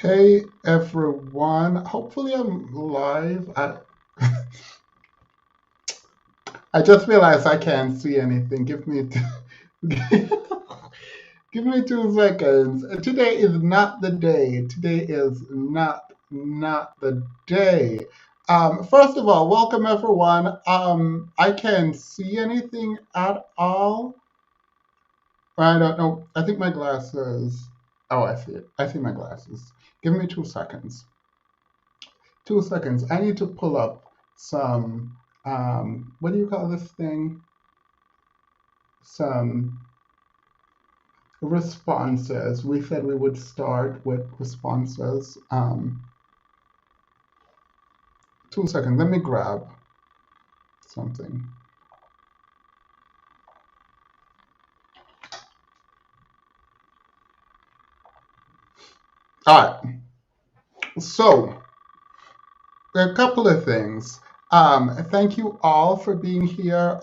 Hey everyone, hopefully I'm live. I just realized I can't see anything. Give me 2 seconds. Today is not the day. Today is not the day. First of all, welcome everyone. I can't see anything at all. I don't know. I think my glasses. Oh, I see it. I see my glasses. Give me 2 seconds. 2 seconds. I need to pull up some, what do you call this thing? Some responses. We said we would start with responses. 2 seconds. Let me grab something. All right. So, a couple of things. Thank you all for being here.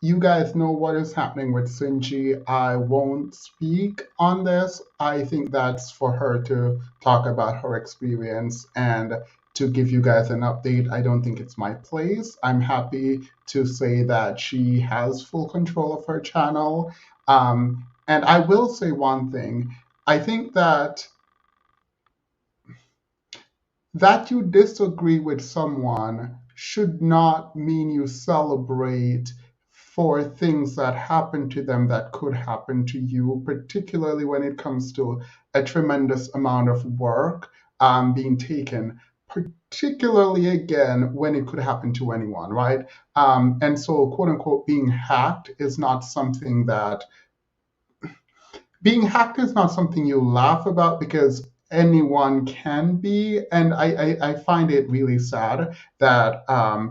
You guys know what is happening with Sinji. I won't speak on this. I think that's for her to talk about her experience and to give you guys an update. I don't think it's my place. I'm happy to say that she has full control of her channel. And I will say one thing. I think that you disagree with someone should not mean you celebrate for things that happen to them that could happen to you, particularly when it comes to a tremendous amount of work being taken, particularly again when it could happen to anyone, right? And so, quote unquote, being hacked is not something you laugh about because anyone can be, and I find it really sad that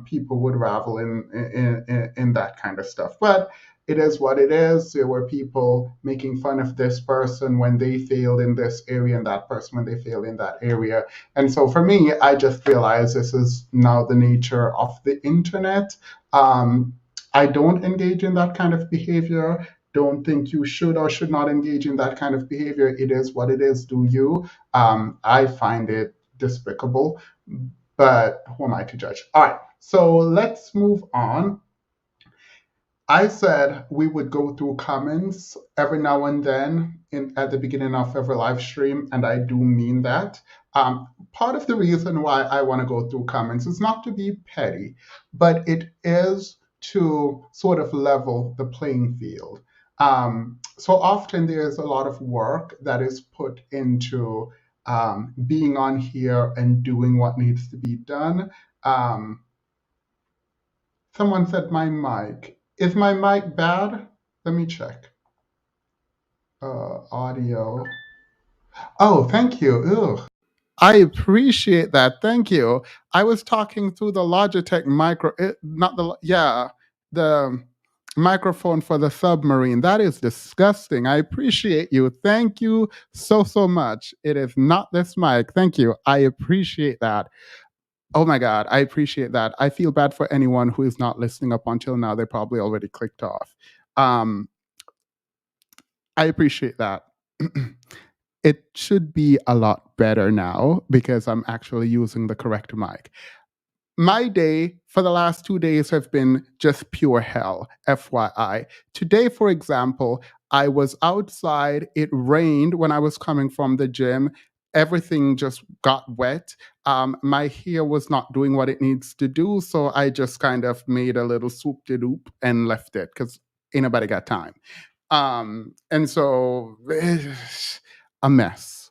people would ravel in that kind of stuff. But it is what it is. There were people making fun of this person when they failed in this area and that person when they failed in that area. And so for me, I just realized this is now the nature of the internet. I don't engage in that kind of behavior. Don't think you should or should not engage in that kind of behavior. It is what it is. Do you? I find it despicable, but who am I to judge? All right, so let's move on. I said we would go through comments every now and then at the beginning of every live stream, and I do mean that. Part of the reason why I want to go through comments is not to be petty, but it is to sort of level the playing field. So often there's a lot of work that is put into being on here and doing what needs to be done. Um, Someone said my mic. Is my mic bad? Let me check. Audio. Oh, thank you. Ugh. I appreciate that. Thank you. I was talking through the Logitech not the microphone for the submarine. That is disgusting. I appreciate you. Thank you so much. It is not this mic. Thank you. I appreciate that. Oh my God, I appreciate that. I feel bad for anyone who is not listening up until now. They probably already clicked off. Um, I appreciate that. It should be a lot better now because I'm actually using the correct mic. My day for the last 2 days have been just pure hell, FYI. Today, for example, I was outside. It rained when I was coming from the gym. Everything just got wet. My hair was not doing what it needs to do. So I just kind of made a little swoop de doop and left it because ain't nobody got time. And so, a mess.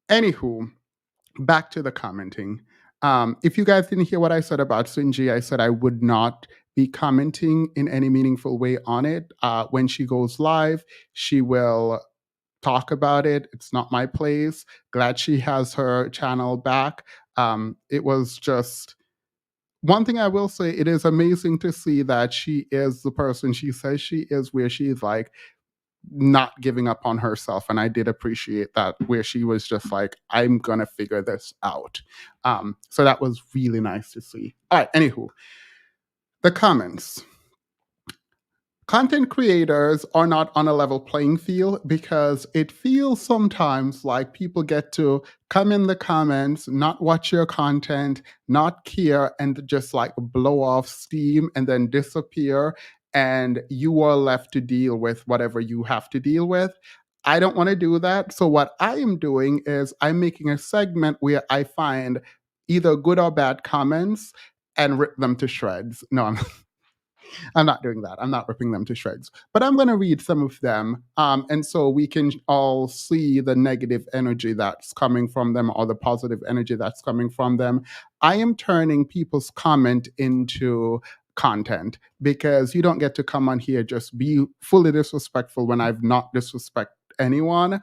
Anywho, back to the commenting. If you guys didn't hear what I said about Sunji, I said I would not be commenting in any meaningful way on it. When she goes live, she will talk about it. It's not my place. Glad she has her channel back. It was just one thing I will say, it is amazing to see that she is the person she says she is, where she's like, not giving up on herself. And I did appreciate that, where she was just like, I'm gonna figure this out. So that was really nice to see. All right, anywho, the comments. content creators are not on a level playing field because it feels sometimes like people get to come in the comments, not watch your content, not care, and just like blow off steam and then disappear. And you are left to deal with whatever you have to deal with. I don't want to do that. So, what I am doing is I'm making a segment where I find either good or bad comments and rip them to shreds. No, I'm not doing that. I'm not ripping them to shreds. But I'm going to read some of them. And so we can all see the negative energy that's coming from them or the positive energy that's coming from them. I am turning people's comment into content because you don't get to come on here just be fully disrespectful when I've not disrespected anyone.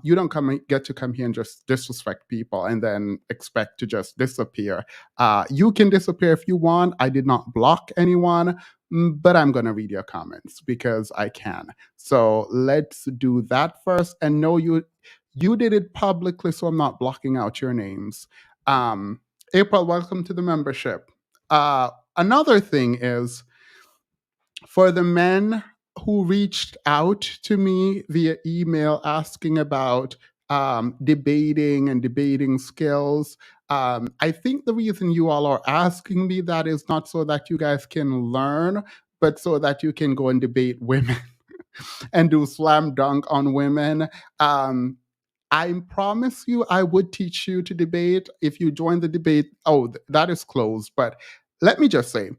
You don't get to come here and just disrespect people and then expect to just disappear. You can disappear if you want. I did not block anyone. But I'm going to read your comments because I can. So let's do that first. And no, you did it publicly, so I'm not blocking out your names. April, welcome to the membership. Another thing is for the men who reached out to me via email asking about debating and debating skills. I think the reason you all are asking me that is not so that you guys can learn, but so that you can go and debate women and do slam dunk on women. I promise you, I would teach you to debate if you join the debate. Oh, that is closed. But let me just say,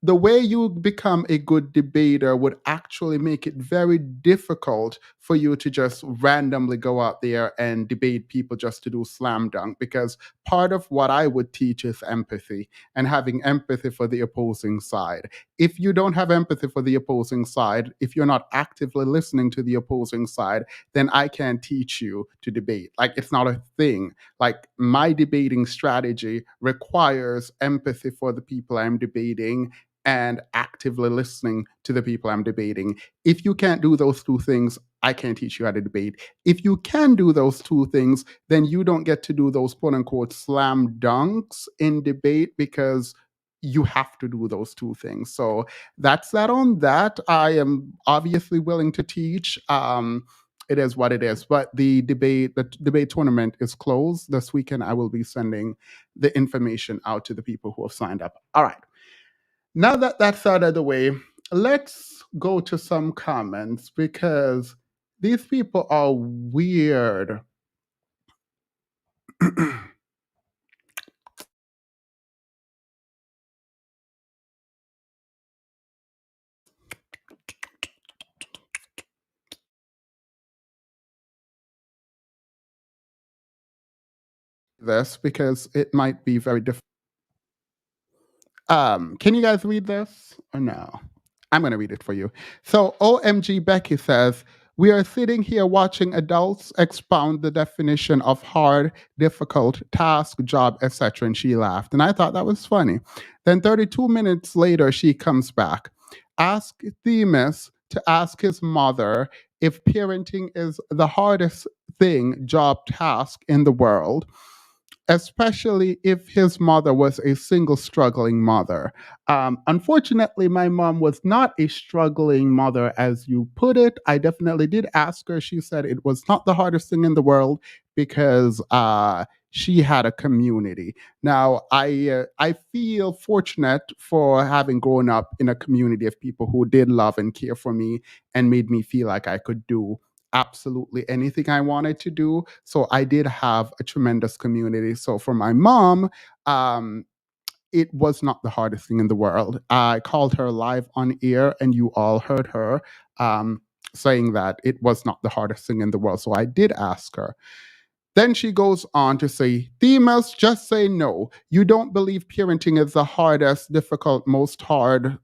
the way you become a good debater would actually make it very difficult for you to just randomly go out there and debate people just to do slam dunk. Because part of what I would teach is empathy and having empathy for the opposing side. If you don't have empathy for the opposing side, if you're not actively listening to the opposing side, then I can't teach you to debate. Like, it's not a thing. Like, my debating strategy requires empathy for the people I'm debating and actively listening to the people I'm debating. If you can't do those two things, I can't teach you how to debate. If you can do those two things, then you don't get to do those quote unquote slam dunks in debate because you have to do those two things. So that's that on that. I am obviously willing to teach. It is what it is. But the debate tournament is closed this weekend. I will be sending the information out to the people who have signed up. All right. Now that that's out of the way, let's go to some comments because these people are weird. This because it might be very different. Can you guys read this or no? I'm going to read it for you. So, OMG Becky says, we are sitting here watching adults expound the definition of hard, difficult, task, job, etc. And she laughed. And I thought that was funny. Then 32 minutes later, she comes back. Ask Themis to ask his mother if parenting is the hardest thing, job, task in the world, especially if his mother was a single struggling mother. Unfortunately, my mom was not a struggling mother, as you put it. I definitely did ask her. She said it was not the hardest thing in the world because she had a community. Now, I feel fortunate for having grown up in a community of people who did love and care for me and made me feel like I could do absolutely anything I wanted to do. So I did have a tremendous community. So for my mom, um, it was not the hardest thing in the world. I called her live on air, and you all heard her saying that it was not the hardest thing in the world. So I did ask her. Then she goes on to say, Themas, just say no. You don't believe parenting is the hardest, difficult, most hard,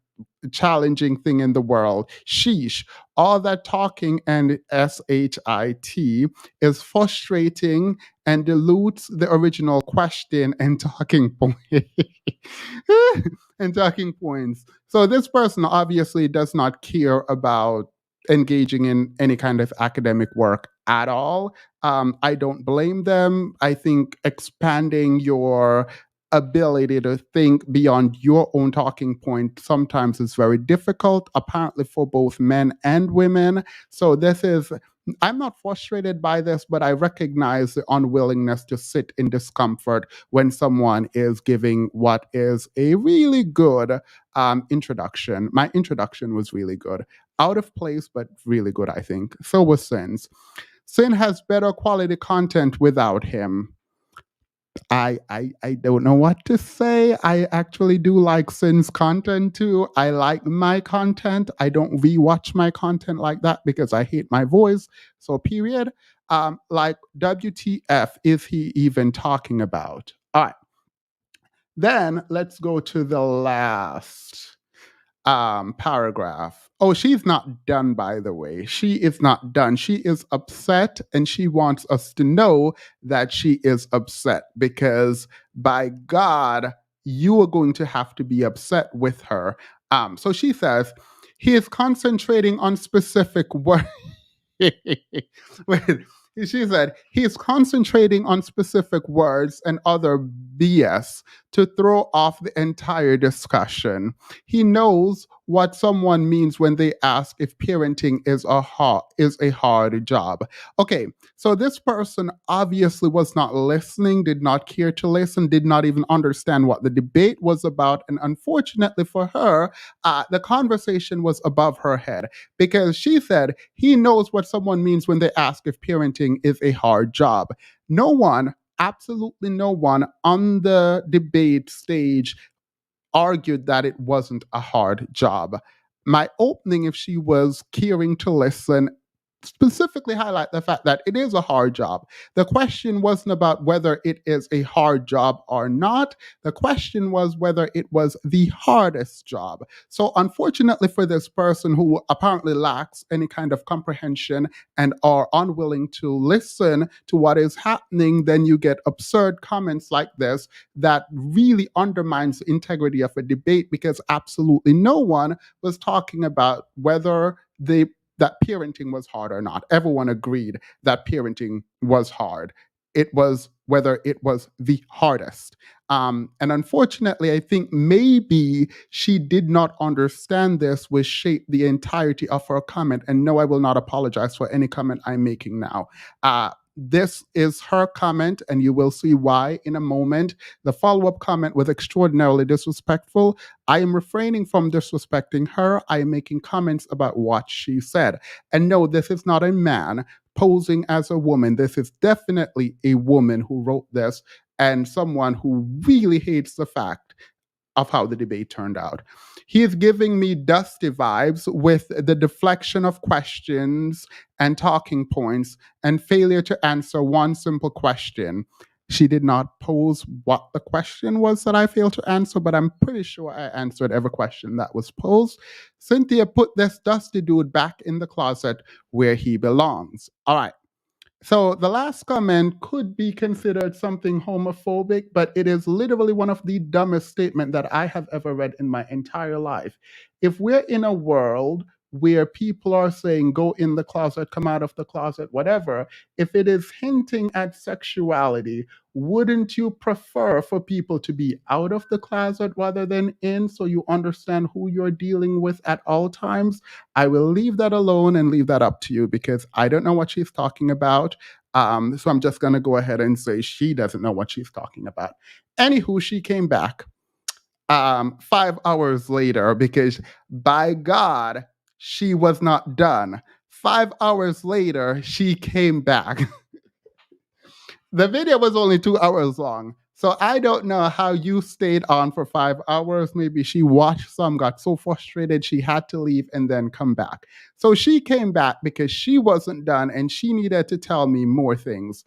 challenging thing in the world. Sheesh. All that talking and SHIT is frustrating and dilutes the original question and talking point. and talking points. So this person obviously does not care about engaging in any kind of academic work at all. I don't blame them. I think expanding your ability to think beyond your own talking point sometimes is very difficult, apparently for both men and women. So this is, I'm not frustrated by this, but I recognize the unwillingness to sit in discomfort when someone is giving what is a really good introduction. My introduction was really good. Out of place, but really good, I think. So was Sin's. Sin has better quality content without him. I don't know what to say. I actually do like Sin's content too. I like my content. I don't rewatch my content like that because I hate my voice. So period. Like WTF is he even talking about? All right. Then let's go to the last paragraph. Oh, she's not done, by the way. She is not done. She is upset and she wants us to know that she is upset because, by God, you are going to have to be upset with her. So she says, he is concentrating on specific words. Wait, she said he's concentrating on specific words and other BS to throw off the entire discussion. He knows what someone means when they ask if parenting is a hard job. Okay, so this person obviously was not listening, did not care to listen, did not even understand what the debate was about, and unfortunately for her, the conversation was above her head because she said he knows what someone means when they ask if parenting is a hard job. No one, absolutely no one on the debate stage argued that it wasn't a hard job. My opening, if she was caring to listen, specifically highlight the fact that it is a hard job. The question wasn't about whether it is a hard job or not. The question was whether it was the hardest job. So unfortunately for this person who apparently lacks any kind of comprehension and are unwilling to listen to what is happening, then you get absurd comments like this that really undermines the integrity of a debate because absolutely no one was talking about whether that parenting was hard or not. Everyone agreed that parenting was hard. It was whether it was the hardest. And unfortunately, I think maybe she did not understand this, which shaped the entirety of her comment. And no, I will not apologize for any comment I'm making now. This is her comment, and you will see why in a moment. The follow up comment was extraordinarily disrespectful. I am refraining from disrespecting her. I am making comments about what she said. And no, this is not a man posing as a woman. This is definitely a woman who wrote this and someone who really hates the fact of how the debate turned out. He is giving me Dusty vibes with the deflection of questions and talking points and failure to answer one simple question. She did not pose what the question was that I failed to answer, but I'm pretty sure I answered every question that was posed. Cynthia put this Dusty dude back in the closet where he belongs. All right. So the last comment could be considered something homophobic, but it is literally one of the dumbest statements that I have ever read in my entire life. If we're in a world where people are saying, go in the closet, come out of the closet, whatever, if it is hinting at sexuality, wouldn't you prefer for people to be out of the closet rather than in so you understand who you're dealing with at all times? I will leave that alone and leave that up to you because I don't know what she's talking about. So I'm just going to go ahead and say she doesn't know what she's talking about. Anywho, she came back 5 hours later because, by God, she was not done. 5 hours later, she came back. The video was only 2 hours long. So I don't know how you stayed on for 5 hours. Maybe she watched some, got so frustrated she had to leave and then come back. So she came back because she wasn't done and she needed to tell me more things.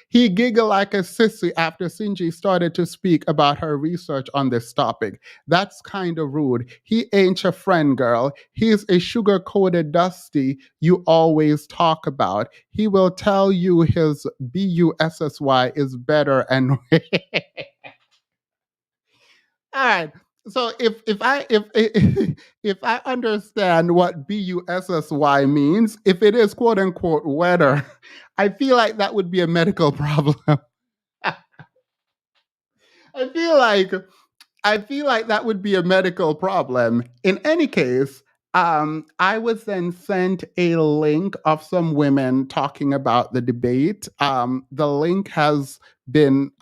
He giggled like a sissy after Sinji started to speak about her research on this topic. That's kind of rude. He ain't your friend, girl. He's a sugar coated Dusty you always talk about. He will tell you his BUSSY is better and. All right. So if I understand what BUSSY means, if it is quote unquote weather, I feel like that would be a medical problem. I feel like I feel like that would be a medical problem. In any case, I was then sent a link of some women talking about the debate. The link has been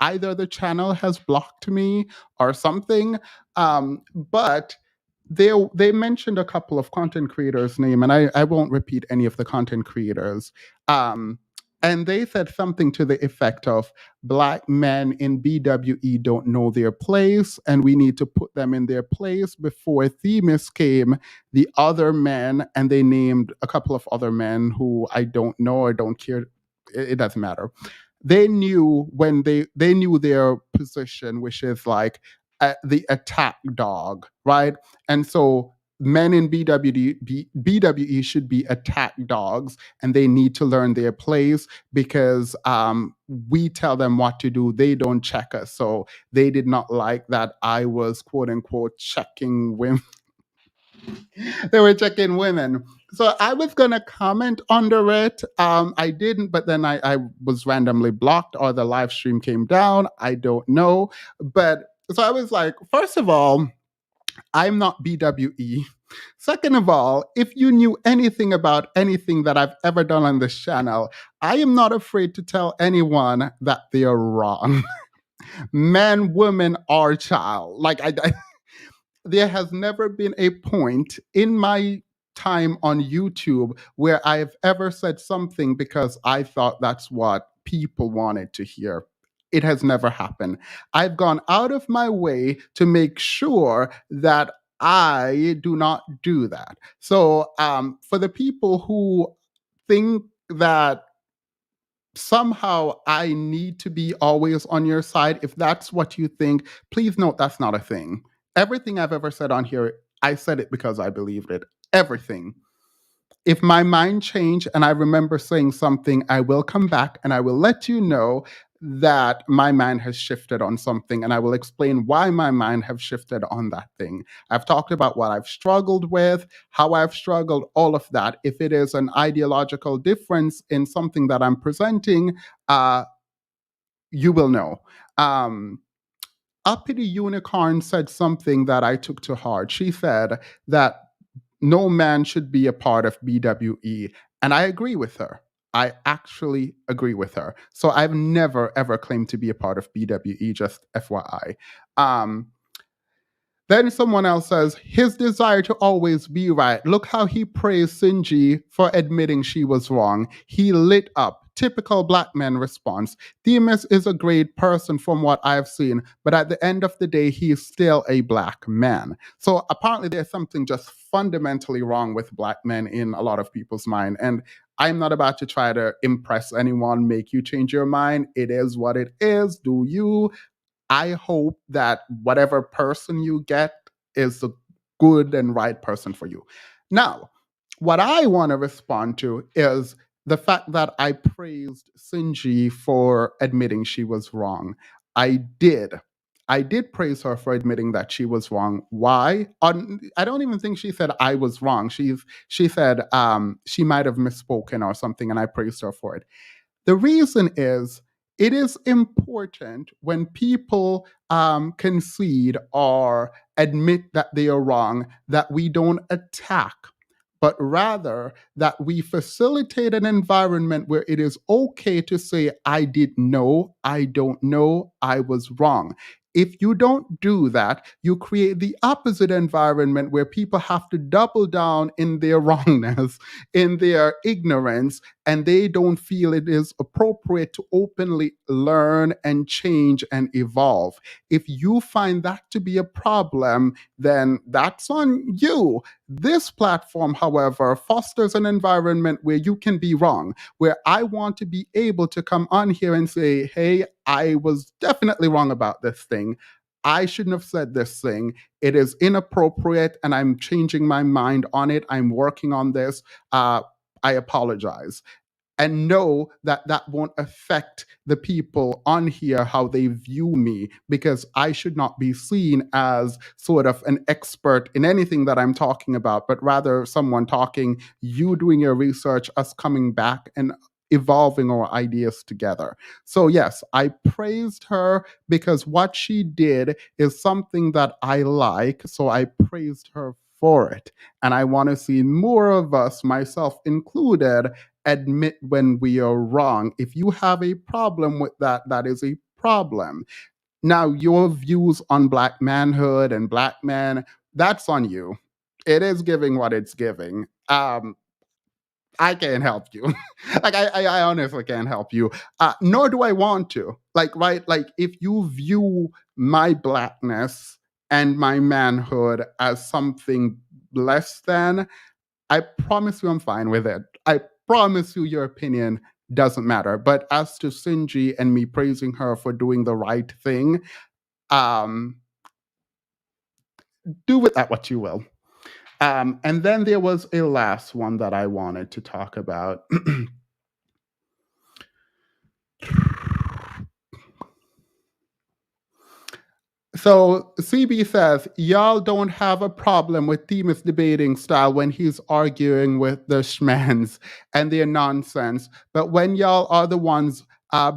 either the channel has blocked me or something. But they mentioned a couple of content creators' name, and I won't repeat any of the content creators. Um, and they said something to the effect of Black men in BWE don't know their place, and we need to put them in their place. Before Themis came, the other men, and they named a couple of other men who I don't know or don't care. It doesn't matter. They knew when they knew their position, which is like the attack dog, right? And so men in BWE should be attack dogs, and they need to learn their place because we tell them what to do. They don't check us. So they did not like that I was quote unquote checking women. They were checking women. So I was gonna comment under it. I didn't, but then I was randomly blocked or the live stream came down. I don't know. But so I was like, first of all, I'm not BWE. Second of all, if you knew anything about anything that I've ever done on this channel, I am not afraid to tell anyone that they are wrong. Man, woman, or child. There has never been a point in my time on YouTube where I've ever said something because I thought that's what people wanted to hear. It has never happened. I've gone out of my way to make sure that I do not do that. So, for the people who think that somehow I need to be always on your side. If that's what you think, please note that's not a thing. Everything I've ever said on here, I said it because I believed it. Everything. If my mind changed and I remember saying something, I will come back and I will let you know that my mind has shifted on something, and I will explain why my mind have shifted on that thing. I've talked about what I've struggled with, how I've struggled, all of that. If it is an ideological difference in something that I'm presenting, uh, you will know. Um, Uppity Unicorn said something that I took to heart. She said that no man should be a part of BWE. And I agree with her. I actually agree with her. So I've never, ever claimed to be a part of BWE, just FYI. Um, then someone else says, his desire to always be right. Look how he praised Sinji for admitting she was wrong. He lit up. Typical black man response. Themis is a great person from what I've seen, but at the end of the day, he is still a black man. So apparently there's something just fundamentally wrong with black men in a lot of people's mind. And I'm not about to try to impress anyone, make you change your mind. It is what it is. Do you? I hope that whatever person you get is a good and right person for you. Now, what I want to respond to is the fact that I praised Sinji for admitting she was wrong. I did. I did praise her for admitting that she was wrong. Why? I don't even think she said I was wrong. She said she might have misspoken or something, and I praised her for it. The reason is it is important when people concede or admit that they are wrong that we don't attack, but rather that we facilitate an environment where it is okay to say, I didn't know, I don't know, I was wrong. If you don't do that, you create the opposite environment where people have to double down in their wrongness, in their ignorance, and they don't feel it is appropriate to openly learn and change and evolve. If you find that to be a problem, then that's on you. This platform, however, fosters an environment where you can be wrong, where I want to be able to come on here and say, hey, I was definitely wrong about this thing. I shouldn't have said this thing. It is inappropriate, and I'm changing my mind on it. I'm working on this. I apologize, and know that that won't affect the people on here how they view me, because I should not be seen as sort of an expert in anything that I'm talking about, but rather someone talking, you doing your research, us coming back and evolving our ideas together. So, yes, I praised her because what she did is something that I like. So, I praised her for it. And I want to see more of us, myself included, admit when we are wrong. If you have a problem with that, that is a problem. Now, your views on black manhood and black men, that's on you. It is giving what it's giving. I can't help you. Like I honestly can't help you. Nor do I want to. Like, right? Like, if you view my blackness and my manhood as something less than, I promise you I'm fine with it. I promise you your opinion doesn't matter. But as to Sinji and me praising her for doing the right thing, um, do with that what you will. And then there was a last one that I wanted to talk about. So CB says, y'all don't have a problem with Themis debating style when he's arguing with the schmans and their nonsense. But when y'all are the ones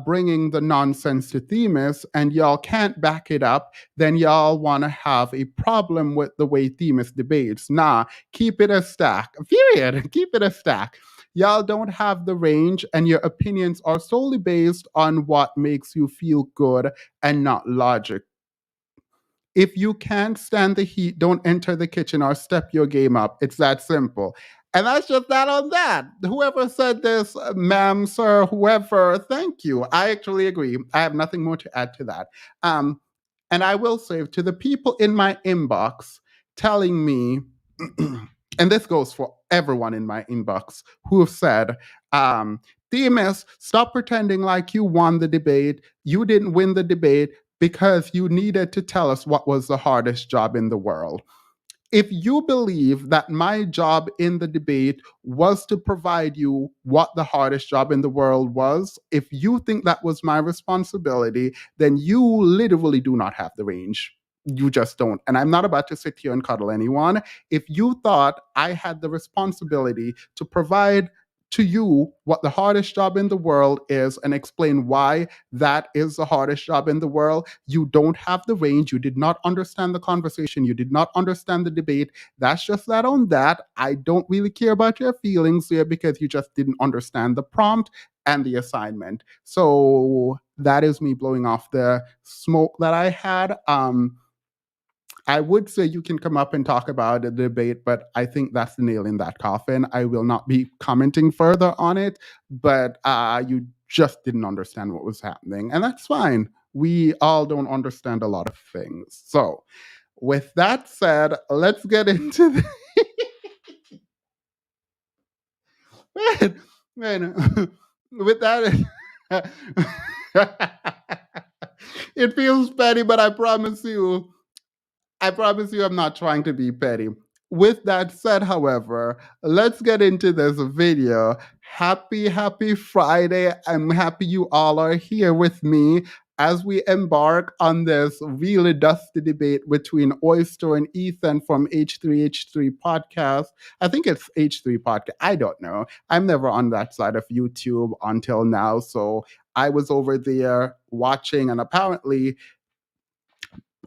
bringing the nonsense to Themis and y'all can't back it up, then y'all want to have a problem with the way Themis debates. Nah, keep it a stack. Period. Keep it a stack. Y'all don't have the range, and your opinions are solely based on what makes you feel good and not logic. If you can't stand the heat, don't enter the kitchen or step your game up. It's that simple. And that's just that on that. Whoever said this, ma'am, sir, whoever, thank you. I actually agree. I have nothing more to add to that. Um, and I will say to the people in my inbox telling me, and this goes for everyone in my inbox who have said, DMS, stop pretending like you won the debate. You didn't win the debate because you needed to tell us what was the hardest job in the world. If you believe that my job in the debate was to provide you what the hardest job in the world was, if you think that was my responsibility, then you literally do not have the range. You just don't. And I'm not about to sit here and cuddle anyone. If you thought I had the responsibility to provide to you what the hardest job in the world is and explain why that is the hardest job in the world, you don't have the range. You did not understand the conversation. You did not understand the debate. That's just that on that. I don't really care about your feelings here because you just didn't understand the prompt and the assignment. So that is me blowing off the smoke that I had. I would say you can come up and talk about the debate, but I think that's the nail in that coffin. I will not be commenting further on it, but you just didn't understand what was happening, and that's fine. We all don't understand a lot of things. So, with that said, let's get into the. man, with that. It feels petty, but I promise you, I'm not trying to be petty. With that said, however, let's get into this video. Happy Friday. I'm happy you all are here with me as we embark on this really dusty debate between Oyster and Ethan from H3H3 podcast. I think it's H3 podcast. I don't know. I'm never on that side of YouTube until now. So I was over there watching, and apparently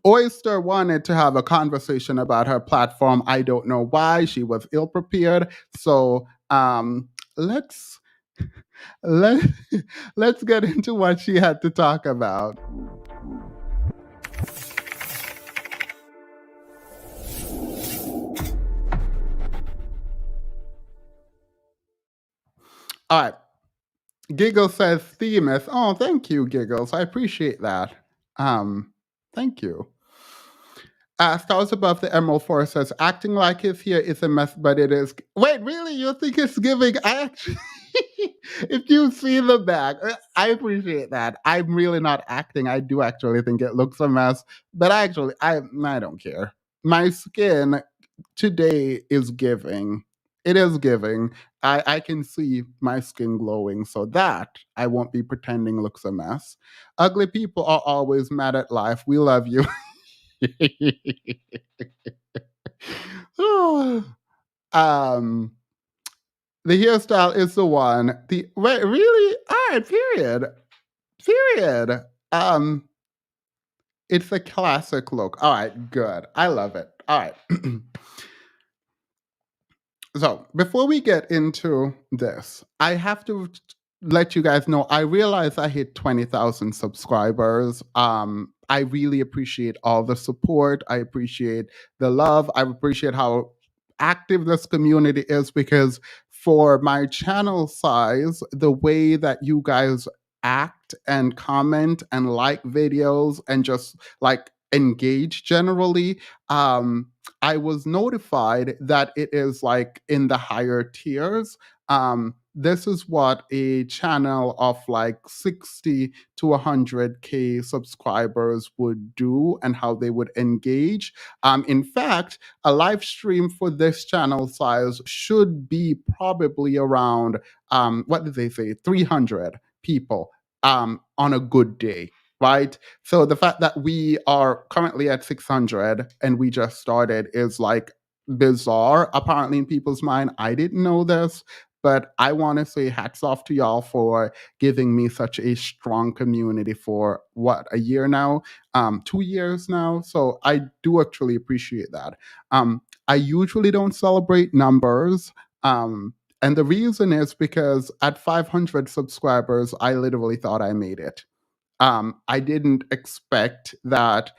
Oyster wanted to have a conversation about her platform. I don't know why. She was ill prepared. So let's let let's get into what she had to talk about. All right. Giggles says Themis. Oh, thank you, Giggles. I appreciate that. Thank you. Stars Above the Emerald Forest says, acting like it's here is a mess, but it is. Wait, really? You think it's giving? I actually, if you see the back, I appreciate that. I'm really not acting. I do actually think it looks a mess, but I don't care. My skin today is giving. It is giving. I can see my skin glowing, so that I won't be pretending looks a mess. Ugly people are always mad at life. We love you. um The hairstyle is the one. The wait, really? All right, period. Period. It's a classic look. All right, good. I love it. All right. So before we get into this, I have to let you guys know I realize I hit 20,000 subscribers. I really appreciate all the support. I appreciate the love. I appreciate how active this community is because for my channel size, the way that you guys act and comment and like videos and just like engage generally, I was notified that it is like in the higher tiers. This is what a channel of like 60 to 100K subscribers would do and how they would engage. In fact, a live stream for this channel size should be probably around, what did they say, 300 people on a good day, right? So the fact that we are currently at 600 and we just started is like bizarre, apparently, in people's mind. I didn't know this, but I want to say hats off to y'all for giving me such a strong community for what, a year now, 2 years now. So I do actually appreciate that. I usually don't celebrate numbers. And the reason is because at 500 subscribers, I literally thought I made it. I didn't expect that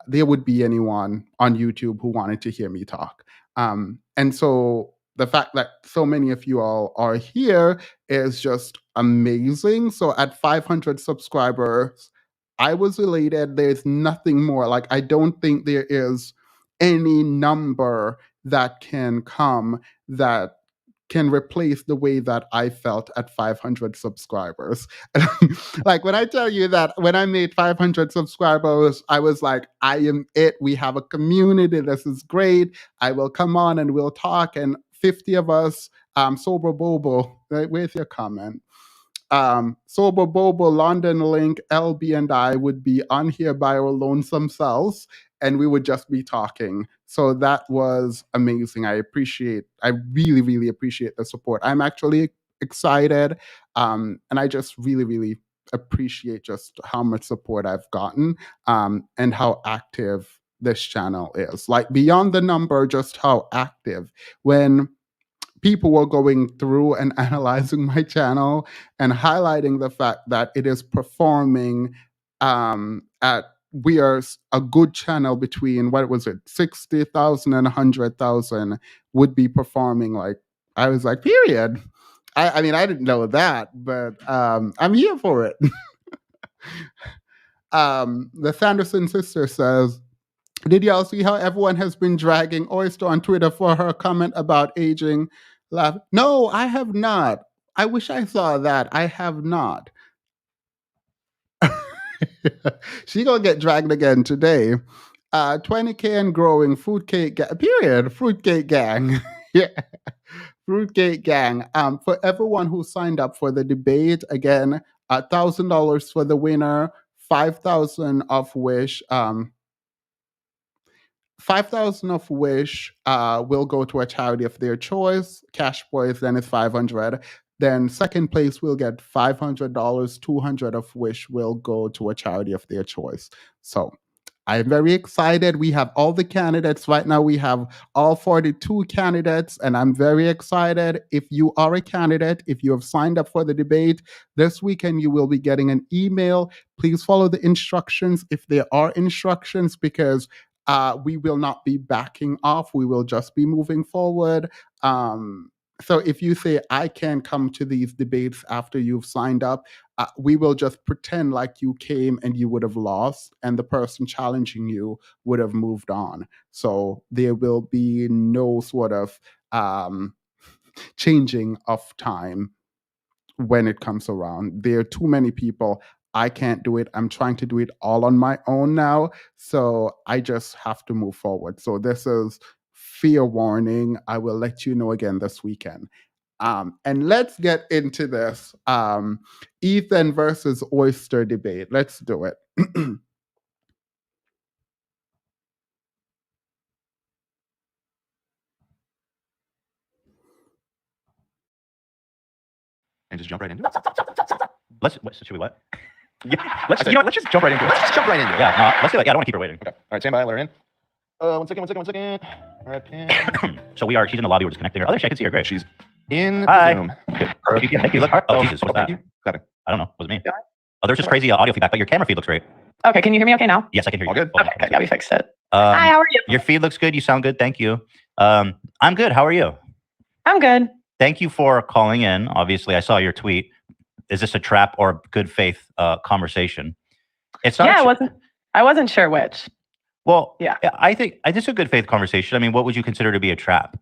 there would be anyone on YouTube who wanted to hear me talk. And so the fact that so many of you all are here is just amazing. So at 500 subscribers, I was elated. There's nothing more. Like, I don't think there is any number that can come that can replace the way that I felt at 500 subscribers. Like, when I tell you that when I made 500 subscribers, I was like, I am it. We have a community. This is great. I will come on and we'll talk. And 50 of us, sober bobo, right? Where's your comment? Sober Bobo, London Link, LB, and I would be on here by our lonesome selves, and we would just be talking. So that was amazing. I really, really appreciate the support. I'm actually excited, and I just really, really appreciate just how much support I've gotten, and how active this channel is. Like, beyond the number, just how active. When people were going through and analyzing my channel and highlighting the fact that it is performing at we are a good channel between, what was it, 60,000 and 100,000 would be performing like, I was like, period. I mean, I didn't know that, but I'm here for it. The Sanderson sister says, did y'all see how everyone has been dragging Oyster on Twitter for her comment about aging? Laugh. No, I have not. I wish I saw that. I have not. She gonna get dragged again today. 20K and growing. Fruitcake period. Fruitcake gang. Yeah. Fruitcake gang. For everyone who signed up for the debate, again, $1,000 for the winner. 5,000 of which 5,000 of which will go to a charity of their choice. Cash prize then is 500. Then second place will get $500, 200 of which will go to a charity of their choice. So I'm very excited. We have all the candidates right now. We have all 42 candidates, and I'm very excited. If you are a candidate, if you have signed up for the debate this weekend, you will be getting an email. Please follow the instructions if there are instructions, because we will not be backing off. We will just be moving forward. So if you say, I can't come to these debates after you've signed up, we will just pretend like you came and you would have lost, and the person challenging you would have moved on. So there will be no sort of changing of time when it comes around. There are too many people. I can't do it. I'm trying to do it all on my own now. So I just have to move forward. So this is fair warning. I will let you know again this weekend. And let's get into this Ethan versus Oyster debate. Let's do it. and just jump right into it. Should we what? Yeah, let's just jump right into it. Let's just jump right into it. Yeah, no, let's do it. Yeah, I don't want to keep her waiting. Okay. All right, stand by. Let her in. One second. All right, pin. So she's in the lobby. We're just connecting her. Oh, there, I can see her. Great. She's in the room. Good. Thank you. Look. Oh, Jesus. What's that? Clapping. I don't know. Was it me? Oh, there's just crazy audio feedback, but your camera feed looks great. Okay, can you hear me okay now? Yes, I can hear you. All good? Okay, yeah, we fixed it. Hi, how are you? Your feed looks good. You sound good. Thank you. I'm good. How are you? I'm good. Thank you for calling in. Obviously, I saw your tweet. Is this a trap or a good faith conversation? It's not. Yeah, I wasn't sure which. Well, yeah, I think it's a good faith conversation. I mean, what would you consider to be a trap?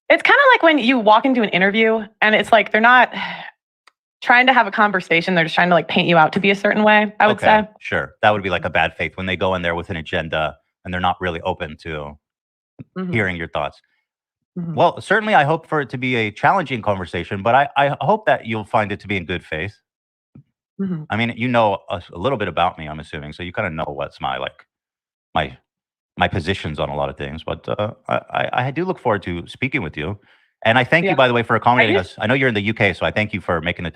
It's kind of like when you walk into an interview and it's like they're not trying to have a conversation. They're just trying to like paint you out to be a certain way, I would say. Sure. That would be like a bad faith when they go in there with an agenda and they're not really open to hearing your thoughts. Well, certainly I hope for it to be a challenging conversation, but I hope that you'll find it to be in good faith. I mean, you know a little bit about me, I'm assuming, so you kind of know what's my positions on a lot of things. But I do look forward to speaking with you, and I thank you, by the way, for accommodating us. I know you're in the UK, so I thank you for making the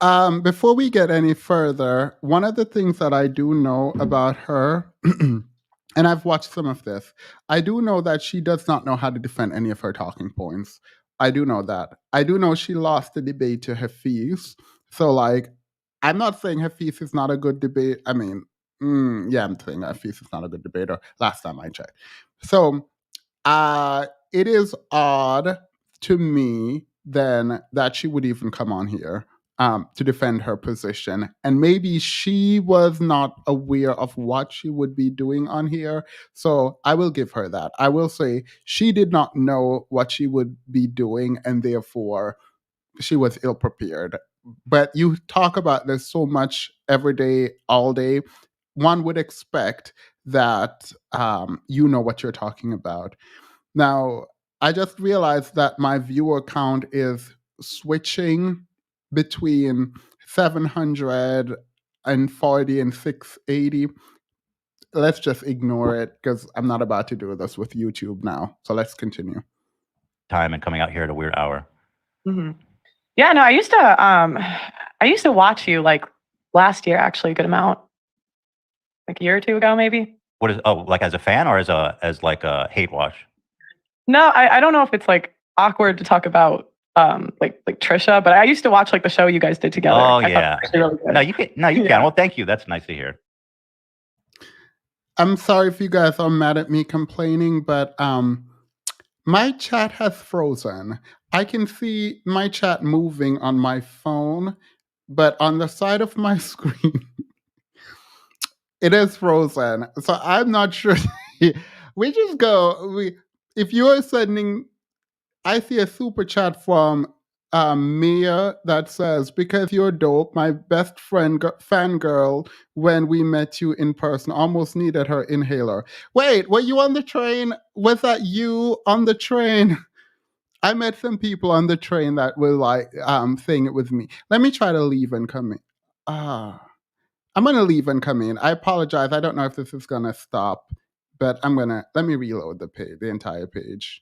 time. Before we get any further, one of the things that I do know about her, and I've watched some of this, I do know that she does not know how to defend any of her talking points. I do know that. I do know she lost the debate to Hafiz. So, like, I'm not saying Hafiz is not a good debate. I mean, yeah, I'm saying Hafiz is not a good debater. Last time I checked. So, it is odd to me then that she would even come on here to defend her position. And maybe she was not aware of what she would be doing on here. So I will give her that. I will say she did not know what she would be doing, and therefore she was ill prepared. But you talk about this so much every day, all day. One would expect that you know what you're talking about. Now, I just realized that my viewer count is switching between 740 and 680. Let's just ignore it because I'm not about to do this with YouTube now. So let's continue. Time and coming out here at a weird hour. Yeah, no, I used to watch you like last year, actually, a good amount, like a year or two ago, maybe. What is like as a fan or as like a hate watch? No, I don't know if it's like awkward to talk about like Trisha, but I used to watch like the show you guys did together. Oh yeah. Really no, you can. Well, thank you. That's nice to hear. I'm sorry if you guys are mad at me complaining, but my chat has frozen. I can see my chat moving on my phone, but on the side of my screen, it is frozen. So I'm not sure. We just go. If you are sending, I see a super chat from Mia that says, "Because you're dope, my best friend fangirl when we met you in person almost needed her inhaler." Wait, were you on the train? Was that you on the train? I met some people on the train that were like saying it was me. Let me try to leave and come in. I'm gonna leave and come in. I apologize. I don't know if this is gonna stop, but let me reload the entire page.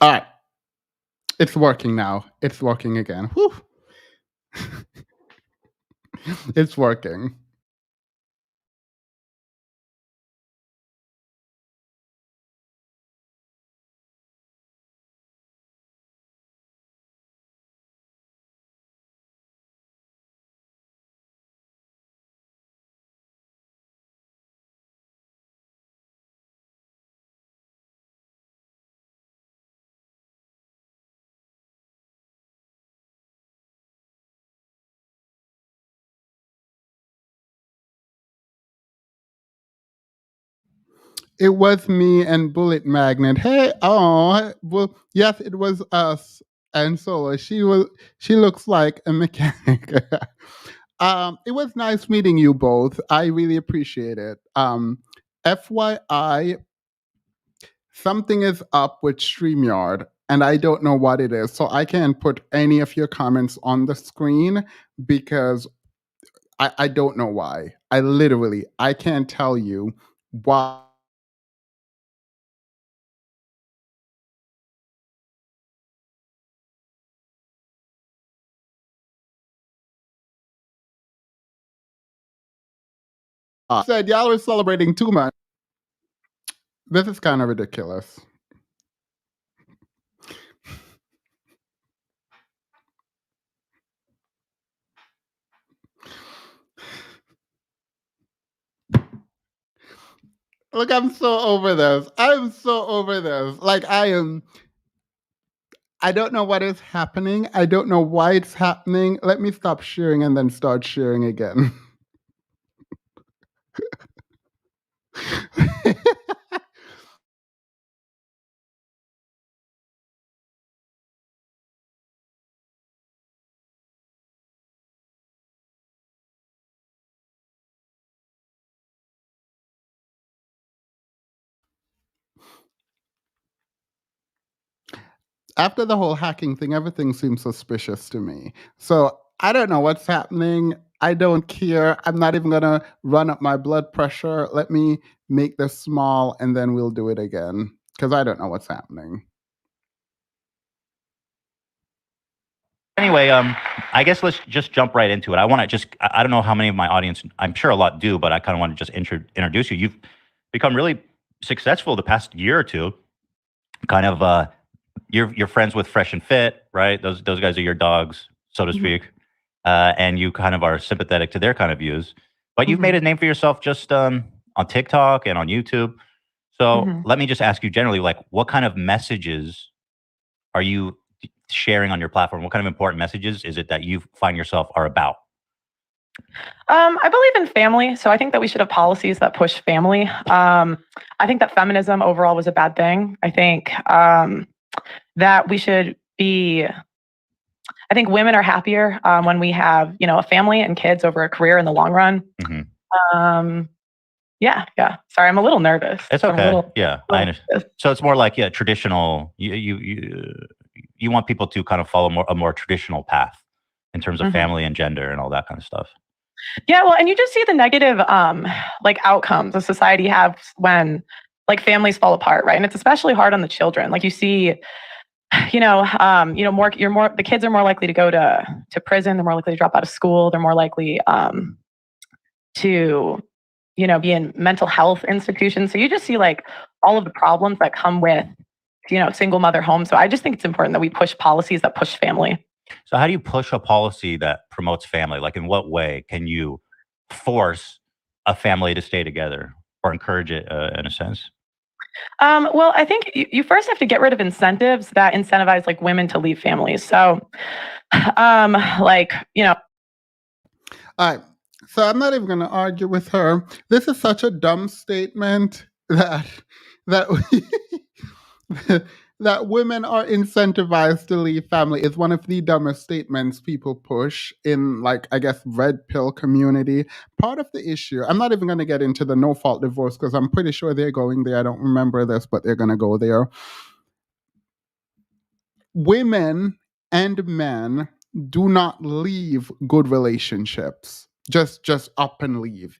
All right. It's working now. It's working again. Whew. It's working. It was me and Bullet Magnet. Hey, well, yes, it was us. And so she looks like a mechanic. It was nice meeting you both. I really appreciate it. FYI, something is up with StreamYard. and I don't know what it is. So I can't put any of your comments on the screen because I don't know why. I can't tell you why. Said y'all are celebrating too much. This is kind of ridiculous. Look, I'm so over this. I'm so over this. Like, I don't know what is happening. I don't know why it's happening. Let me stop sharing and then start sharing again. After the whole hacking thing, everything seems suspicious to me. So I don't know what's happening. I don't care. I'm not even going to run up my blood pressure. Let me make this small and then we'll do it again because I don't know what's happening. Anyway, I guess let's just jump right into it. I want to I don't know how many of my audience, I'm sure a lot do, but I kind of want to just introduce you. You've become really successful the past year or two. Kind of, you're friends with Fresh and Fit, right? Those guys are your dogs, so to speak. And you kind of are sympathetic to their kind of views. But you've made a name for yourself just on TikTok and on YouTube. So let me just ask you generally, like, what kind of messages are you sharing on your platform? What kind of important messages is it that you find yourself are about? I believe in family, so I think that we should have policies that push family. I think that feminism overall was a bad thing. I think that we should be. I think women are happier when we have, a family and kids over a career in the long run. Yeah. Sorry, I'm a little nervous. It's okay. I understand. So it's more like traditional. You want people to kind of follow a more traditional path in terms of family and gender and all that kind of stuff. Yeah, well, and you just see the negative outcomes a society has when families fall apart, right? And it's especially hard on the children. Like you see, the kids are more likely to go to prison. They're more likely to drop out of school. They're more likely to be in mental health institutions. So you just see all of the problems that come with single mother homes. So I just think it's important that we push policies that push family. So how do you push a policy that promotes family? Like in what way can you force a family to stay together or encourage it in a sense? Well, I think you first have to get rid of incentives that incentivize women to leave families. So, All right. So I'm not even going to argue with her. This is such a dumb statement that that women are incentivized to leave family is one of the dumbest statements people push in, I guess, red pill community. Part of the issue, I'm not even going to get into the no fault divorce because I'm pretty sure they're going there. I don't remember this, but they're going to go there. Women and men do not leave good relationships. Just up and leave.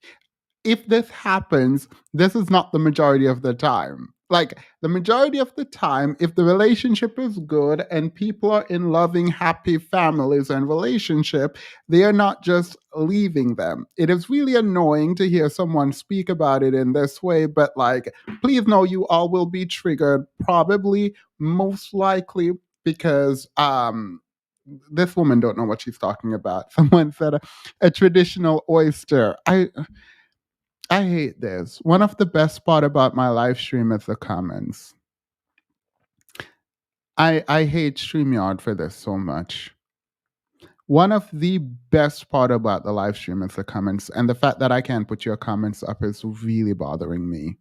If this happens, this is not the majority of the time. The majority of the time, if the relationship is good and people are in loving, happy families and relationship, they are not just leaving them. It is really annoying to hear someone speak about it in this way, but please know you all will be triggered, probably, most likely, because this woman don't know what she's talking about. Someone said a traditional oyster. I hate this. One of the best part about my live stream is the comments. I hate StreamYard for this so much. One of the best part about the live stream is the comments, and the fact that I can't put your comments up is really bothering me.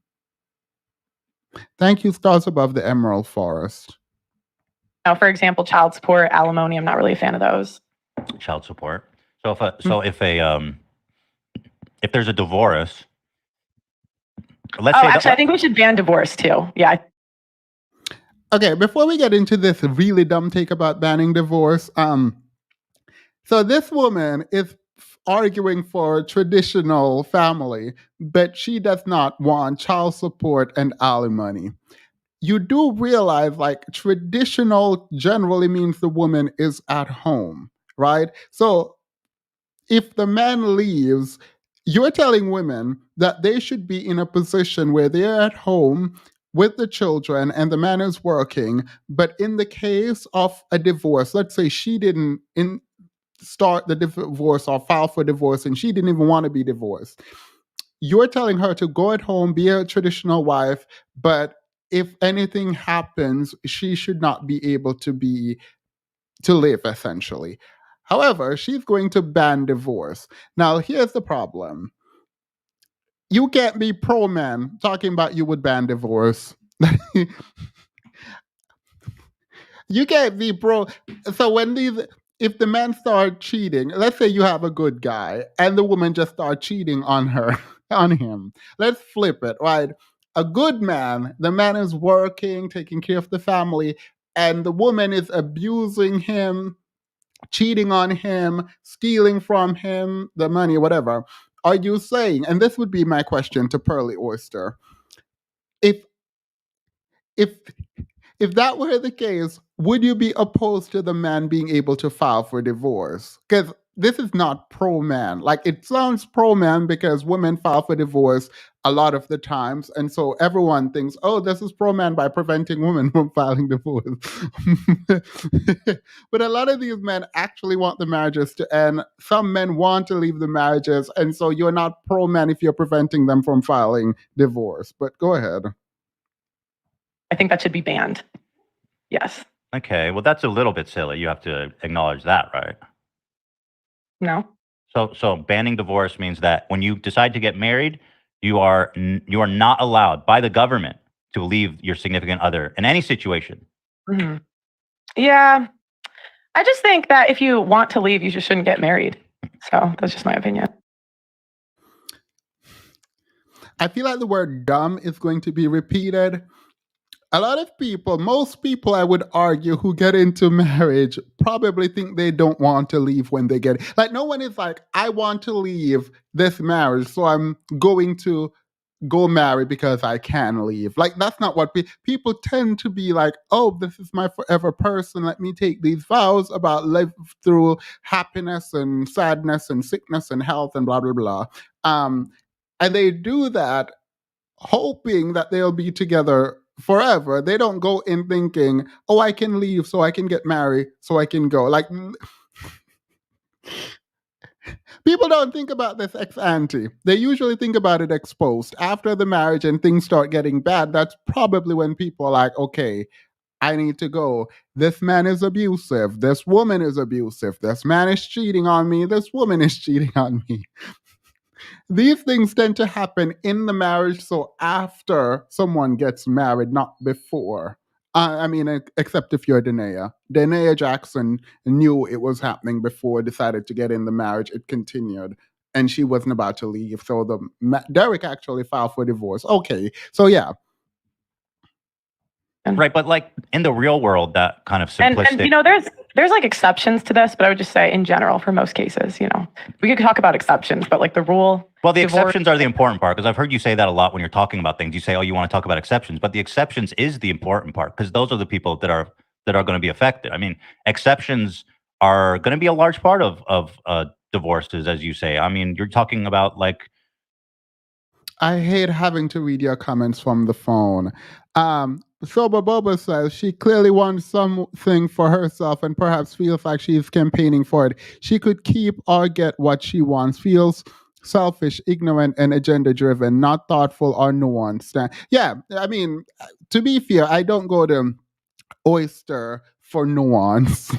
Thank you, Stars Above the Emerald Forest. Now, for example, child support, alimony, I'm not really a fan of those. Child support. So if there's a divorce, I think we should ban divorce too. Yeah. Okay, before we get into this really dumb take about banning divorce, so this woman is arguing for traditional family, but she does not want child support and alimony. You do realize like traditional generally means the woman is at home, right? So if the man leaves, you're telling women that they should be in a position where they're at home with the children and the man is working. But in the case of a divorce, let's say she didn't start the divorce or file for divorce and she didn't even want to be divorced, you're telling her to go at home, be a traditional wife, but if anything happens, she should not be able to live essentially. However, she's going to ban divorce. Now, here's the problem. You can't be pro man talking about you would ban divorce. You can't be pro. So when if the man start cheating, let's say you have a good guy and the woman just start cheating on her, on him. Let's flip it, right? A good man, the man is working, taking care of the family, and the woman is abusing him, cheating on him, stealing from him the money, whatever. Are you saying, and this would be my question to Pearly Oyster, if if if that were the case, would you be opposed to the man being able to file for divorce? Because this is not pro man. Like it sounds pro man because women file for divorce a lot of the times. And so everyone thinks, oh, this is pro man by preventing women from filing divorce. But a lot of these men actually want the marriages to end. Some men want to leave the marriages. And so you're not pro man if you're preventing them from filing divorce. But go ahead. I think that should be banned. Yes. Okay, well, that's a little bit silly. You have to acknowledge that, right? No. So banning divorce means that when you decide to get married, you are not allowed by the government to leave your significant other in any situation. Mm-hmm. Yeah. I just think that if you want to leave, you just shouldn't get married. So that's just my opinion. I feel like the word dumb is going to be repeated. A lot of people, most people, I would argue, who get into marriage probably think they don't want to leave when they get like, no one is like, I want to leave this marriage, so I'm going to go marry because I can leave. Like, that's not what people tend to be like, oh, this is my forever person. Let me take these vows about live through happiness and sadness and sickness and health and blah, blah, blah. And they do that hoping that they'll be together forever. They don't go in thinking, oh, I can leave so I can get married, so I can go. Like, people don't think about this ex ante. They usually think about it ex post. After the marriage and things start getting bad, that's probably when people are like, okay, I need to go. This man is abusive. This woman is abusive. This man is cheating on me. This woman is cheating on me. These things tend to happen in the marriage, so after someone gets married, not before. I mean, except if you're Danae. Danae Jackson knew it was happening before, decided to get in the marriage. It continued, and she wasn't about to leave. So Derek actually filed for divorce. Okay, so yeah. Right, but like in the real world, that kind of simplistic. And you know, there's like exceptions to this, but I would just say in general, for most cases, you know, we could talk about exceptions, but like the rule. Well, the exceptions are the important part, because I've heard you say that a lot when you're talking about things. You say, oh, you want to talk about exceptions, but the exceptions is the important part, because those are the people that are going to be affected. I mean, exceptions are going to be a large part of divorces, as you say. I mean, you're talking about like. I hate having to read your comments from the phone. Soba Boba says she clearly wants something for herself and perhaps feels like she's campaigning for it. She could keep or get what she wants, feels selfish, ignorant, and agenda driven, not thoughtful or nuanced. Yeah, I mean, to be fair, I don't go to Oyster for nuance.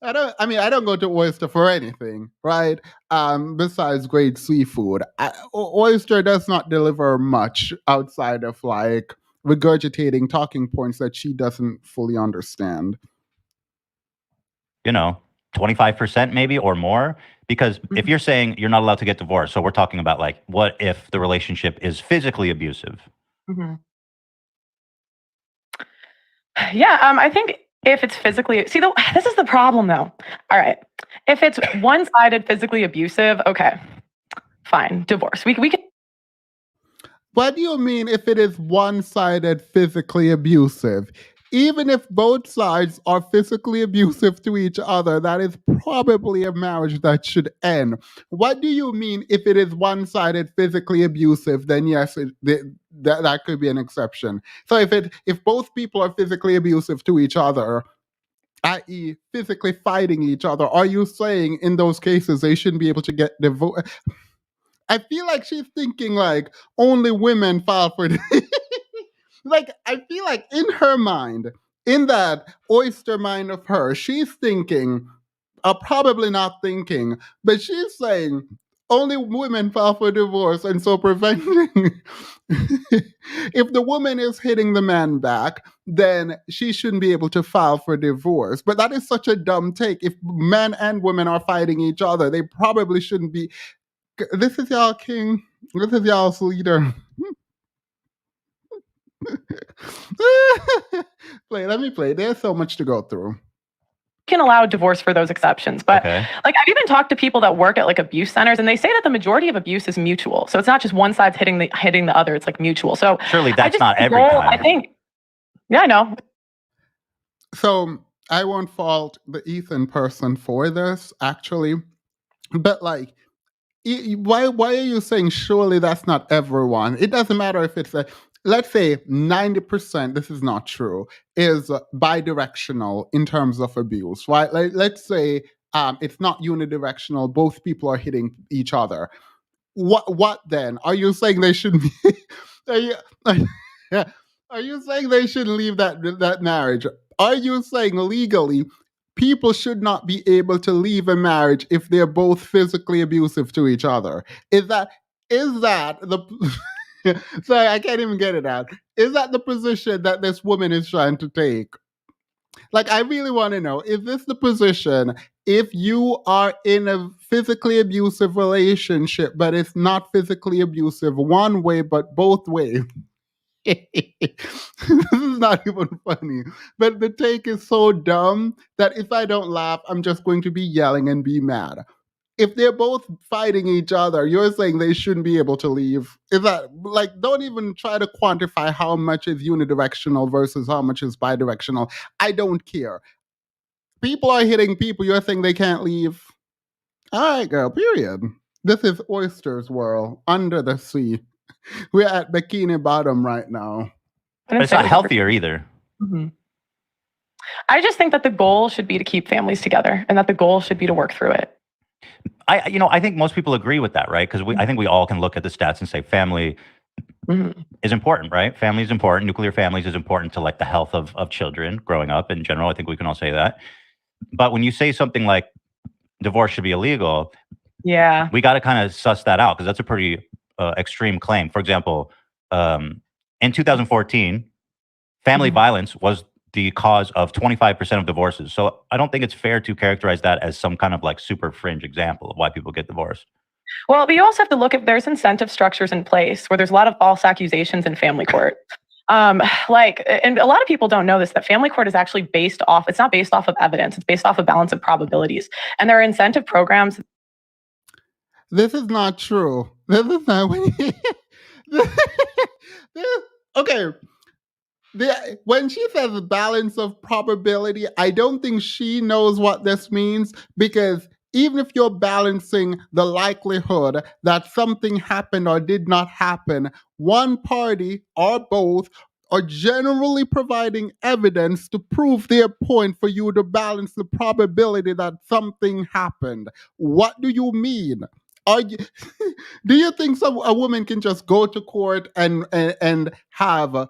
I don't go to Oyster for anything, right? Besides great seafood. Oyster does not deliver much outside of like regurgitating talking points that she doesn't fully understand. 25% maybe or more, because if you're saying you're not allowed to get divorced, so we're talking about like, what if the relationship is physically abusive? Mm-hmm. Yeah, I think if it's physically, see, this is the problem though. All right, if it's one-sided physically abusive, okay, fine, divorce. We can. What do you mean if it is one sided physically abusive? Even if both sides are physically abusive to each other, that is probably a marriage that should end. What do you mean if it is one sided physically abusive? Then yes, that could be an exception. So if both people are physically abusive to each other, i.e., physically fighting each other, are you saying in those cases they shouldn't be able to get divorced? I feel like she's thinking like only women file for like I feel like in her mind, in that oyster mind of hers, she's thinking, probably not thinking, but she's saying only women file for divorce, and so preventing if the woman is hitting the man back, then she shouldn't be able to file for divorce. But that is such a dumb take. If men and women are fighting each other, they probably shouldn't be. This is y'all king. This is y'all's leader. Let me play. There's so much to go through. Can allow divorce for those exceptions, but Okay. like I've even talked to people that work at like abuse centers, and they say that the majority of abuse is mutual. So it's not just one side's hitting the other; it's like mutual. So Surely I that's just not the every goal, time. I think. Yeah, I know. So I won't fault the Ethan person for this, actually. But like, why are you saying surely that's not everyone? It doesn't matter if it's let's say 90%, this is not true, is bidirectional in terms of abuse, right? Like, let's say it's not unidirectional, both people are hitting each other. What then? Are you saying they shouldn't be are you, are you saying they shouldn't leave that marriage? Are you saying legally people should not be able to leave a marriage if they're both physically abusive to each other? Is that the sorry, I can't even get it out. Is that the position that this woman is trying to take? Like, I really want to know, is this the position if you are in a physically abusive relationship, but it's not physically abusive one way, but both ways? This is not even funny. But the take is so dumb that if I don't laugh, I'm just going to be yelling and be mad. If they're both fighting each other, you're saying they shouldn't be able to leave. Is that like, don't even try to quantify how much is unidirectional versus how much is bidirectional. I don't care. People are hitting people, you're saying they can't leave. All right, girl, period. This is Oyster's world, under the sea. We're at Bikini Bottom right now. But it's not healthier either. Mm-hmm. I just think that the goal should be to keep families together, and that the goal should be to work through it. I think most people agree with that, right? Because I think we all can look at the stats and say family is important, right? Family is important. Nuclear families is important to like the health of children growing up in general. I think we can all say that. But when you say something like divorce should be illegal, yeah, we got to kind of suss that out because that's a pretty extreme claim. For example, in 2014, family violence was the cause of 25% of divorces. So I don't think it's fair to characterize that as some kind of like super fringe example of why people get divorced. Well, but you also have to look at there's incentive structures in place where there's a lot of false accusations in family court. And a lot of people don't know this, that family court is actually it's not based off of evidence. It's based off a balance of probabilities. And there are incentive programs. This is not true. This is not when okay. When she says balance of probability, I don't think she knows what this means, because even if you're balancing the likelihood that something happened or did not happen, one party or both are generally providing evidence to prove their point for you to balance the probability that something happened. What do you mean? Do you think a woman can just go to court and have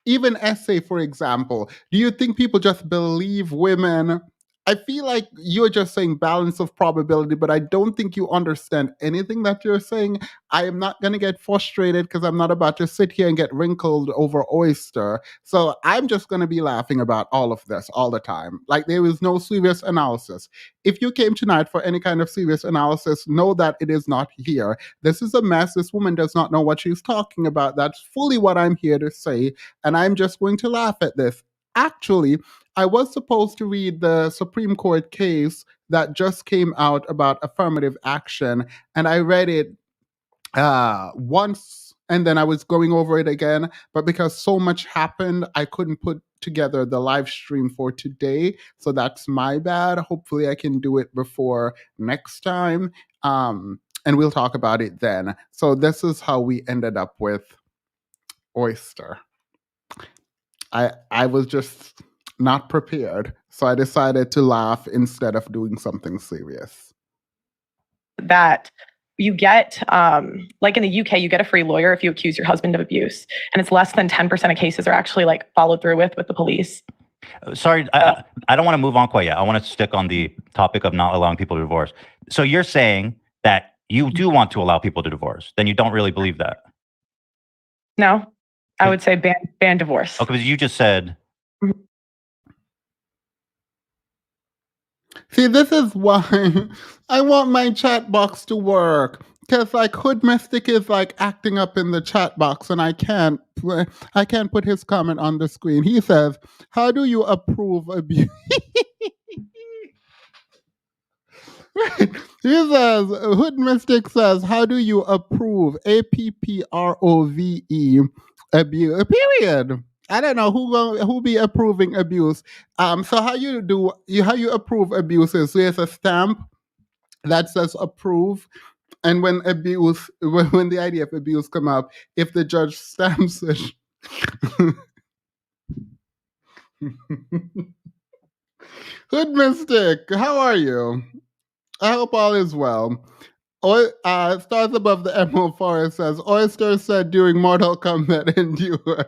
even essay, for example? Do you think people just believe women I feel like you're just saying balance of probability, but I don't think you understand anything that you're saying. I am not going to get frustrated because I'm not about to sit here and get wrinkled over Oyster. So I'm just going to be laughing about all of this all the time. Like there is no serious analysis. If you came tonight for any kind of serious analysis, know that it is not here. This is a mess. This woman does not know what she's talking about. That's fully what I'm here to say. And I'm just going to laugh at this. Actually, I was supposed to read the Supreme Court case that just came out about affirmative action, and I read it once and then I was going over it again. But because so much happened, I couldn't put together the live stream for today. So that's my bad. Hopefully, I can do it before next time. And we'll talk about it then. So this is how we ended up with Oyster. I was just not prepared, so I decided to laugh instead of doing something serious. That you get, like in the UK, you get a free lawyer if you accuse your husband of abuse, and it's less than 10% of cases are actually like followed through with the police. Sorry, I don't want to move on quite yet. I want to stick on the topic of not allowing people to divorce. So you're saying that you do want to allow people to divorce, then you don't really believe that? No, I would say ban divorce. Okay, because you just said. See, this is why I want my chat box to work. Because like Hood Mystic is like acting up in the chat box, and I can't put his comment on the screen. He says, "How do you approve abuse?" He says, Hood Mystic says, "How do you approve APPROVE abuse?" Period. I don't know who be approving abuse. So how you approve abuse is there's a stamp that says approve, and when the idea of abuse come up, if the judge stamps it. Hood Mystic, how are you? I hope all is well. Stars above the Emerald Forest says, Oyster said during Mortal Kombat Endure.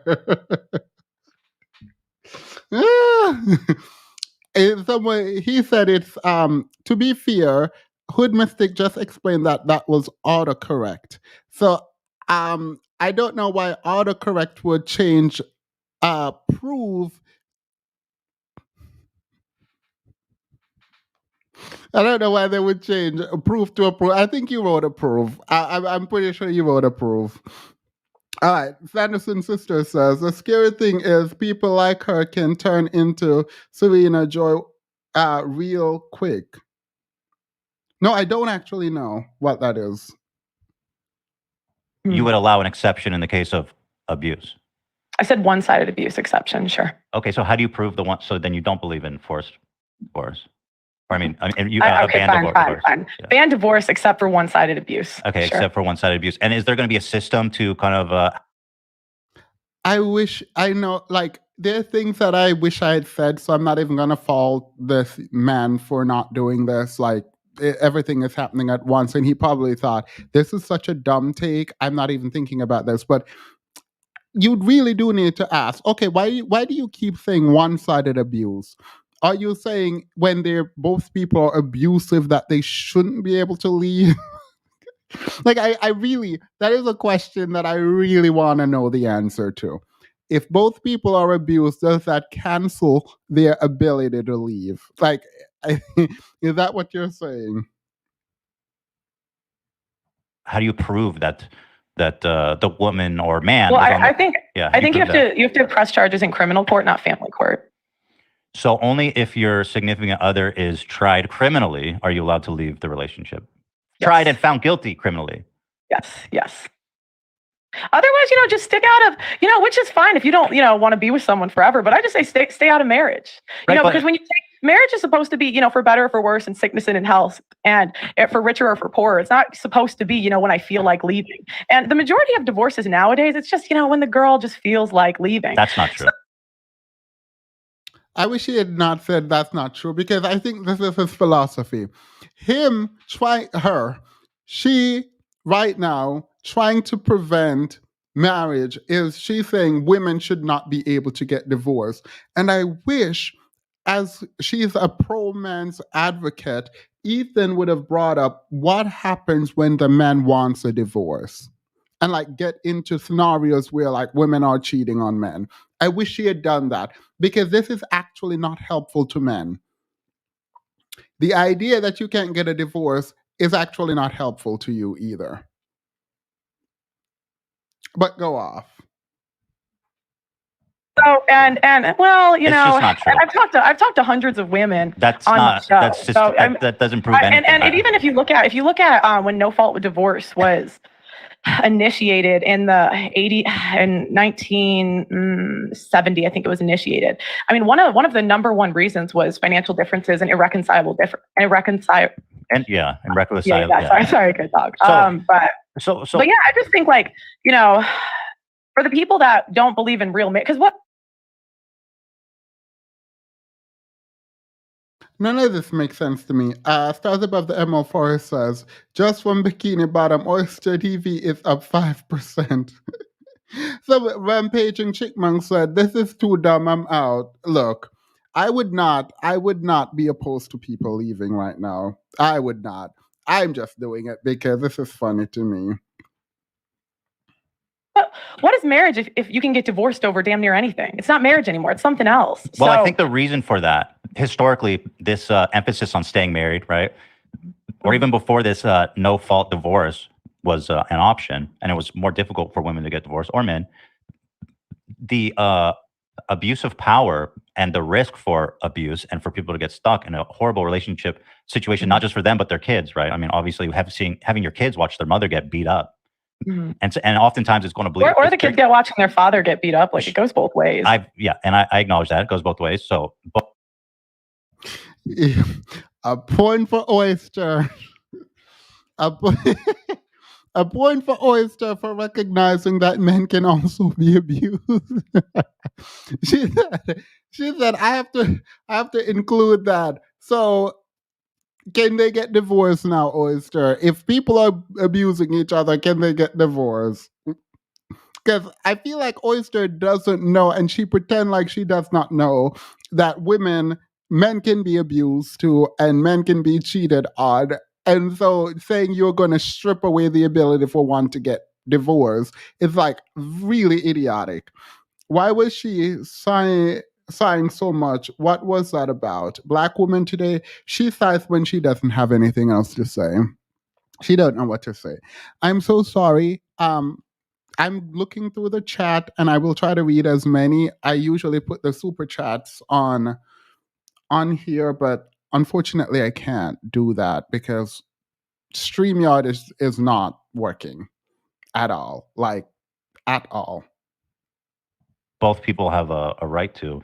He said it's, to be fair, Hood Mystic just explained that was autocorrect. So I don't know why autocorrect would change prove. I don't know why they would change approve to approve. I think you wrote approve. I'm pretty sure you wrote approve. All right. Sanderson Sister says, the scary thing is people like her can turn into Serena Joy real quick. No, I don't actually know what that is. You would allow an exception in the case of abuse? I said one-sided abuse exception, sure. Okay, so how do you prove the one? So then you don't believe in forced divorce? Or Okay, ban divorce. Fine. Yeah. Ban divorce except for one-sided abuse. Okay, sure. Except for one-sided abuse. And is there going to be a system to kind of... I wish, I know, like, there are things that I wish I had said, so I'm not even going to fault this man for not doing this. Like, everything is happening at once, and he probably thought, this is such a dumb take, I'm not even thinking about this. But you really do need to ask, okay, why do you keep saying one-sided abuse? Are you saying when both people are abusive that they shouldn't be able to leave? Like, I really, that is a question that I really want to know the answer to. If both people are abused, does that cancel their ability to leave? Like, is that what you're saying? How do you prove that the woman or man? Well, I think you have to press charges in criminal court, not family court. So only if your significant other is tried criminally are you allowed to leave the relationship. Yes. Tried and found guilty criminally. Yes. Otherwise, just stick out of, which is fine if you don't, want to be with someone forever. But I just say stay out of marriage. Because when you take marriage is supposed to be, for better or for worse, and sickness and in health, and for richer or for poorer. It's not supposed to be, when I feel like leaving. And the majority of divorces nowadays, it's just, when the girl just feels like leaving. That's not true. I wish he had not said that's not true, because I think this is his philosophy. She right now trying to prevent marriage she's saying women should not be able to get divorced. And I wish as she's a pro-man's advocate, Ethan would have brought up what happens when the man wants a divorce and like get into scenarios where like women are cheating on men. I wish she had done that because this is actually not helpful to men. The idea that you can't get a divorce is actually not helpful to you either. But go off. So and well, you It's know, just not true. I've talked to hundreds of women That's on not. the show. That's just. So, that doesn't prove anything. and even if you look at when No Fault Divorce was initiated in the 80 in 1970, I think it was initiated. I mean, one of the number one reasons was financial differences and irreconcilable. Yeah, Sorry, good dog. So- but So yeah, I just think like, you know, for the people that don't believe in real marriage, because what None of this makes sense to me. Stars Above the Emerald Forest says, just from Bikini Bottom, Oyster TV is up 5%. So Rampaging Chickmunk said, this is too dumb, I'm out. Look, I would not be opposed to people leaving right now. I would not. I'm just doing it because this is funny to me. what is marriage if you can get divorced over damn near anything? It's not marriage anymore. It's something else. Well, I think the reason for that, historically, this emphasis on staying married, right? Or even before this no-fault divorce was an option, and it was more difficult for women to get divorced, or men, the abuse of power and the risk for abuse and for people to get stuck in a horrible relationship situation, not just for them, but their kids, right? I mean, obviously, having your kids watch their mother get beat up. Mm-hmm. And oftentimes it's going to bleed. Or the kids get watching their father get beat up. Like, it goes both ways. I acknowledge that. It goes both ways. So, a point for Oyster. A point for Oyster for recognizing that men can also be abused. she said, I have to include that. So can they get divorced now, Oyster? If people are abusing each other, can they get divorced? Because I feel like Oyster doesn't know, and she pretend like she does not know that men can be abused too, and men can be cheated on. And so saying you're going to strip away the ability for one to get divorced is like really idiotic. Why was she sighing so much? What was that about? Black woman today, she sighs when she doesn't have anything else to say. She don't know what to say. I'm so sorry. I'm looking through the chat and I will try to read as many. I usually put the super chats on here, but unfortunately I can't do that because StreamYard is not working at all. Like, at all. both people have a right to,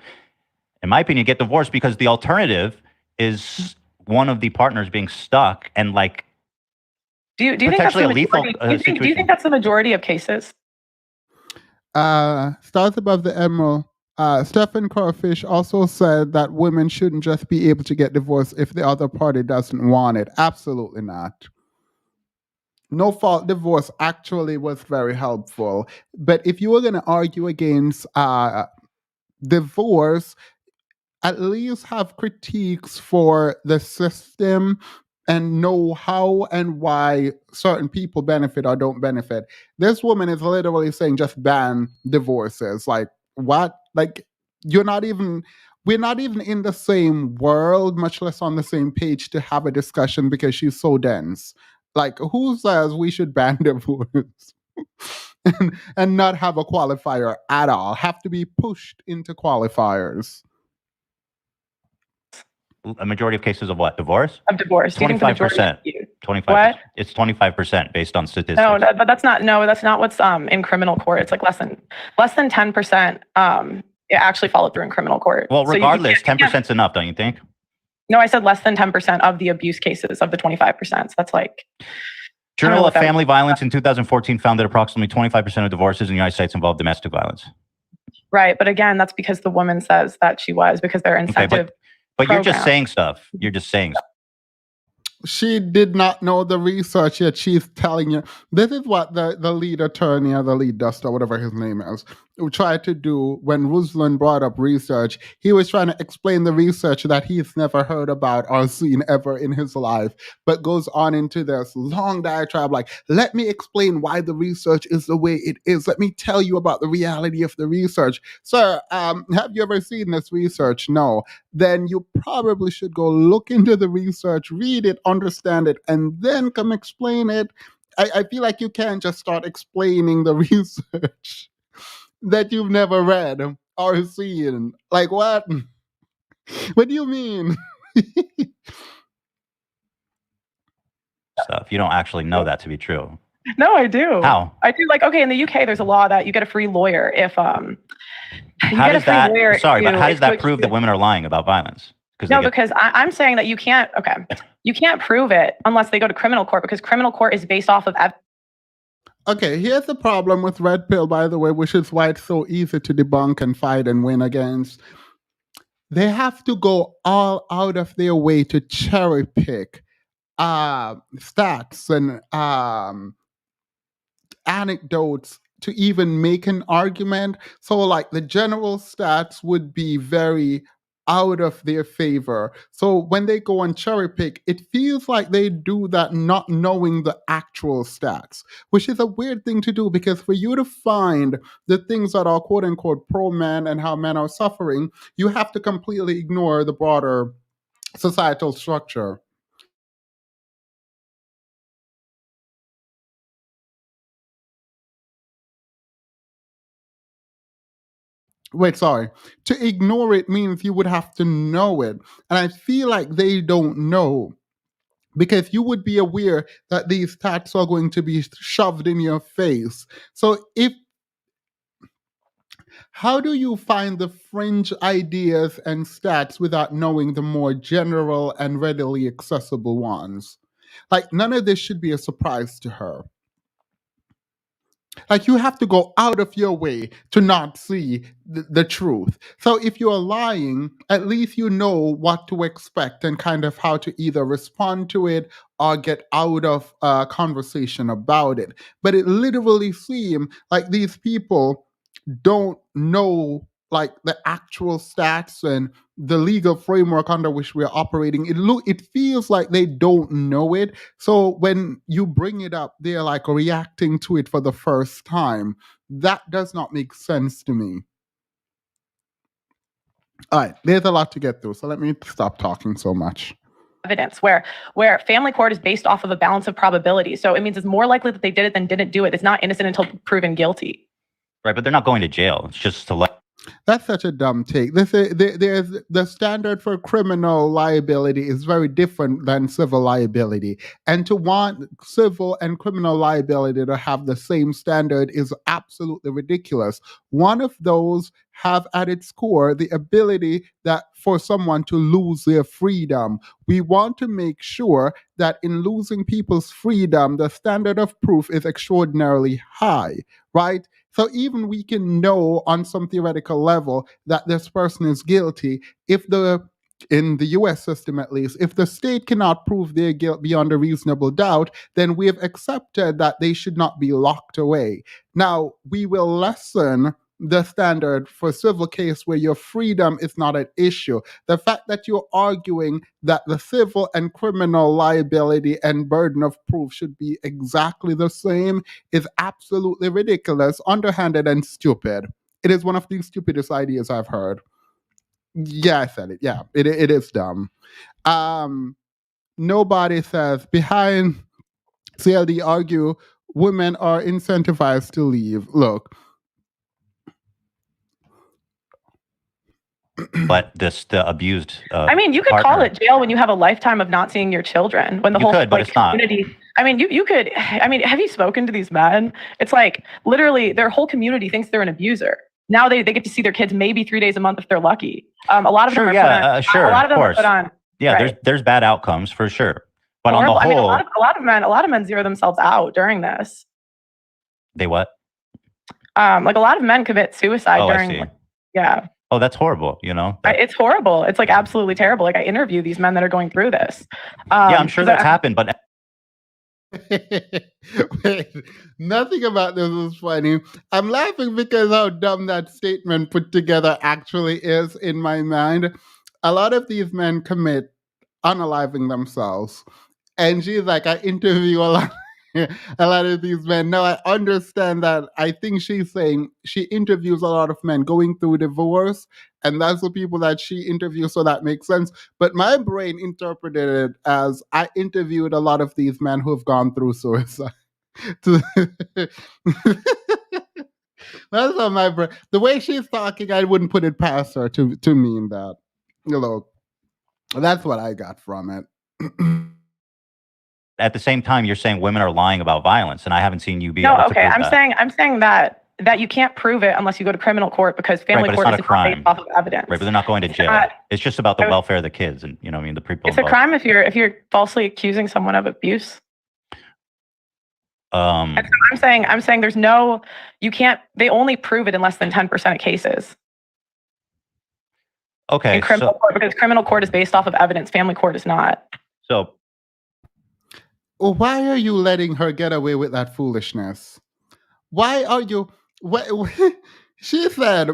in my opinion, get divorced, because the alternative is one of the partners being stuck and like do you think that's the majority? Do you think that's the majority of cases? Stars Above the Emerald. Stephen Crawfish also said that women shouldn't just be able to get divorced if the other party doesn't want it. Absolutely not. No fault divorce actually was very helpful. But if you were going to argue against divorce, at least have critiques for the system and know how and why certain people benefit or don't benefit. This woman is literally saying just ban divorces. Like, what? Like, we're not even in the same world, much less on the same page to have a discussion because she's so dense. Like, who says we should ban divorce? and not have a qualifier at all? Have to be pushed into qualifiers. A majority of cases of what? Divorce? Of divorce. 25%. 25%. What? It's 25% based on statistics. No, but that's not what's in criminal court. It's like less than 10%. It actually followed through in criminal court. Well, regardless, 10% is enough, don't you think? No, I said less than 10% of the abuse cases of the 25%. So that's like. Journal of Family Violence in 2014 found that approximately 25% of divorces in the United States involve domestic violence. Right, but again, that's because the woman says that she was, because they're incentive. Okay, but you're just saying stuff. You're just saying stuff. She did not know the research yet. She's telling you. This is what the lead attorney or the lead duster, whatever his name is. tried to do when Ruslan brought up research. He was trying to explain the research that he's never heard about or seen ever in his life, but goes on into this long diatribe like, let me explain why the research is the way it is. Let me tell you about the reality of the research. Sir, have you ever seen this research? No. Then you probably should go look into the research, read it, understand it, and then come explain it. I feel like you can't just start explaining the research that you've never read or seen. Like what? What do you mean? Stuff. You don't actually know that to be true. No, I do. How? I do. Like, okay, in the UK, there's a law that you get a free lawyer if how does that? Sorry, but how does that prove that women are lying about violence? No, because I'm saying that you can't. Okay, you can't prove it unless they go to criminal court because criminal court is based off of evidence. Okay, here's the problem with red pill, by the way, which is why it's so easy to debunk and fight and win against. They have to go all out of their way to cherry pick stats and anecdotes to even make an argument. So, like, the general stats would be very out of their favor. So when they go and cherry pick, it feels like they do that not knowing the actual stats, which is a weird thing to do because for you to find the things that are quote unquote pro men and how men are suffering, you have to completely ignore the broader societal structure. Wait, sorry. To ignore it means you would have to know it. And I feel like they don't know because you would be aware that these stats are going to be shoved in your face. So how do you find the fringe ideas and stats without knowing the more general and readily accessible ones? Like, none of this should be a surprise to her. Like, you have to go out of your way to not see the truth. So if you're lying, at least you know what to expect and kind of how to either respond to it or get out of a conversation about it. But it literally seems like these people don't know like the actual stats and the legal framework under which we're operating. It feels like they don't know it. So when you bring it up, they're like reacting to it for the first time. That does not make sense to me. All right, there's a lot to get through, so let me stop talking so much. Evidence where family court is based off of a balance of probability. So it means it's more likely that they did it than didn't do it. It's not innocent until proven guilty. Right, but they're not going to jail. It's just to let. That's such a dumb take. There's the standard for criminal liability is very different than civil liability. And to want civil and criminal liability to have the same standard is absolutely ridiculous. One of those have at its core the ability that for someone to lose their freedom. We want to make sure that in losing people's freedom, the standard of proof is extraordinarily high, right? So even we can know on some theoretical level that this person is guilty if in the US system at least, if the state cannot prove their guilt beyond a reasonable doubt, then we have accepted that they should not be locked away. Now, we will lessen the standard for civil case where your freedom is not an issue. The fact that you're arguing that the civil and criminal liability and burden of proof should be exactly the same is absolutely ridiculous, underhanded, and stupid. It is one of the stupidest ideas I've heard. Yeah, I said it. Yeah, it is dumb. Nobody says behind CLD argue women are incentivized to leave. Look, but the abused. I mean, you could partner. call it jail when you have a lifetime of not seeing your children. When the You whole could, but like it's not. community. I mean, you could. I mean, have you spoken to these men? It's like literally their whole community thinks they're an abuser. Now they get to see their kids maybe 3 days a month if they're lucky. A lot of them are put on. Sure, a lot of them are course. put on. Yeah, right. there's bad outcomes for sure. But Horrible. on the whole, I mean, a lot of men zero themselves out during this. They what? Like a lot of men commit suicide during. I see. Yeah. Oh, that's horrible. You know, it's horrible. It's like absolutely terrible. Like I interview these men that are going through this. Yeah, I'm sure that's happened, but Wait, nothing about this is funny. I'm laughing because how dumb that statement put together actually is in my mind. A lot of these men commit unaliving themselves. And she's like, I interview a lot. A lot of these men. Now I understand that. I think she's saying she interviews a lot of men going through divorce, and that's the people that she interviews, so that makes sense. But my brain interpreted it as I interviewed a lot of these men who have gone through suicide. That's how my brain. The way she's talking, I wouldn't put it past her to mean that. You know, that's what I got from it. At the same time, you're saying women are lying about violence, and I haven't seen you be No, able to okay. prove that. I'm saying that you can't prove it unless you go to criminal court, because family Right, but court it's not is a crime. based off of evidence. Right, but they're not going to It's jail. not- It's just about the I- welfare of the kids, and I mean the people. It's a involved. crime if you're falsely accusing someone of abuse. I'm saying there's no, you can't. They only prove it in less than 10% of cases. Okay, In criminal court, because criminal court is based off of evidence. Family court is not. So, well, why are you letting her get away with that foolishness? Why are you? She said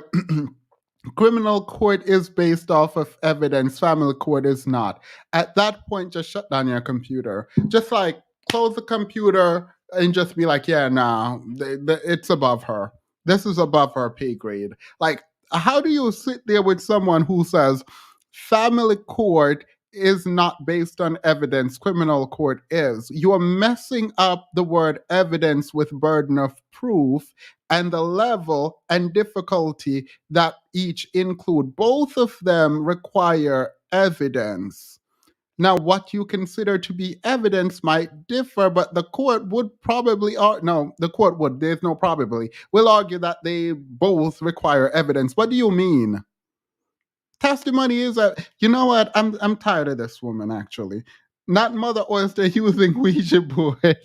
criminal court is based off of evidence, family court is not. At that point, just shut down your computer. Just like close the computer and just be like, yeah, nah, it's above her. This is above her pay grade. Like, how do you sit there with someone who says family court is not based on evidence, criminal court is? You are messing up the word evidence with burden of proof and the level and difficulty that each include. Both of them require evidence. Now, what you consider to be evidence might differ, but the court would probably, the court would, there's no probably, will argue that they both require evidence. What do you mean? Testimony is you know what? I'm tired of this woman, actually. Not Mother Oyster using Ouija board.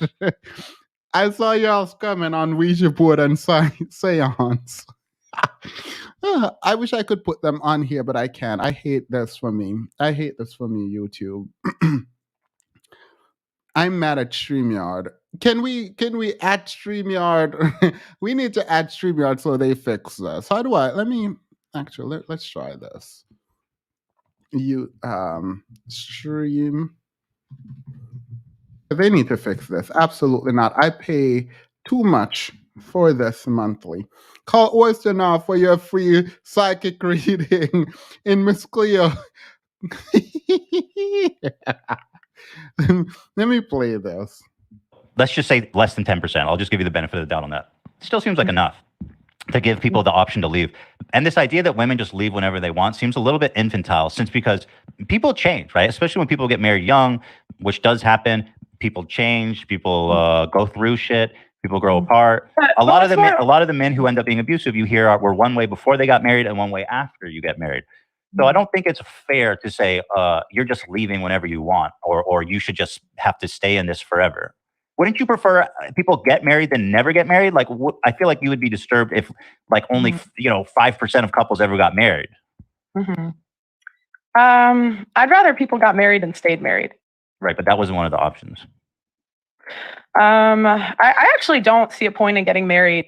I saw y'all's coming on Ouija board and seance. I wish I could put them on here, but I can't. I hate this for me. YouTube. I'm mad at StreamYard. Can we add StreamYard? We need to add StreamYard so they fix this. How do I? Let's try this. Stream. They need to fix this. Absolutely not. I pay too much for this monthly. Call Oyster now for your free psychic reading in Miss Cleo. Let me play this. let's just say less than 10%. I'll just give you the benefit of the doubt on that. Still seems like enough to give people the option to leave. And this idea that women just leave whenever they want seems a little bit infantile, since because people change, right? Especially when people get married young, which does happen. People change, people go through shit, people grow apart. A lot of the men who end up being abusive, you hear, were one way before they got married and one way after you get married. So I don't think it's fair to say you're just leaving whenever you want, or you should just have to stay in this forever. Wouldn't you prefer people get married than never get married? Like, I feel like you would be disturbed if, like, only 5% of couples ever got married. Mm-hmm. I'd rather people got married than stayed married. Right, but that wasn't one of the options. I actually don't see a point in getting married.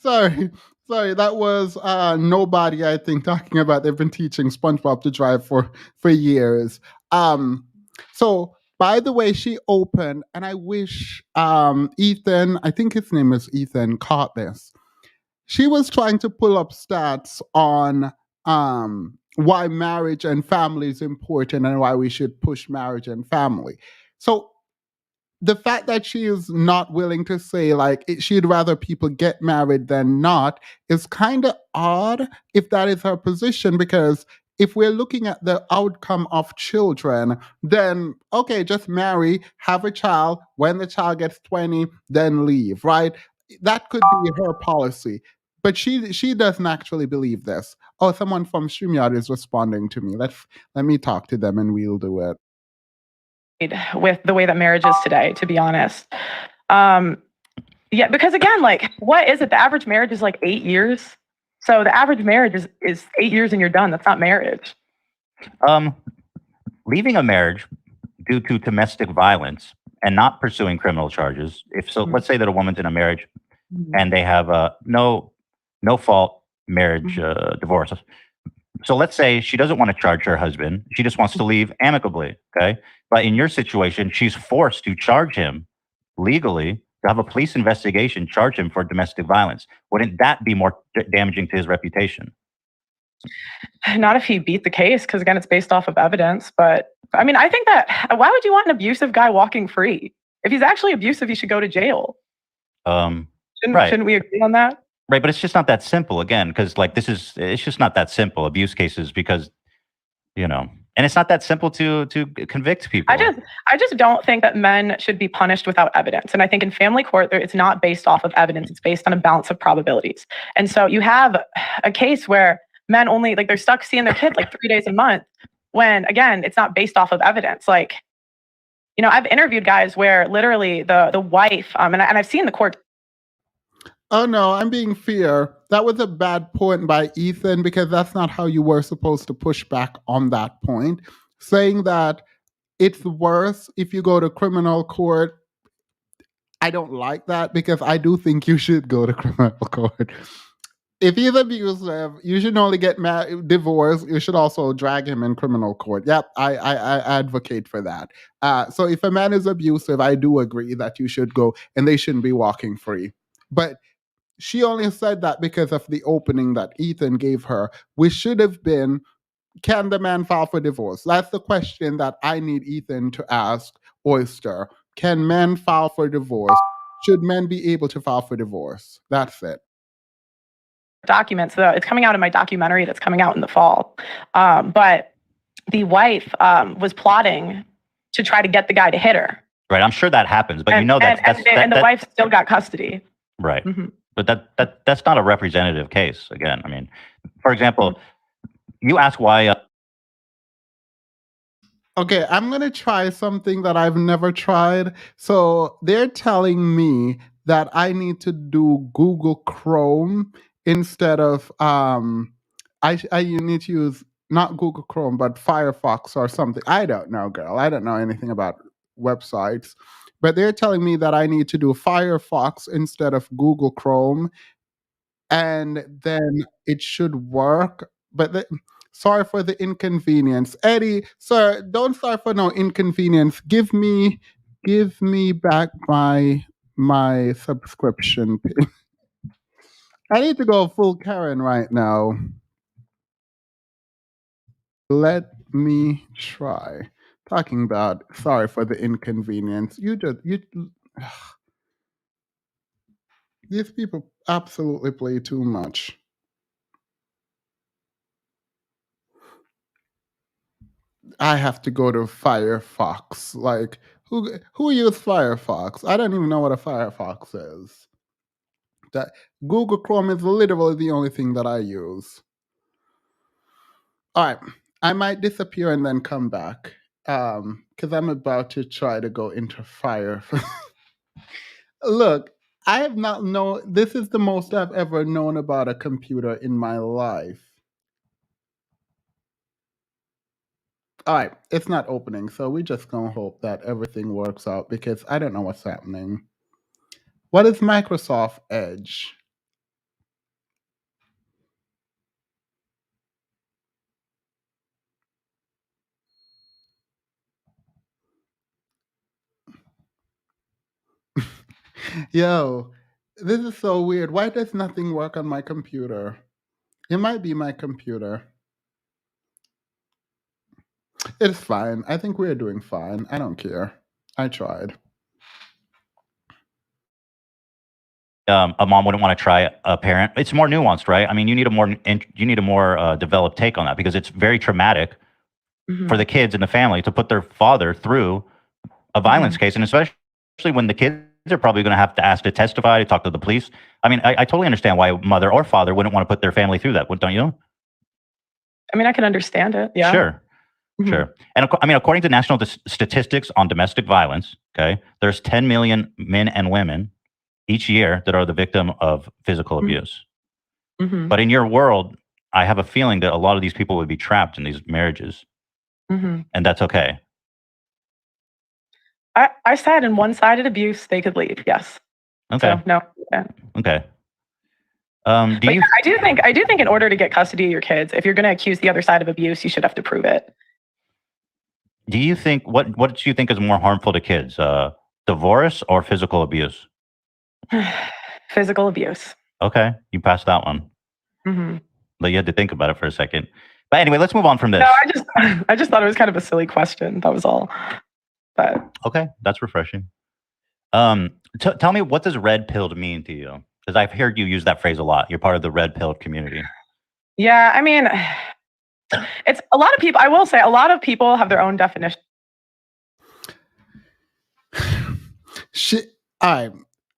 Sorry, that was nobody, I think, talking about they've been teaching SpongeBob to drive for years. So by the way, she opened, and I wish Ethan, I think his name is Ethan, caught this. She was trying to pull up stats on why marriage and family is important and why we should push marriage and family. So the fact that she is not willing to say, like, she'd rather people get married than not is kind of odd if that is her position, because if we're looking at the outcome of children, then okay, just marry, have a child. When the child gets 20, then leave, right? That could be her policy. But she doesn't actually believe this. Oh, someone from StreamYard is responding to me. Let me talk to them and we'll do it. With the way that marriage is today, to be honest. Yeah, because again, like, what is it? The average marriage is like 8 years. So the average marriage is 8 years and you're done. That's not marriage. Leaving a marriage due to domestic violence and not pursuing criminal charges. If so, let's say that a woman's in a marriage and they have no fault marriage divorce. So let's say she doesn't want to charge her husband. She just wants to leave amicably. Okay. But in your situation, she's forced to charge him legally, to have a police investigation, charge him for domestic violence. Wouldn't that be more damaging to his reputation? Not if he beat the case, because again, it's based off of evidence. But I mean, I think that why would you want an abusive guy walking free? If he's actually abusive, he should go to jail. Shouldn't we agree on that? Right, but it's just not that simple. Again, because like it's just not that simple. Abuse cases, because and it's not that simple to convict people. I just don't think that men should be punished without evidence. And I think in family court, it's not based off of evidence. It's based on a balance of probabilities. And so you have a case where men only, like, they're stuck seeing their kid like 3 days a month, when again, it's not based off of evidence. Like, I've interviewed guys where literally the wife, and I've seen the court. Oh no, I'm being fair. That was a bad point by Ethan, because that's not how you were supposed to push back on that point. Saying that it's worse if you go to criminal court, I don't like that, because I do think you should go to criminal court. If he's abusive, you should only get divorced. You should also drag him in criminal court. Yep, I advocate for that. So if a man is abusive, I do agree that you should go, and they shouldn't be walking free. But she only said that because of the opening that Ethan gave her, which should have been, can the man file for divorce? That's the question that I need Ethan to ask Oyster. Can men file for divorce? Should men be able to file for divorce? That's it. Documents. It's coming out in my documentary that's coming out in the fall. But the wife was plotting to try to get the guy to hit her. Right. I'm sure that happens, but and the wife still got custody. Right. Mm-hmm. But that's not a representative case. Again, I mean, for example, you ask why. Okay, I'm going to try something that I've never tried. So they're telling me that I need to do Google Chrome instead of, you need to use not Google Chrome, but Firefox or something. I don't know, girl. I don't know anything about websites. But they're telling me that I need to do Firefox instead of Google Chrome, and then it should work. But sorry for the inconvenience. Eddie, sir, don't sorry for no inconvenience. Give me back my subscription. I need to go full Karen right now. Let me try. Talking about sorry for the inconvenience. These people absolutely play too much. I have to go to Firefox. Like, who used Firefox? I don't even know what a Firefox is. That Google Chrome is literally the only thing that I use. All right, I might disappear and then come back, because I'm about to try to go into Fire. Look, I have not known. This is the most I've ever known about a computer in my life. All right, it's not opening, so we just gonna hope that everything works out, because I don't know what's happening. What is Microsoft Edge? Yo, this is so weird. Why does nothing work on my computer? It might be my computer. It's fine. I think we're doing fine. I don't care. I tried. A mom wouldn't want to try a parent. It's more nuanced, right? I mean, you need a more developed take on that, because it's very traumatic for the kids and the family to put their father through a violence case, and especially when the kids are probably going to have to ask to testify, to talk to the police. I mean, I totally understand why mother or father wouldn't want to put their family through that, don't you? I mean, I can understand it. Yeah. Sure. Sure. And I mean, according to national statistics on domestic violence, okay, there's 10 million men and women each year that are the victim of physical Mhm. abuse. Mhm. But in your world, I have a feeling that a lot of these people would be trapped in these marriages, Mhm. and that's okay. I said in one-sided abuse, they could leave. Yes. Okay. So no. Yeah. Okay. Do But you? yeah, I do think in order to get custody of your kids, if you're going to accuse the other side of abuse, you should have to prove it. Do you think what do you think is more harmful to kids, divorce or physical abuse? Physical abuse. Okay, you passed that one, Mhm. but you had to think about it for a second. But anyway, let's move on from this. No, I just thought it was kind of a silly question. That was all. But Okay, that's refreshing. Tell me, what does red pilled mean to you? Because I've heard you use that phrase a lot. You're part of the red pilled community. yeah, I mean, it's a lot of people. I will say a lot of people have their own definition.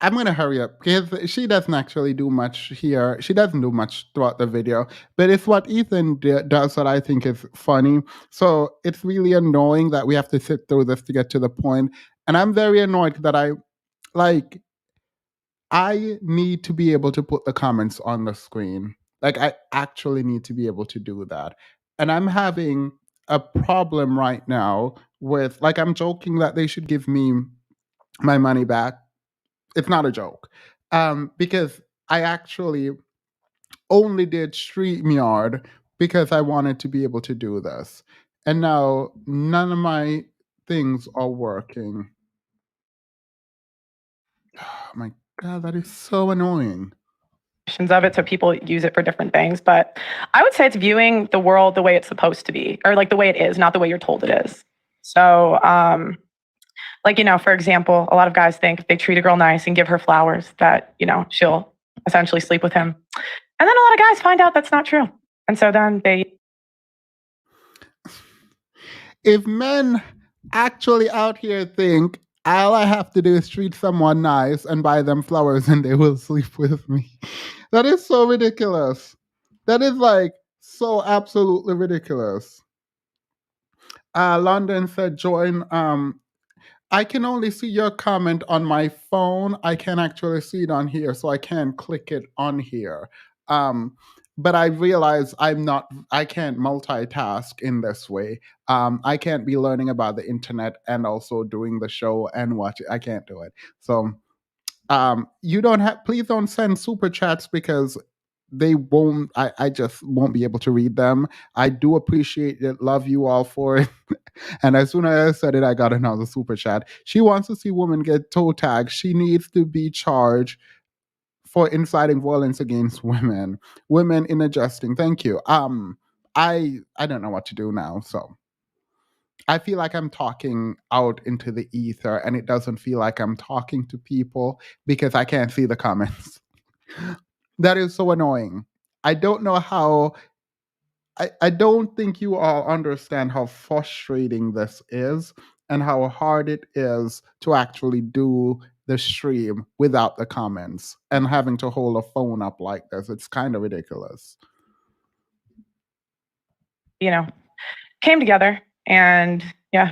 I'm gonna hurry up because she doesn't actually do much here. She doesn't do much throughout the video, but it's what Ethan does that I think is funny. So it's really annoying that we have to sit through this to get to the point, and I'm very annoyed that I need to be able to put the comments on the screen. Like I actually need to be able to do that, and I'm having a problem right now with I'm joking that they should give me my money back. It's not a joke. Because I actually only did StreamYard because I wanted to be able to do this. And now none of my things are working. Oh my God, that is so annoying. Of it, so people use it for different things. But I would say it's viewing the world the way it's supposed to be, or like the way it is, not the way you're told it is. So, for example, a lot of guys think if they treat a girl nice and give her flowers, that she'll essentially sleep with him, and then a lot of guys find out that's not true, and so then they. If men actually out here think all I have to do is treat someone nice and buy them flowers and they will sleep with me, that is so ridiculous. That is so absolutely ridiculous. London said, join. I can only see your comment on my phone. I can't actually see it on here, so I can't click it on here. But I realize I can't multitask in this way. I can't be learning about the internet and also doing the show and watch it. I can't do it. So please don't send super chats because they won't, I just won't be able to read them. I do appreciate it, love you all for it. And as soon as I said it, I got another super chat. She wants to see women get toe tagged. She needs to be charged for inciting violence against women. Women in adjusting. Thank you. I don't know what to do now, so I feel like I'm talking out into the ether and it doesn't feel like I'm talking to people because I can't see the comments. That is so annoying. I don't know how. I don't think you all understand how frustrating this is and how hard it is to actually do the stream without the comments and having to hold a phone up like this. It's kind of ridiculous. Came together and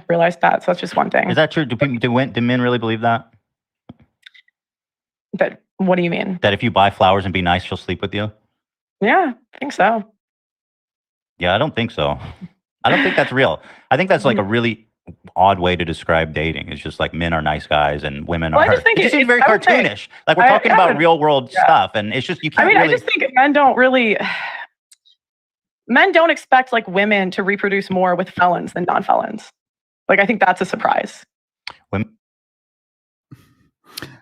realized that. So that's just one thing. Is that true? Do men really believe that? But what do you mean? That if you buy flowers and be nice, she'll sleep with you? Yeah, I think so. Yeah, I don't think so. I don't think that's real. I think that's like a really odd way to describe dating. It's just like men are nice guys and women are. I just think it just seems very cartoonish. Like we're talking about real world stuff, and it's just you can't. I just think men don't expect like women to reproduce more with felons than non-felons. Like I think that's a surprise.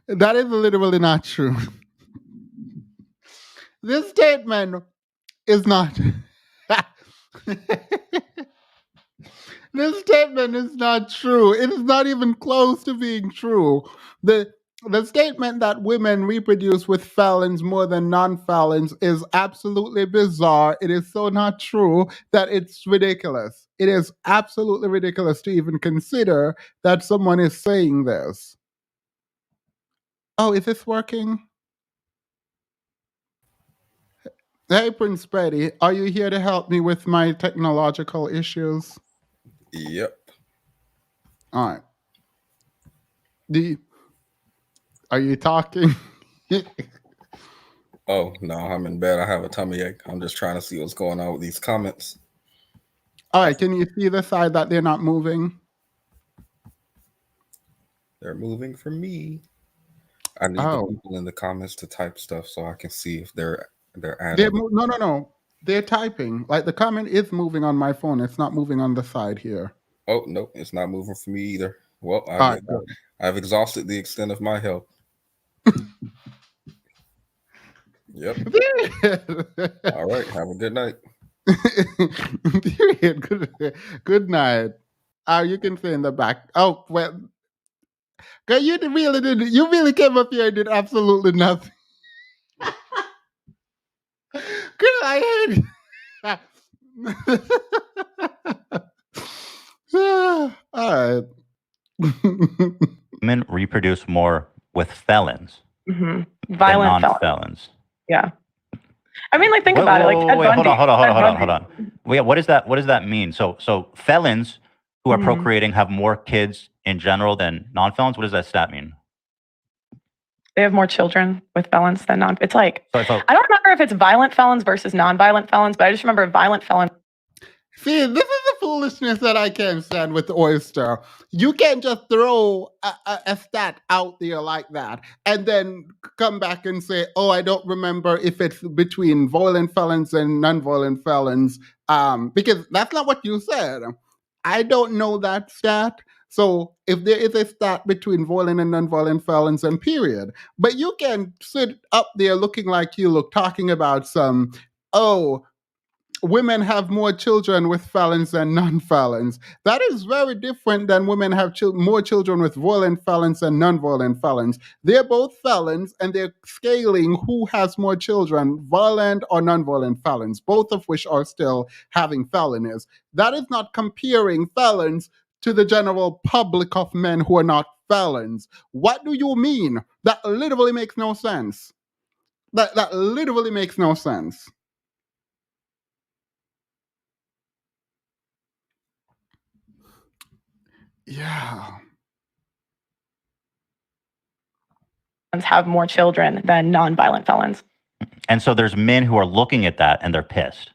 That is literally not true. This statement is not. This statement is not true. It is not even close to being true. The statement that women reproduce with felons more than non-felons is absolutely bizarre. It is so not true that it's ridiculous. It is absolutely ridiculous to even consider that someone is saying this. Oh, is this working? Hey, Prince Brady, are you here to help me with my technological issues? Yep. All right. Are you talking? Oh no, I'm in bed. I have a tummy ache. I'm just trying to see what's going on with these comments. All right, can you see the side that they're not moving? They're moving for me. I need the people in the comments to type stuff so I can see if they're adding. No. They're typing. Like the comment is moving on my phone. It's not moving on the side here. Oh no, it's not moving for me either. Well, I've exhausted the extent of my help. Yep. All right. Have a good night. Good night. You can say in the back. Oh well, girl, you really did. You really came up here and did absolutely nothing. Girl, I hate. All right. Women reproduce more with felons than Violent felons. non-felons. Yeah. I mean, like, think about it. Like, Ted Wait, hold Bundy. on. Wait, what does that mean? So felons who are procreating have more kids in general than non-felons. What does that stat mean? They have more children with felons than non. It's like, I don't remember if it's violent felons versus non-violent felons, but I just remember violent felons. See, this is the foolishness that I can't stand with Oyster. You can't just throw a stat out there like that and then come back and say, oh, I don't remember if it's between violent felons and non-violent felons, because that's not what you said. I don't know that stat. So if there is a stat between violent and non-violent felons, then period. But you can sit up there looking like you look, talking about some, women have more children with felons than non-felons. That is very different than women have more children with violent felons than non-violent felons. They're both felons, and they're scaling who has more children, violent or non-violent felons, both of which are still having felonies. That is not comparing felons to the general public of men who are not felons. What do you mean? That literally makes no sense. That literally makes no sense. Yeah. Have more children than non-violent felons. And so there's men who are looking at that and they're pissed.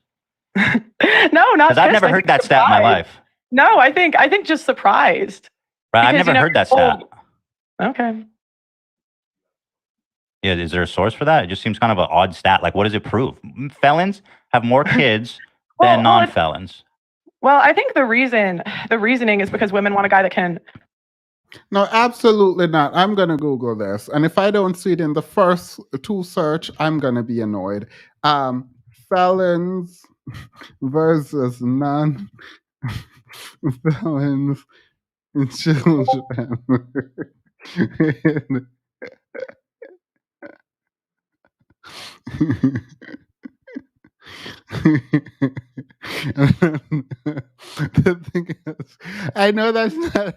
No, not because I've never heard that stat in my life. No, I think just surprised. Right, I've never heard that stat. Okay. Yeah, is there a source for that? It just seems kind of an odd stat. Like, what does it prove? Felons have more kids than non-felons. Well, I think the reasoning is because women want a guy that can. No, absolutely not. I'm going to Google this. And if I don't see it in the first two search, I'm going to be annoyed. Felons versus non-felons children. The thing is, I know that's not.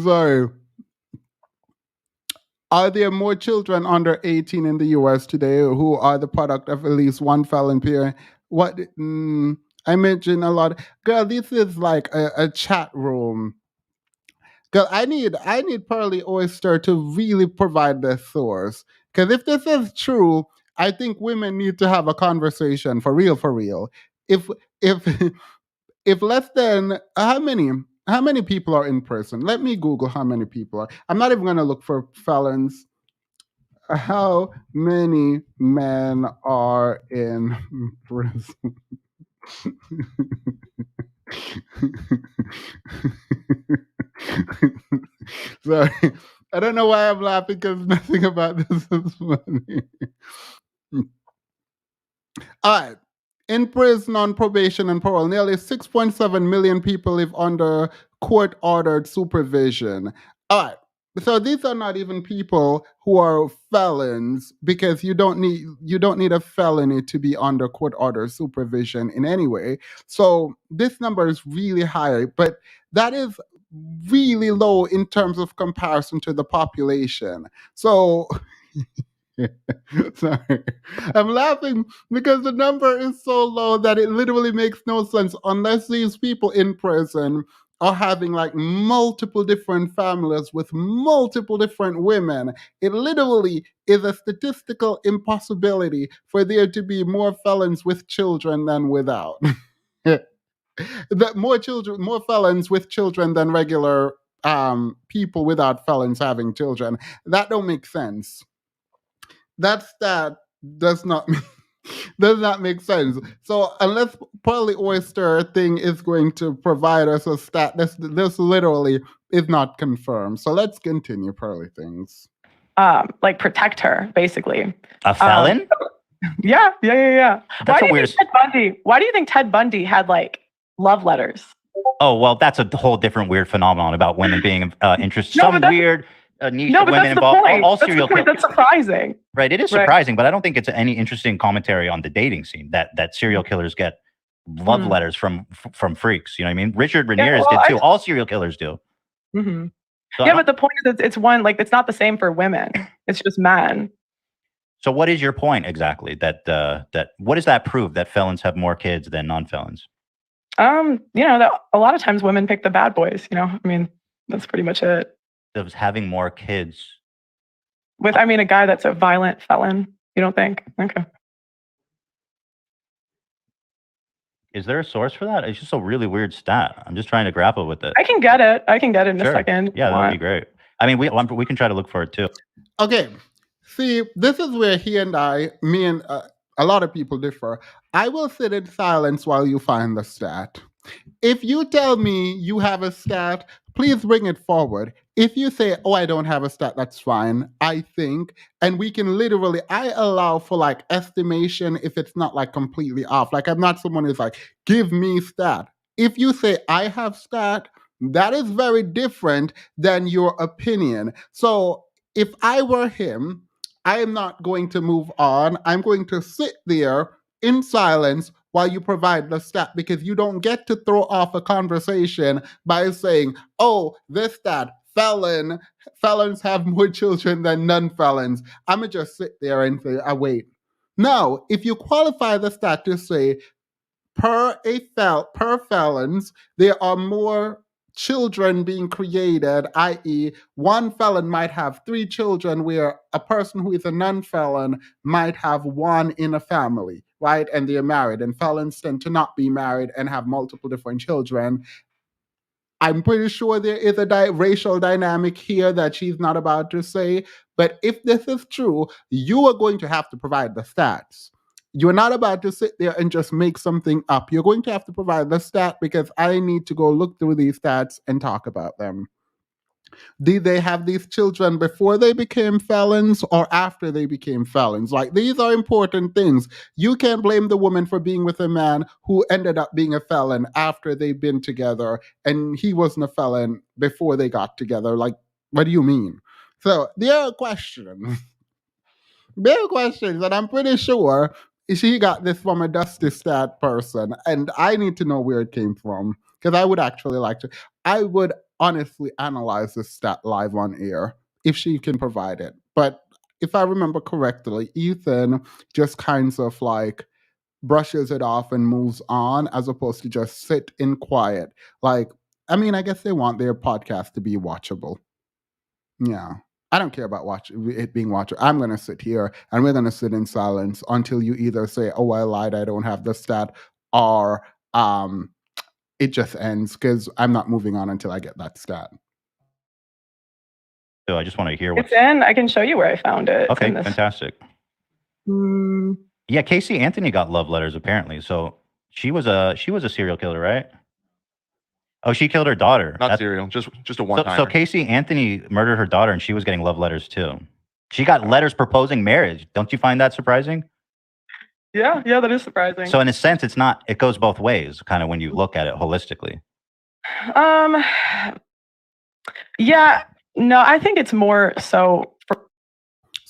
Sorry. Are there more children under 18 in the US today who are the product of at least one felon parent? What? I mentioned a lot. Girl, this is like a chat room. Girl, I need Pearly Oyster to really provide the source. Because if this is true, I think women need to have a conversation for real. If if less than how many people are in prison? Let me Google how many people are. I'm not even going to look for felons. How many men are in prison? Sorry, I don't know why I'm laughing because nothing about this is funny. All right. In prison, on probation and parole, nearly 6.7 million people live under court-ordered supervision. All right. So these are not even people who are felons, because you don't need a felony to be under court-ordered supervision in any way. So this number is really high, but that is really low in terms of comparison to the population. So sorry, I'm laughing because the number is so low that it literally makes no sense unless these people in prison or having like multiple different families with multiple different women. It literally is a statistical impossibility for there to be more felons with children than without. That more felons with children than regular people without felons having children. That don't make sense. That stat does not does not make sense. So unless Pearly Oyster thing is going to provide us a stat, this literally is not confirmed. So let's continue Pearly things. Like protect her, basically. A felon? Yeah. That's a weird. Why do you think Ted Bundy had like love letters? Oh well, that's a whole different weird phenomenon about women being interested. Some weird niche of women involved. All serial killers. That's surprising. Right, it is surprising, but I don't think it's any interesting commentary on the dating scene that serial killers get love letters from freaks. You know what I mean? Richard Ramirez did too. All serial killers do. Mm-hmm. So but the point is, it's one like it's not the same for women. It's just men. So what is your point exactly? That what does that prove? That felons have more kids than non-felons? That a lot of times women pick the bad boys. I mean, that's pretty much it. Of having more kids with, a guy that's a violent felon. You don't think? Okay. Is there a source for that? It's just a really weird stat. I'm just trying to grapple with it. I can get it in a second. Yeah, that'd be great. I mean, we can try to look for it too. Okay. See, this is where me and a lot of people differ. I will sit in silence while you find the stat. If you tell me you have a stat, please bring it forward. If you say, oh, I don't have a stat, that's fine, I think. And we can literally, I allow for like estimation if it's not like completely off. Like I'm not someone who's like, give me stat. If you say I have stat, that is very different than your opinion. So if I were him, I am not going to move on. I'm going to sit there in silence while you provide the stat, because you don't get to throw off a conversation by saying, oh, this stat, felons have more children than non-felons. I'm going to just sit there and say, wait. No, if you qualify the stat to say, per felons, there are more children being created, i.e., one felon might have 3 children, where a person who is a non-felon might have 1 in a family, right? And they're married, and felons tend to not be married and have multiple different children. I'm pretty sure there is a racial dynamic here that she's not about to say, but if this is true, you are going to have to provide the stats. You're not about to sit there and just make something up. You're going to have to provide the stat, because I need to go look through these stats and talk about them. Did they have these children before they became felons or after they became felons? Like, these are important things. You can't blame the woman for being with a man who ended up being a felon after they've been together, and he wasn't a felon before they got together. Like, what do you mean? So there are questions. There are questions, and I'm pretty sure she got this from a Dusty Stat person, and I need to know where it came from, because I would actually like to. I would honestly analyze this stat live on air if she can provide it. But if I remember correctly, Ethan just kinds of like brushes it off and moves on, as opposed to just sit in quiet. Like, I guess they want their podcast to be watchable. Yeah. I don't care about it being watchable. I'm going to sit here and we're going to sit in silence until you either say, oh, I lied, I don't have the stat, or it just ends, because I'm not moving on until I get that stat. So I just want to hear what's in. I can show you where I found it. Okay, fantastic. Yeah, Casey Anthony got love letters apparently. So she was a serial killer, right? Oh, she killed her daughter. Not serial, just a one-timer. So Casey Anthony murdered her daughter, and she was getting love letters too. She got letters proposing marriage. Don't you find that surprising? Yeah, that is surprising. So in a sense, it goes both ways, kind of when you look at it holistically. Yeah, no, I think it's more so.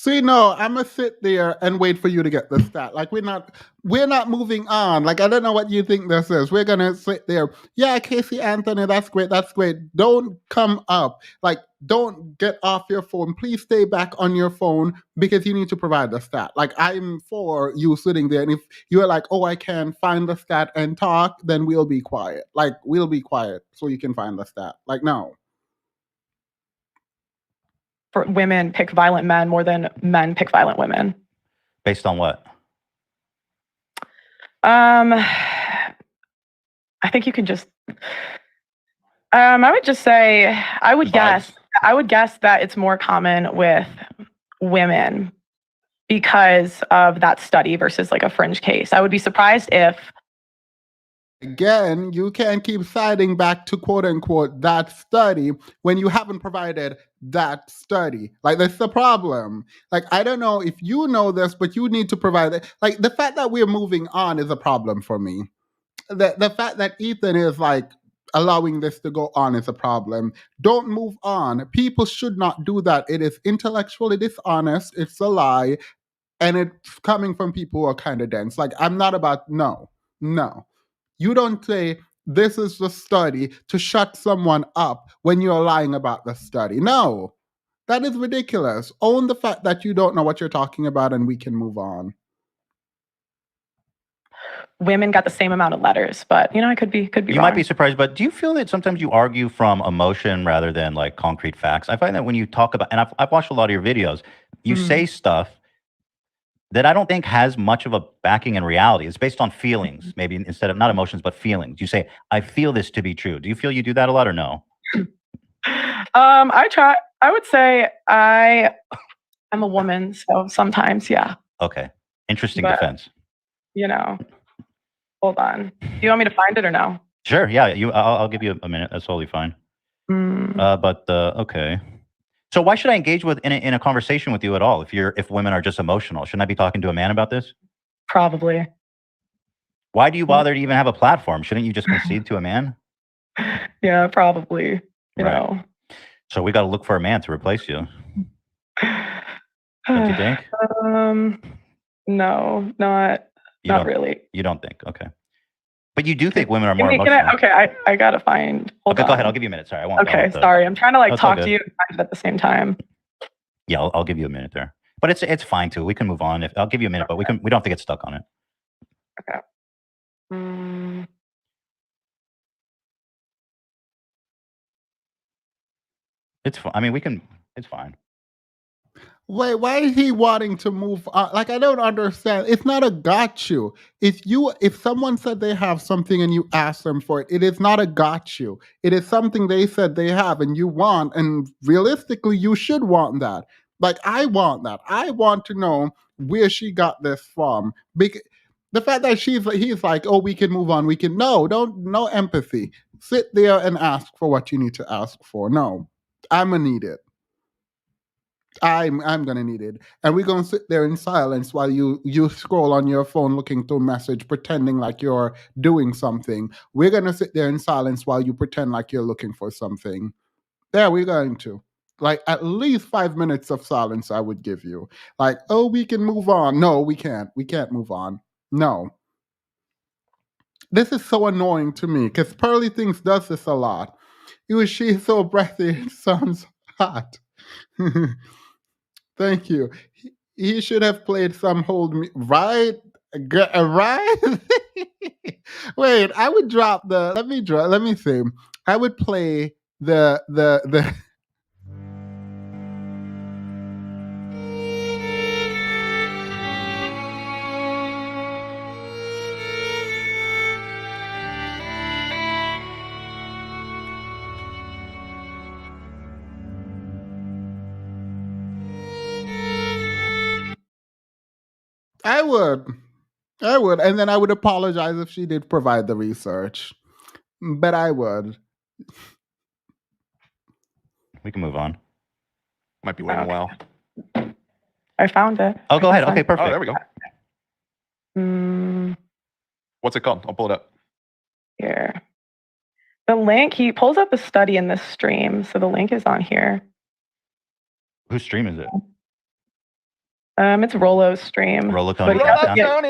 See, no, I'm gonna sit there and wait for you to get the stat. Like we're not moving on. Like I don't know what you think this is. We're gonna sit there. Yeah, Casey Anthony, that's great. That's great. Don't come up. Like don't get off your phone. Please stay back on your phone because you need to provide the stat. Like I'm for you sitting there, and if you're like, oh, I can find the stat and talk, then we'll be quiet. Like we'll be quiet so you can find the stat. Like no. For women pick violent men more than men pick violent women. Based on what? I think you can just. I would just say I would guess that it's more common with women because of that study versus like a fringe case. I would be surprised if. Again, you can't keep citing back to quote unquote that study when you haven't provided that study. Like that's the problem. Like I don't know if you know this, but you need to provide it. Like the fact that we're moving on is a problem for me. The fact that Ethan is like allowing this to go on is a problem. Don't move on. People should not do that. It is intellectually dishonest. It's a lie, and it's coming from people who are kind of dense. Like I'm not about no. You don't say this is the study to shut someone up when you're lying about the study. No, that is ridiculous. Own the fact that you don't know what you're talking about and we can move on. Women got the same amount of letters, but I could be You wrong. might be surprised, but do you feel that sometimes you argue from emotion rather than like concrete facts? I find that when you talk about, and I've watched a lot of your videos, you say stuff that I don't think has much of a backing in reality. It's based on feelings, maybe instead of not emotions, but feelings. You say, I feel this to be true. Do you feel you do that a lot or no? I try. I would say I'm a woman, so sometimes, yeah. Okay. Interesting defense. Hold on. Do you want me to find it or no? Sure. Yeah. I'll give you a minute. That's totally fine. Okay. So why should I engage in a conversation with you at all if women are just emotional? Shouldn't I be talking to a man about this? Probably. Why do you bother to even have a platform? Shouldn't you just concede to a man? Yeah, probably. You know. So we got to look for a man to replace you. Don't you think? No, not really. You don't think? Okay. But you do think women are more emotional. I gotta find. Hold on. Go ahead. I'll give you a minute. Sorry, I won't. Okay, sorry. I'm trying to talk to you and find it at the same time. Yeah, I'll give you a minute there. But it's fine too. We can move on. I'll give you a minute, but we don't have to get stuck on it. Okay. It's fine. I mean, it's fine. Wait, why is he wanting to move on? Like, I don't understand. It's not a got you. If someone said they have something and you ask them for it, it is not a got you. It is something they said they have and you want, and realistically, you should want that. Like, I want that. I want to know where she got this from. The fact that he's like, oh, we can move on. No empathy. Sit there and ask for what you need to ask for. No, I'm gonna need it. I'm gonna need it, and we're gonna sit there in silence while you scroll on your phone looking through message, pretending like you're doing something. We're gonna sit there in silence while you pretend like you're looking for something. There, we're going to like at least 5 minutes of silence. I would give you like, oh, we can move on. No, we can't. We can't move on. No. This is so annoying to me because Pearly Things does this a lot. She's so breathy. It sounds hot. Thank you. He should have played some Hold Me, right? Right? Wait, I would drop the. Let me see. I would play the. I would, and then I would apologize if she did provide the research. But I would. We can move on. Might be waiting a while. I found it. Oh, go ahead. Okay, perfect. Oh, there we go. What's it called? I'll pull it up. Here. The link, he pulls up a study in this stream, so the link is on here. Whose stream is it? It's Rolo's stream. Rolo Tony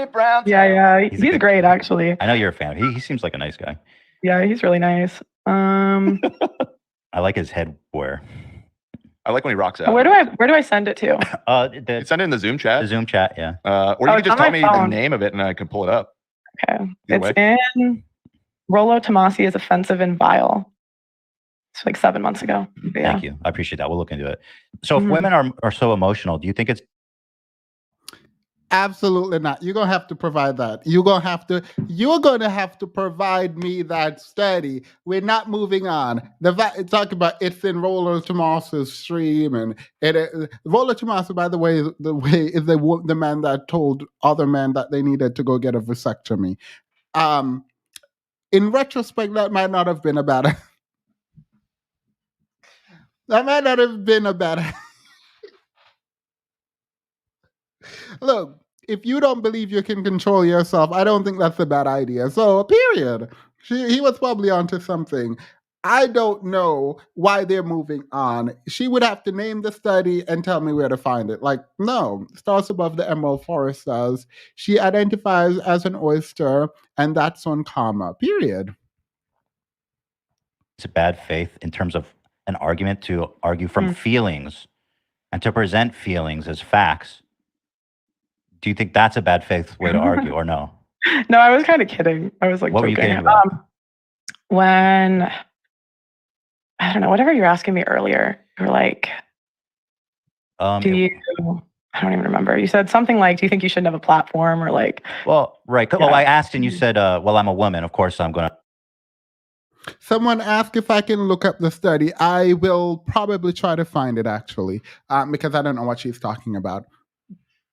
Brown. Yeah. He's great, actually. I know you're a fan. He seems like a nice guy. Yeah, he's really nice. I like his headwear. I like when he rocks out. Where do I send it to? You send it in the Zoom chat. The Zoom chat, yeah. Or you can just tell me the name of it and I can pull it up. Okay. It's in Rolo Tomasi is Offensive and Vile. It's like 7 months ago. Yeah. Thank you. I appreciate that. We'll look into it. So if women are so emotional, do you think it's... Absolutely not. You're gonna have to provide that. You're gonna have to provide me that study. We're not moving on. Talk about it's in Rolo Tomasi's stream, and Rolo Tomasi, by the way, is the man that told other men that they needed to go get a vasectomy. In retrospect, that might not have been a bad. That might not have been a bad. Look, if you don't believe you can control yourself, I don't think that's a bad idea. So, period. He was probably onto something. I don't know why they're moving on. She would have to name the study and tell me where to find it. Like, no, starts above the Emerald Forest says she identifies as an oyster, and that's on comma. Period. It's a bad faith in terms of an argument to argue from feelings and to present feelings as facts. Do you think that's a bad faith way to argue or no? No, I was kind of kidding. I was like, what joking. Were you kidding about? When, I don't know, whatever you were asking me earlier, you were like, I don't even remember. You said something like, do you think you shouldn't have a platform or like? Well, right. Yeah. Well, I asked and you said, well, I'm a woman. Of course, I'm going to. Someone asked if I can look up the study. I will probably try to find it, actually, because I don't know what she's talking about.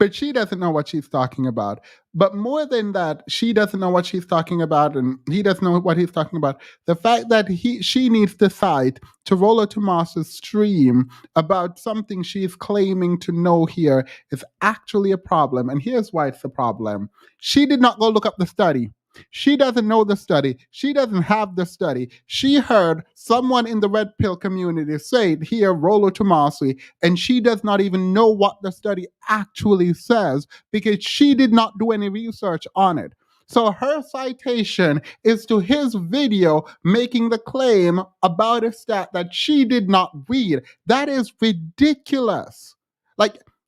But she doesn't know what she's talking about. But more than that, she doesn't know what she's talking about, and he doesn't know what he's talking about. The fact that she needs the site to Rolo Tomasi's stream about something she's claiming to know here is actually a problem. And here's why it's a problem. She did not go look up the study. She doesn't know the study. She doesn't have the study. She heard someone in the red pill community say it here, Rolo Tomasi, and she does not even know what the study actually says because she did not do any research on it. So her citation is to his video making the claim about a stat that she did not read. That is ridiculous.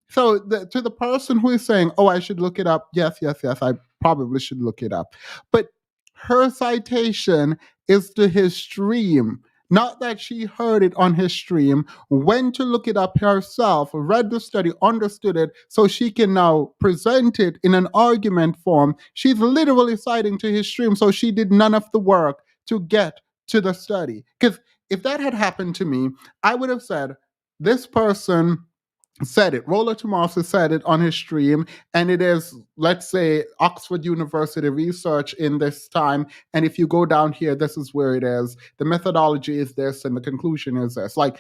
So to the person who is saying, oh, I should look it up. Yes, I probably should look it up. But her citation is to his stream. Not that she heard it on his stream, went to look it up herself, read the study, understood it, so she can now present it in an argument form. She's literally citing to his stream, so she did none of the work to get to the study. Because if that had happened to me, I would have said, this person said it. Rolo Tomasi said it on his stream, and it is, let's say, Oxford University research in this time. And if you go down here, this is where it is. The methodology is this, and the conclusion is this. Like,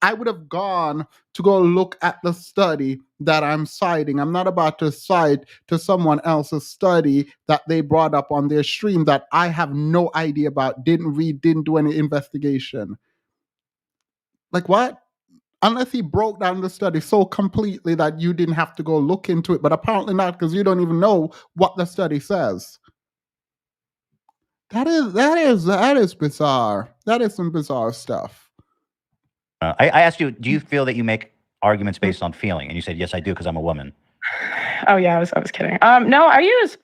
I would have gone to go look at the study that I'm citing. I'm not about to cite to someone else's study that they brought up on their stream that I have no idea about, didn't read, didn't do any investigation. Like, what? Unless he broke down the study so completely that you didn't have to go look into it, but apparently not, because you don't even know what the study says. That is bizarre. That is some bizarre stuff. I asked you, do you feel that you make arguments based on feeling? And you said, yes, I do, because I'm a woman. Oh yeah, I was kidding. No, I use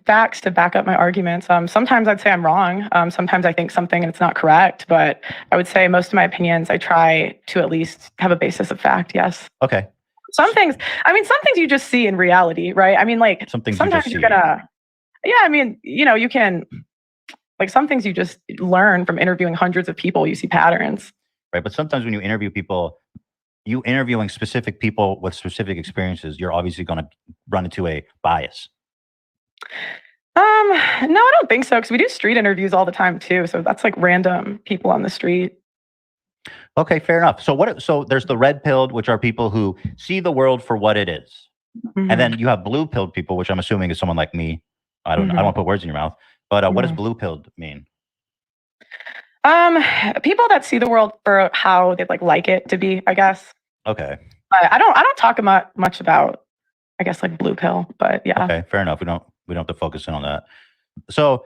facts to back up my arguments. Sometimes I'd say I'm wrong. Sometimes I think something and it's not correct. But I would say most of my opinions, I try to at least have a basis of fact. Yes. Okay. Some things you just see in reality, right? I mean, like sometimes you're gonna. Yeah, I mean, you can. Like some things you just learn from interviewing hundreds of people. You see patterns. Right, but sometimes when you interview people, you interviewing specific people with specific experiences, you're obviously going to run into a bias. No, I don't think so, because we do street interviews all the time too. So that's like random people on the street. Okay, fair enough. So there's the red pilled, which are people who see the world for what it is, and then you have blue pilled people, which I'm assuming is someone like me. I don't want to put words in your mouth, but what does blue pilled mean? People that see the world for how they'd like it to be, I guess. Okay. But I don't talk much about, I guess, like blue pill. But yeah. Okay, fair enough. We don't have to focus in on that. So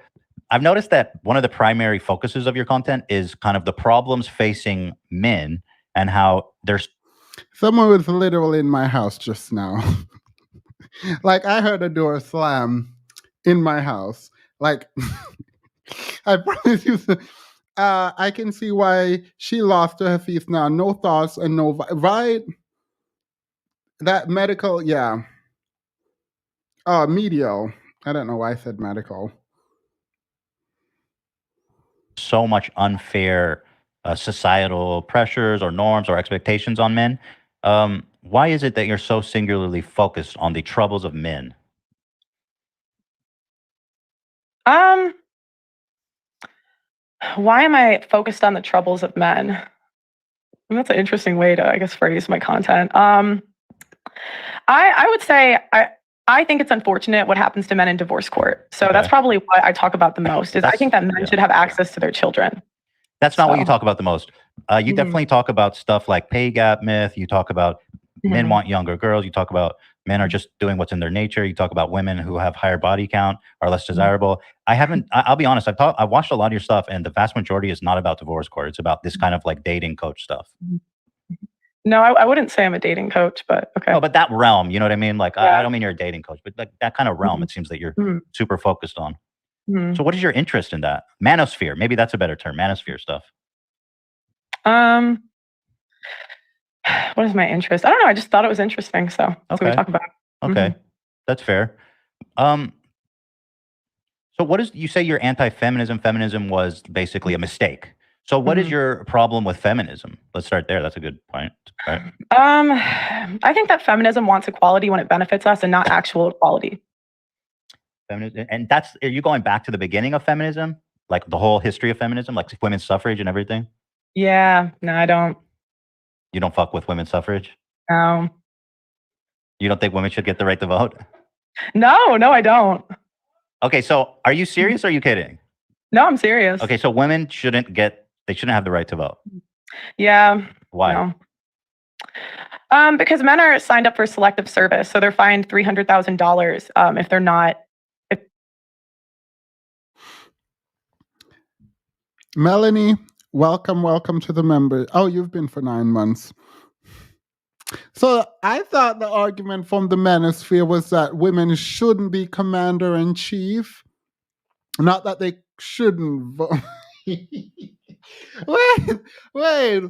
I've noticed that one of the primary focuses of your content is kind of the problems facing men and how there's someone was literally in my house just now. Like I heard a door slam in my house. Like I promise you, I can see why she lost her feet now. No thoughts and no right. That medical, yeah. Medial. I don't know why I said medical. so much unfair societal pressures or norms or expectations on men. Why is it that you're so singularly focused on the troubles of men? Why am I focused on the troubles of men? That's an interesting way to, I guess, phrase my content. I would say I think it's unfortunate what happens to men in divorce court. So that's probably what I talk about the most. I think that men should have access to their children. That's not what you talk about the most. You definitely talk about stuff like pay gap myth. You talk about men want younger girls. You talk about men are just doing what's in their nature. You talk about women who have higher body count are less desirable. I'll be honest. I've watched a lot of your stuff, and the vast majority is not about divorce court. It's about this kind of like dating coach stuff. No, I wouldn't say I'm a dating coach, but okay. No, but that realm, you know what I mean? Like, I don't mean you're a dating coach, but like that kind of realm, it seems that you're super focused on. So what is your interest in that? Manosphere, maybe that's a better term, manosphere stuff. What is my interest? I don't know. I just thought it was interesting. So that's what we talk about. Okay. That's fair. So what is, you say you're anti-feminism. Feminism was basically a mistake. So what is your problem with feminism? Let's start there. That's a good point. Right? I think that feminism wants equality when it benefits us and not actual equality. Feminism, and are you going back to the beginning of feminism? Like the whole history of feminism, like women's suffrage and everything? Yeah, no, I don't. You don't fuck with women's suffrage? No. You don't think women should get the right to vote? No, I don't. Okay, so are you serious or are you kidding? No, I'm serious. Okay, so women shouldn't have the right to vote. Yeah. Why? No. Because men are signed up for selective service, so they're fined $300,000 if they're not. Melanie, welcome to the member. Oh, you've been for 9 months. So I thought the argument from the manosphere was that women shouldn't be commander in chief, not that they shouldn't vote. wait.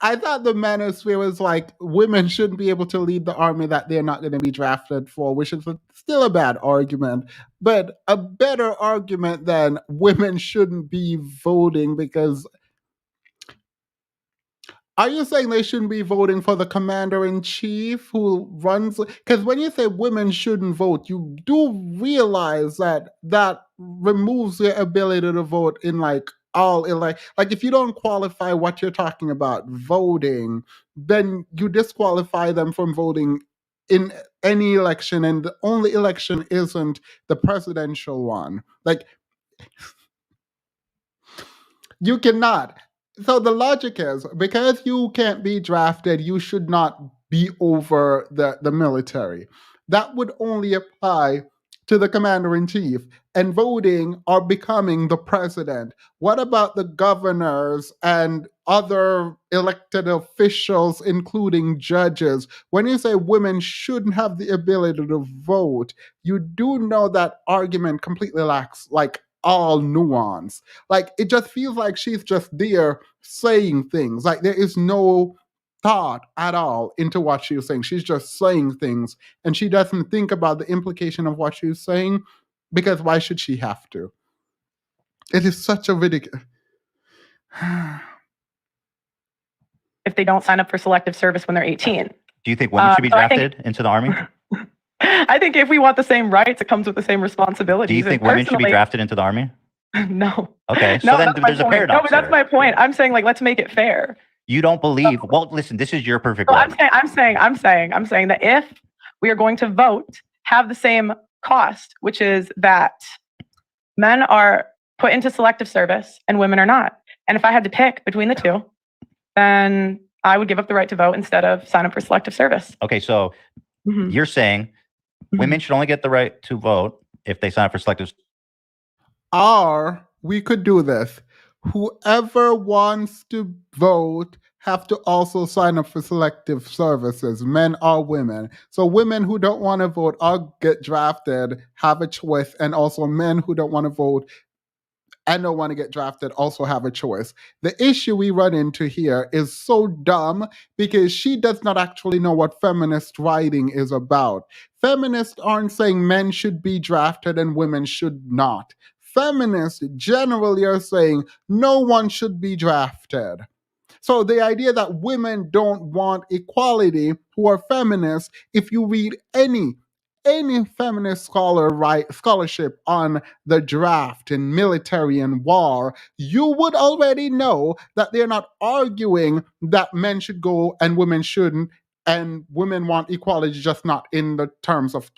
I thought the manosphere was like women shouldn't be able to lead the army that they're not going to be drafted for, which is still a bad argument, but a better argument than women shouldn't be voting because. Are you saying they shouldn't be voting for the commander-in-chief who runs? Because when you say women shouldn't vote, you do realize that removes their ability to vote in like all like if you don't qualify what you're talking about voting, then you disqualify them from voting in any election, and the only election isn't the presidential one. Like you cannot. So the logic is because you can't be drafted, you should not be over the military. That would only apply to the commander in chief and voting or becoming the president. What about the governors and other elected officials, including judges? When you say women shouldn't have the ability to vote, you do know that argument completely lacks like all nuance. Like it just feels like she's just there saying things. Like there is no thought at all into what she's saying. She's just saying things and she doesn't think about the implication of what she's saying because why should she have to? It is such a ridiculous. If they don't sign up for selective service when they're 18. Do you think women should be drafted into the army? I think if we want the same rights, it comes with the same responsibilities. Do you think women should be drafted into the army? No. Okay, so then there's a paradox. No, but that's my point. I'm saying like let's make it fair. You don't believe? Well, listen, this is your perfect. I'm saying that if we are going to vote, have the same cost, which is that men are put into selective service and women are not. And if I had to pick between the two, then I would give up the right to vote instead of sign up for selective service. Okay, so you're saying women should only get the right to vote if they sign up for selective. Or we could do this. Whoever wants to vote have to also sign up for selective services, men or women. So women who don't want to vote or get drafted have a choice, and also men who don't want to vote and don't want to get drafted also have a choice. The issue we run into here is so dumb because she does not actually know what feminist writing is about. Feminists aren't saying men should be drafted and women should not. Feminists generally are saying no one should be drafted. So the idea that women don't want equality who are feminists, if you read any feminist scholarship on the draft and military and war, you would already know that they're not arguing that men should go and women shouldn't, and women want equality, just not in the terms of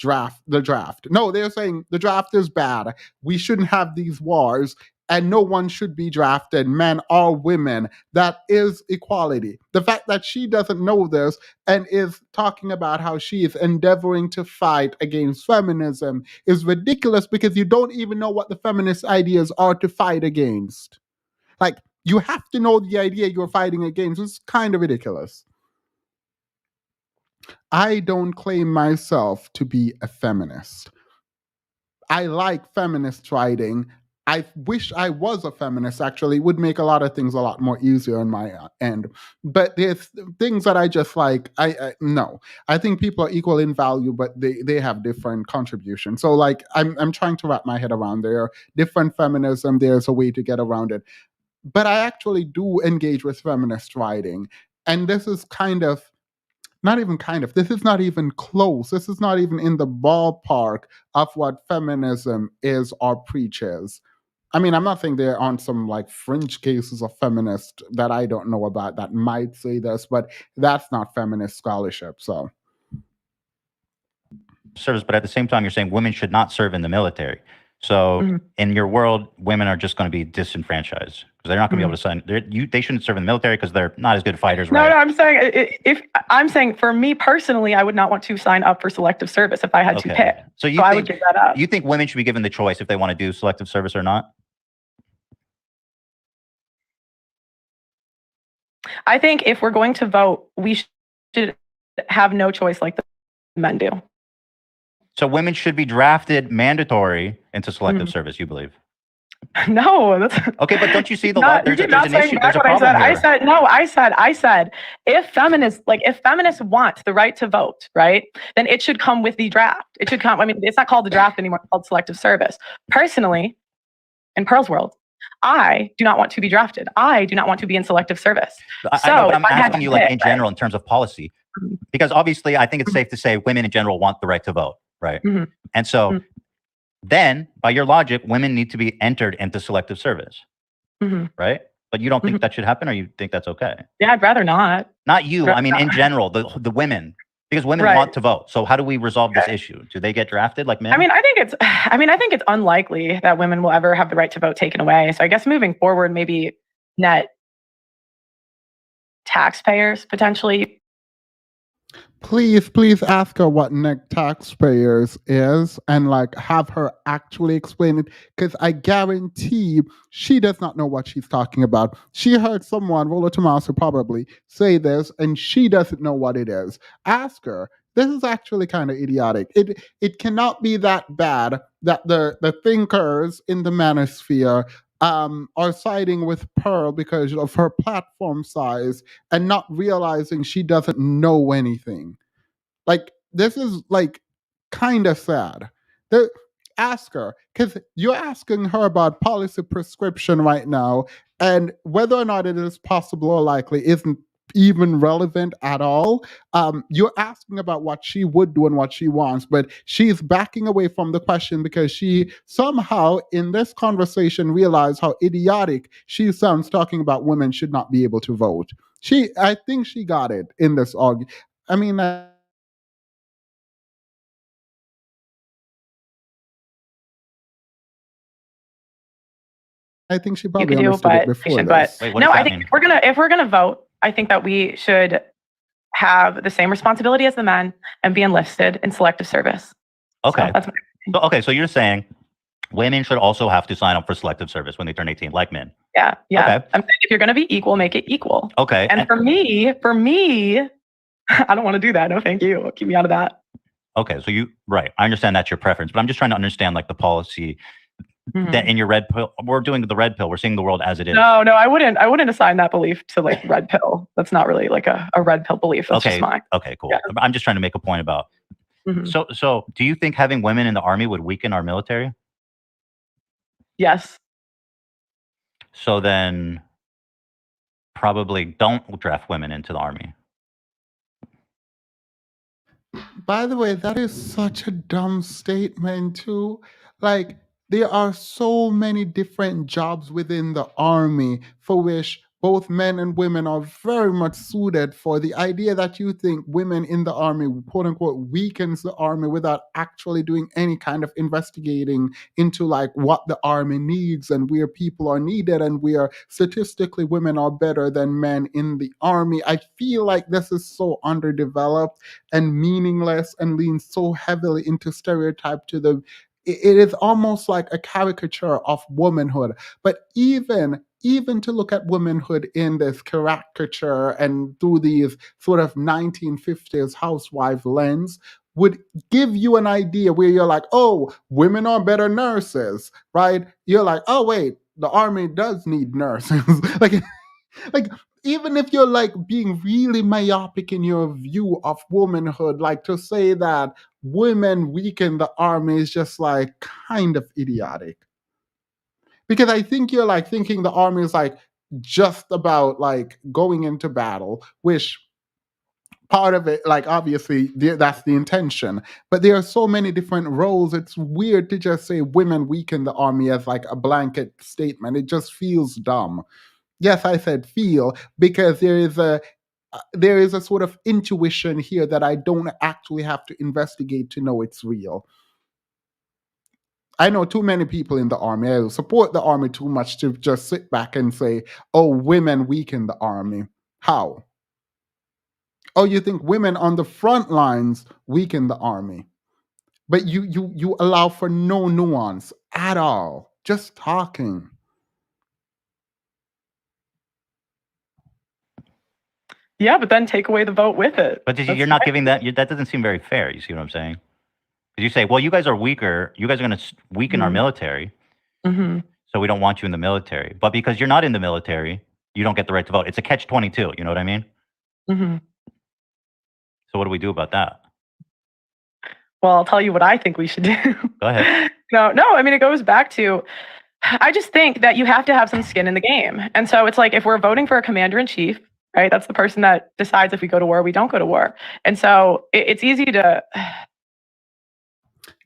the draft. No, they're saying the draft is bad. We shouldn't have these wars, and no one should be drafted, men or women. That is equality. The fact that she doesn't know this and is talking about how she is endeavoring to fight against feminism is ridiculous, because you don't even know what the feminist ideas are to fight against. Like, you have to know the idea you're fighting against. It's kind of ridiculous. I don't claim myself to be a feminist. I like feminist writing. I wish I was a feminist, actually. It would make a lot of things a lot more easier on my end. But there's things that I just like. No. I think people are equal in value, but they have different contributions. So, like, I'm trying to wrap my head around there. Different feminism, there's a way to get around it. But I actually do engage with feminist writing. And this is this is not even close. This is not even in the ballpark of what feminism is or preaches. I mean, I'm not saying there aren't some like fringe cases of feminists that I don't know about that might say this, but that's not feminist scholarship. So, service, but at the same time, you're saying women should not serve in the military. So in your world, women are just going to be disenfranchised because they're not going to be able to sign. They shouldn't serve in the military because they're not as good fighters. No, right? no, I'm saying for me personally, I would not want to sign up for selective service if I had to pick. So I would give that up. You think women should be given the choice if they want to do selective service or not? I think if we're going to vote, we should have no choice like the men do. So women should be drafted mandatory into selective service, you believe? No, that's okay. But don't you see there's an issue? There's a problem here. I said, if feminists want the right to vote, right, then it should come with the draft. It should come. I mean, it's not called the draft anymore. It's called selective service. Personally, in Pearl's world, I do not want to be drafted. I do not want to be in selective service. I'm asking you, like, in general, in terms of policy, because obviously, I think it's safe to say women in general want the right to vote, right? And so. Then, by your logic, women need to be entered into selective service, right? But you don't think that should happen, or you think that's okay? Yeah, I'd rather not. Not you. I mean, in general, the women, because women want to vote. So how do we resolve this issue? Do they get drafted like men? I mean, I think it's unlikely that women will ever have the right to vote taken away. So I guess moving forward, maybe net taxpayers potentially. Please ask her what net taxpayers is, and like have her actually explain it, because I guarantee she does not know what she's talking about. She heard someone, Rolo Tomaso probably, say this, and she doesn't know what it is. Ask her. This is actually kind of idiotic. It cannot be that bad that the thinkers in the manosphere are siding with Pearl because of her platform size and not realizing she doesn't know anything. Like, this is like kind of sad. Ask her, because you're asking her about policy prescription right now, and whether or not it is possible or likely isn't even relevant at all. You're asking about what she would do and what she wants, but she's backing away from the question because she somehow in this conversation realized how idiotic she sounds talking about women should not be able to vote. I think she got it in this argument. I mean, I think she probably understood it before this. I think if we're gonna vote, I think that we should have the same responsibility as the men and be enlisted in selective service. Okay. So that's so you're saying women should also have to sign up for selective service when they turn 18, like men. Yeah. Okay. I'm saying if you're going to be equal, make it equal. Okay. And for me, I don't want to do that. No, thank you. Keep me out of that. Okay. So right. I understand that's your preference, but I'm just trying to understand like the policy that in your red pill, we're doing the red pill. We're seeing the world as it is. No, I wouldn't assign that belief to like red pill. That's not really like a red pill belief. That's just mine. Okay, cool. Yeah. I'm just trying to make a point about. So do you think having women in the army would weaken our military? Yes. So then probably don't draft women into the army. By the way, that is such a dumb statement too. Like, there are so many different jobs within the army for which both men and women are very much suited for. The idea that you think women in the army, quote unquote, weakens the army without actually doing any kind of investigating into like what the army needs and where people are needed and where statistically women are better than men in the army. I feel like this is so underdeveloped and meaningless and leans so heavily into stereotype to the it is almost like a caricature of womanhood. But even to look at womanhood in this caricature and through these sort of 1950s housewife lens would give you an idea where you're like, oh, women are better nurses, right? You're like, oh, wait, the army does need nurses. like even if you're like being really myopic in your view of womanhood, like to say that women weaken the army is just like kind of idiotic. Because I think you're like thinking the army is like just about like going into battle, which part of it, like obviously that's the intention. But there are so many different roles. It's weird to just say women weaken the army as like a blanket statement. It just feels dumb. Yes, I said feel because there is a sort of intuition here that I don't actually have to investigate to know it's real. I know too many people in the army. I support the army too much to just sit back and say, "Oh, women weaken the army." How? Oh, you think women on the front lines weaken the army, but you allow for no nuance at all. Just talking. Yeah, but then take away the vote with it. But you're not giving that. That doesn't seem very fair. You see what I'm saying? Because you say, well, you guys are weaker. You guys are going to weaken our military. So we don't want you in the military. But because you're not in the military, you don't get the right to vote. It's a catch-22. You know what I mean? So what do we do about that? Well, I'll tell you what I think we should do. Go ahead. No. I mean, it goes back to, I just think that you have to have some skin in the game. And so it's like, if we're voting for a commander-in-chief, right? That's the person that decides if we go to war or we don't go to war. And so it's easy to...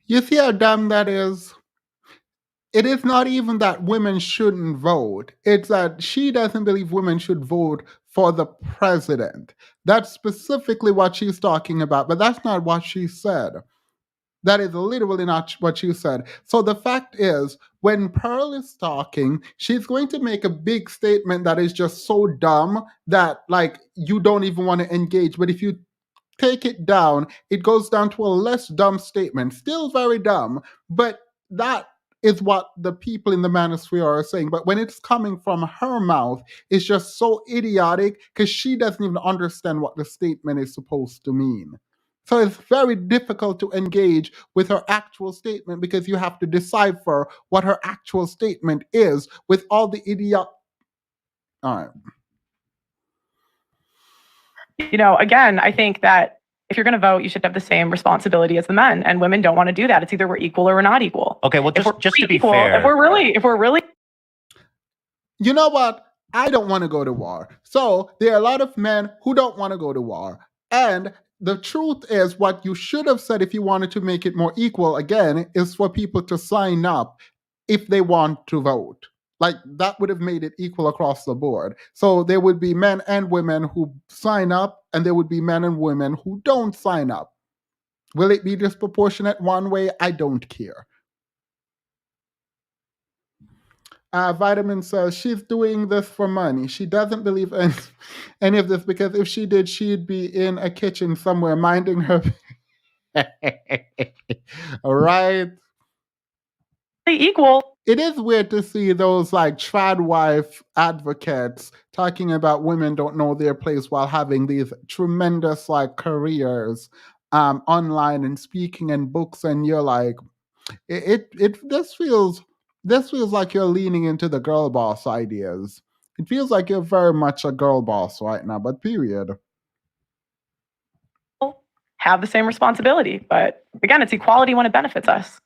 You see how dumb that is? It is not even that women shouldn't vote. It's that she doesn't believe women should vote for the president. That's specifically what she's talking about, but that's not what she said. That is literally not what she said. So the fact is, when Pearl is talking, she's going to make a big statement that is just so dumb that, like, you don't even want to engage. But if you take it down, it goes down to a less dumb statement. Still very dumb, but that is what the people in the manosphere are saying. But when it's coming from her mouth, it's just so idiotic because she doesn't even understand what the statement is supposed to mean. So it's very difficult to engage with her actual statement because you have to decipher what her actual statement is with all the idiot. All right. You know, again, I think that if you're going to vote, you should have the same responsibility as the men, and women don't want to do that. It's either we're equal or we're not equal. Okay, well, just to be fair, if we're really, you know what? I don't want to go to war. So there are a lot of men who don't want to go to war. And the truth is, what you should have said if you wanted to make it more equal, again, is for people to sign up if they want to vote. Like, that would have made it equal across the board. So there would be men and women who sign up, and there would be men and women who don't sign up. Will it be disproportionate one way? I don't care. Vitamin says she's doing this for money. She doesn't believe in any of this because if she did, she'd be in a kitchen somewhere minding her. All right. Equal. It is weird to see those like trad wife advocates talking about women don't know their place while having these tremendous like careers online and speaking in books, and you're like, this feels like you're leaning into the girl boss ideas. It feels like you're very much a girl boss right now, but period. Have the same responsibility, but again, it's equality when it benefits us.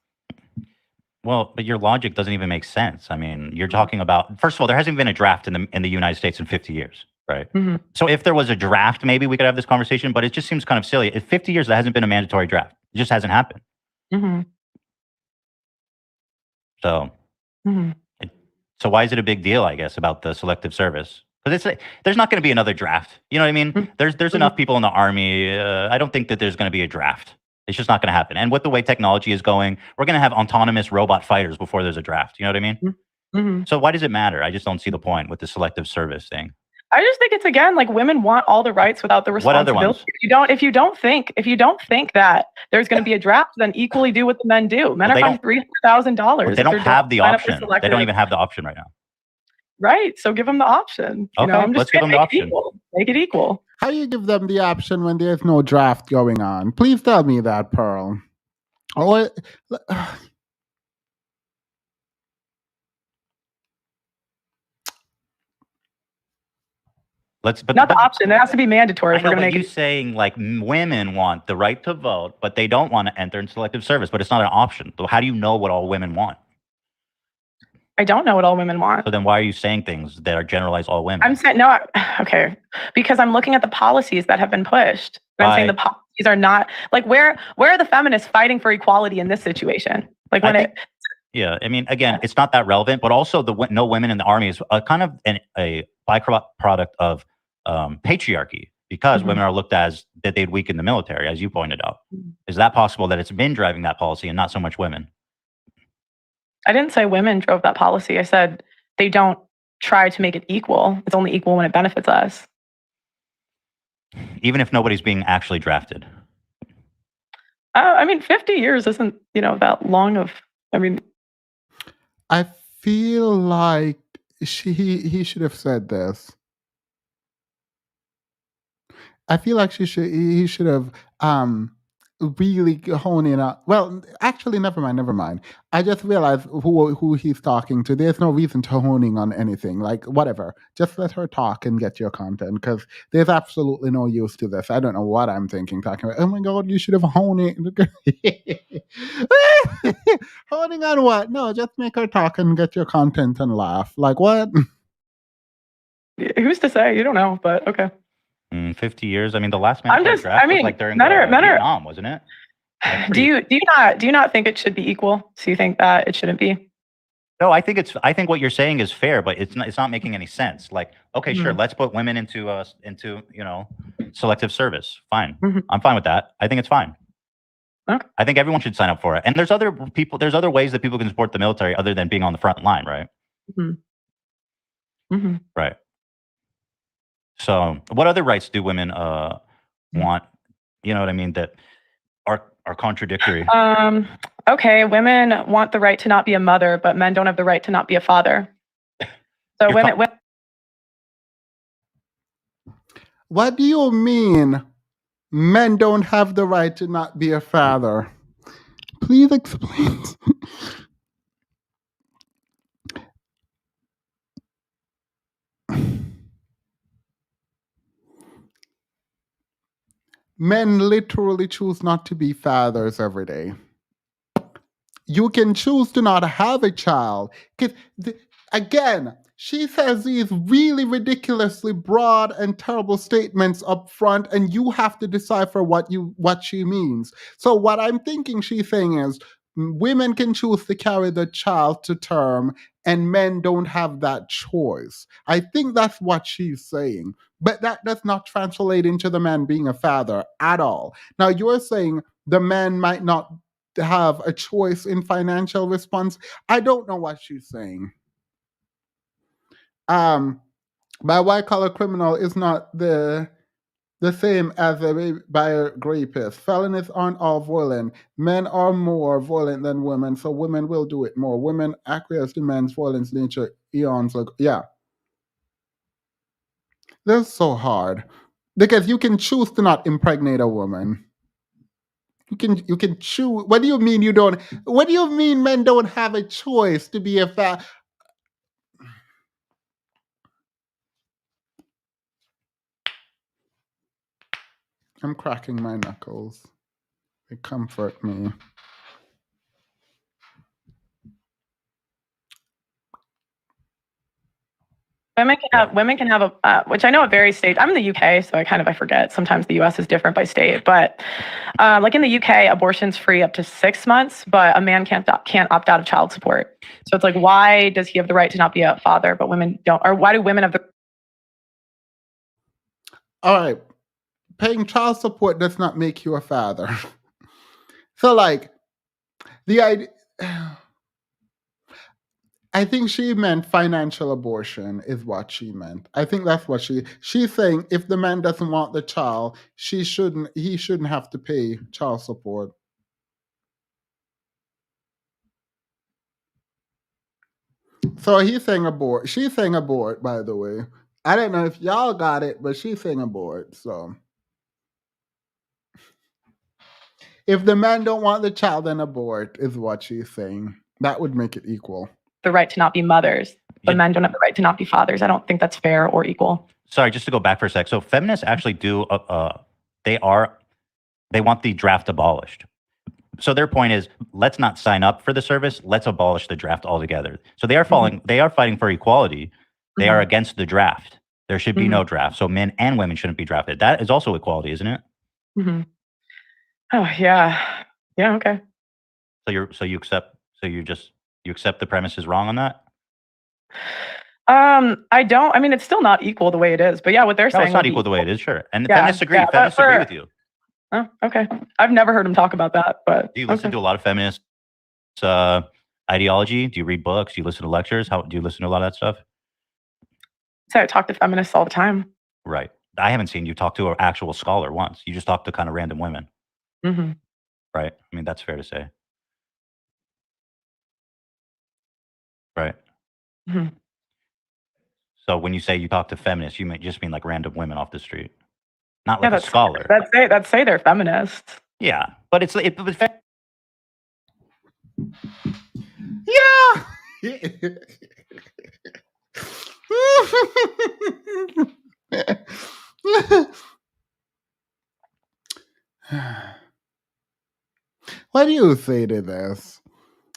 Well, but your logic doesn't even make sense. I mean, you're talking about, first of all, there hasn't been a draft in the United States in 50 years, right? Mm-hmm. So if there was a draft, maybe we could have this conversation, but it just seems kind of silly. In 50 years, there hasn't been a mandatory draft. It just hasn't happened. Mm-hmm. So, so why is it a big deal, I guess, about the selective service? Because there's not going to be another draft. You know what I mean? There's enough people in the Army. I don't think that there's going to be a draft. It's just not going to happen. And with the way technology is going, we're going to have autonomous robot fighters before there's a draft. You know what I mean? Mm-hmm. So why does it matter? I just don't see the point with the selective service thing. I just think it's, again, like, women want all the rights without the responsibility. What other ones? If you don't think that there's going to be a draft, then equally do what the men do. Men are fined $300,000. They don't have the option. They don't even have the option right now. Right. So give them the option. Okay, let's give them the option. Make it equal. How do you give them the option when there's no draft going on? Please tell me that, Pearl. Or not the option. It has to be mandatory. I know, but you saying like women want the right to vote, but they don't want to enter in selective service, but it's not an option. So how do you know what all women want? I don't know what all women want. So then why are you saying things that are generalized all women? I'm saying, no, okay. Because I'm looking at the policies that have been pushed. And I'm saying the policies are not, like, where are the feminists fighting for equality in this situation? Like yeah, I mean, again, it's not that relevant, but also no women in the Army is kind of a byproduct of patriarchy, because women are looked as that they'd weaken the military, as you pointed out. Is that possible that it's men driving that policy and not so much women? I didn't say women drove that policy. I said they don't try to make it equal. It's only equal when it benefits us. Even if nobody's being actually drafted. I mean, 50 years isn't, that long of, I feel like he should have said this. I feel like he should have really hone in on. Well, actually, never mind. I just realized who he's talking to. There's no reason to honing on anything. Like, whatever. Just let her talk and get your content, because there's absolutely no use to this. I don't know what I'm thinking, talking about, oh my God, you should have honed it. Honing on what? No, just make her talk and get your content and laugh. Like, what? Who's to say? You don't know, but okay. 50 years. I mean, the last draft was like during Vietnam, wasn't it? Do you not think it should be equal? So you think that it shouldn't be? No, I think what you're saying is fair, but it's not making any sense. Like, okay, sure, let's put women into selective service. Fine, I'm fine with that. I think it's fine. Okay. I think everyone should sign up for it. And there's other ways that people can support the military other than being on the front line, right? Right. So, what other rights do women want? You know what I mean? That are contradictory. Okay, women want the right to not be a mother, but men don't have the right to not be a father. So women. What do you mean? Men don't have the right to not be a father? Please explain. Men literally choose not to be fathers every day. You can choose to not have a child. Again, she says these really ridiculously broad and terrible statements up front, and you have to decipher what she means. So what I'm thinking she's saying is, women can choose to carry the child to term, and men don't have that choice. I think that's what she's saying. But that does not translate into the man being a father at all. Now, you're saying the man might not have a choice in financial response. I don't know what she's saying. By white collar criminal is not the same as by a rapist. Felonies aren't all violent. Men are more violent than women, so women will do it more. Women acquiesce to men's violence nature eons ago. Yeah. That's so hard. Because you can choose to not impregnate a woman. You can choose. What do you mean you don't? What do you mean men don't have a choice to be a I'm cracking my knuckles. They comfort me. Women can have a which I know it varies state. I'm in the UK, so I forget. Sometimes the US is different by state, but like in the UK, abortion's free up to 6 months, but a man can't opt out of child support. So it's like, why does he have the right to not be a father, but women don't? Or why do women have the? All right, paying child support does not make you a father. So like the idea. I think she meant financial abortion is what she meant. I think that's what she's saying. If the man doesn't want the child, he shouldn't have to pay child support. So he's saying abort. She's saying abort, by the way. I don't know if y'all got it, but she's saying abort. So if the man don't want the child, then abort is what she's saying. That would make it equal. The right to not be mothers, but men don't have the right to not be fathers. I don't think that's fair or equal. Sorry, just to go back for a sec. So feminists actually do. They want the draft abolished. So their point is, let's not sign up for the service. Let's abolish the draft altogether. So they are They are fighting for equality. They are against the draft. There should be no draft. So men and women shouldn't be drafted. That is also equality, isn't it? Mm-hmm. Oh yeah, yeah. Okay. So you accept the premise is wrong on that? I don't. I mean, it's still not equal the way it is. But yeah, what they're saying. It's not equal the way it is, sure. And feminists agree. Feminists agree with you. Oh, okay. I've never heard him talk about that. But do you listen to a lot of feminist ideology? Do you read books? Do you listen to lectures? How do you listen to a lot of that stuff? So I talk to feminists all the time. Right. I haven't seen you talk to an actual scholar once. You just talk to kind of random women. Mm-hmm. Right. I mean, that's fair to say. Right. Mm-hmm. So when you say you talk to feminists, you just mean like random women off the street, not like a scholar. That's say they're feminists. Yeah, but it's yeah. What do you say to this?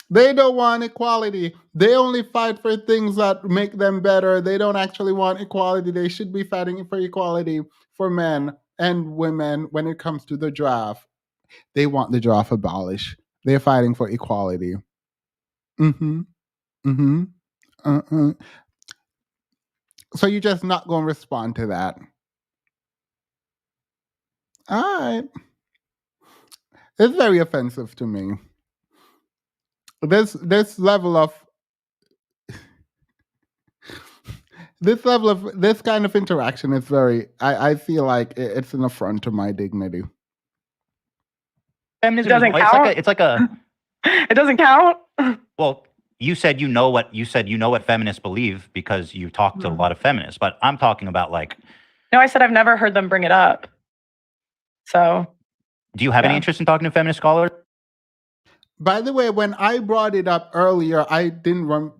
They don't want equality. They only fight for things that make them better. They don't actually want equality. They should be fighting for equality for men and women when it comes to the draft. They want the draft abolished. They're fighting for equality. Mm-hmm. Mm-hmm. Uh-uh. So you're just not going to respond to that. All right. It's very offensive to me. This level of this kind of interaction is very. I feel like it's an affront to my dignity. Feminism doesn't count. It's like a. It doesn't count. Well, you said you know what feminists believe because you talked to a lot of feminists, but I'm talking about like. No, I said I've never heard them bring it up. So. Do you have any interest in talking to feminist scholars? By the way, when I brought it up earlier, I didn't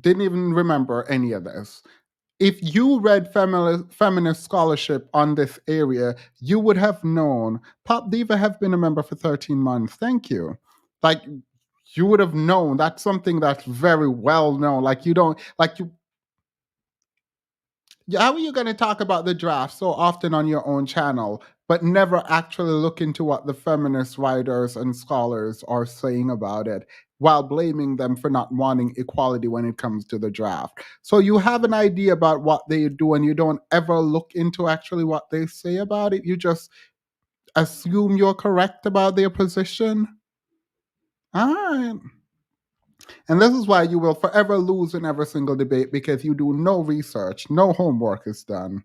even remember any of this. If you read feminist scholarship on this area, you would have known. Pop Diva have been a member for 13 months. Thank you. Like, you would have known. That's something that's very well known. Like, you don't, like, you. How are you going to talk about the draft so often on your own channel, but never actually look into what the feminist writers and scholars are saying about it, while blaming them for not wanting equality when it comes to the draft? So you have an idea about what they do and you don't ever look into actually what they say about it. You just assume you're correct about their position. All right. And this is why you will forever lose in every single debate, because you do no research, no homework is done.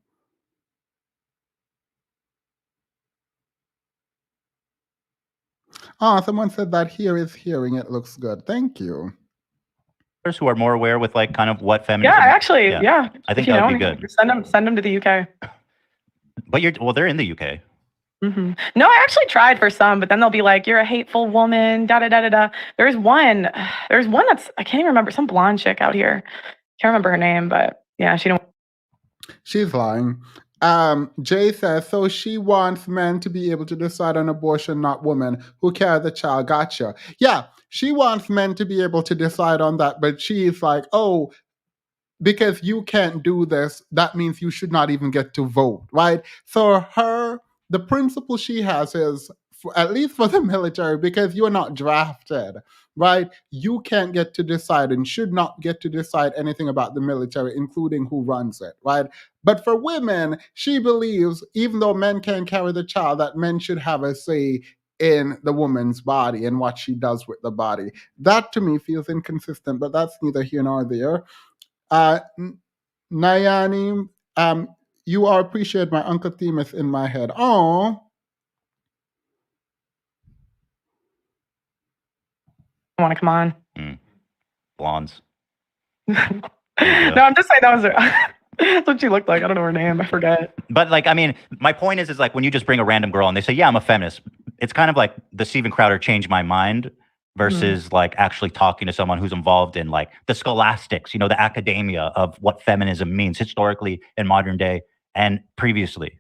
Someone said that here is hearing. It looks good. Thank you. Who are more aware with like kind of what feminism. Yeah, actually, yeah. I think that would be good. Send them to the UK. But they're in the UK. Mm-hmm. No, I actually tried for some, but then they'll be like, "You're a hateful woman." Da da da da da. There's one that's I can't even remember, some blonde chick out here. Can't remember her name, but yeah, she's lying. Jay says, so she wants men to be able to decide on abortion, not women who carry the child. Gotcha. Yeah, she wants men to be able to decide on that, but she's like, oh, because you can't do this, that means you should not even get to vote, right? So the principle she has is, at least for the military, because you're not drafted, right? You can't get to decide and should not get to decide anything about the military, including who runs it, right? But for women, she believes, even though men can carry the child, that men should have a say in the woman's body and what she does with the body. That to me feels inconsistent, but that's neither here nor there. Nayani, you are appreciated. My Uncle theme is in my head. Oh. want to come on. Blondes. No, I'm just saying that was that's what she looked like. I don't know her name. I forget. But like, I mean, my point is like when you just bring a random girl and they say, yeah, I'm a feminist. It's kind of like the Steven Crowder changed my mind versus like actually talking to someone who's involved in like the scholastics, the academia of what feminism means historically in modern day and previously.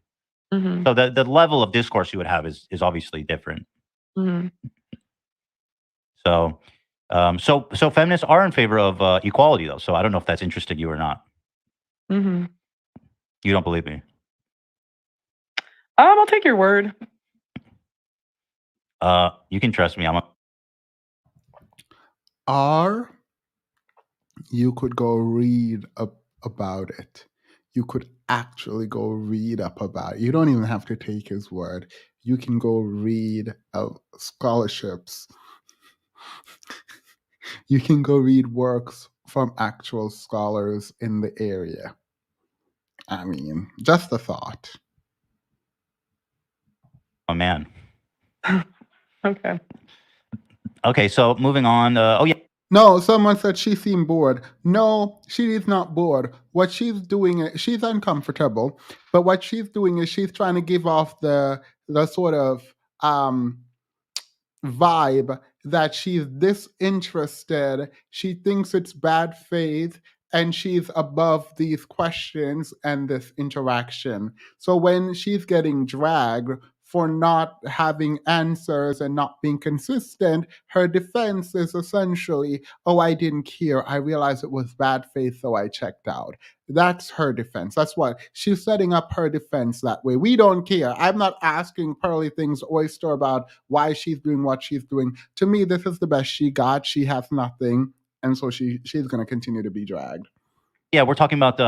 Mm-hmm. So the level of discourse you would have is obviously different. Mm-hmm. So feminists are in favor of equality, though. So I don't know if that's interested you or not. Mm-hmm. You don't believe me? I'll take your word. You can trust me. You could go read about it. You could actually go read up about it. You don't even have to take his word. You can go read scholarships. You can go read works from actual scholars in the area. I mean, just a thought. Oh, man. Okay. Okay, so moving on. Oh, yeah. No, someone said she seemed bored. No, she is not bored. What she's doing, she's uncomfortable, but what she's doing is she's trying to give off the sort of vibe that she's disinterested. She thinks it's bad faith, and she's above these questions and this interaction. So when she's getting dragged for not having answers and not being consistent, her defense is essentially, oh, I didn't care. I realized it was bad faith, so I checked out. That's her defense. That's what she's setting up her defense that way. We don't care. I'm not asking Pearly Things Oyster about why she's doing what she's doing. To me, this is the best she got. She has nothing, and so she's going to continue to be dragged. Yeah, we're talking about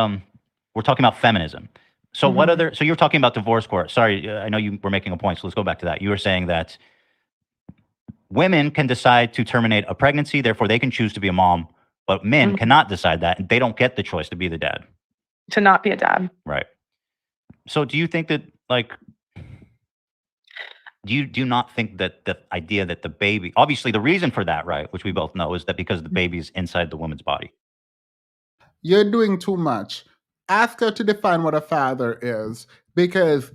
feminism. So what other? So you're talking about divorce court. Sorry, I know you were making a point. So let's go back to that. You were saying that women can decide to terminate a pregnancy, therefore they can choose to be a mom, but men cannot decide that, and they don't get the choice to be the dad. To not be a dad. Right. So do you think that like? Do you not think that the idea that the baby, obviously the reason for that, right, which we both know, is that because the baby's inside the woman's body? You're doing too much. Ask her to define what a father is, because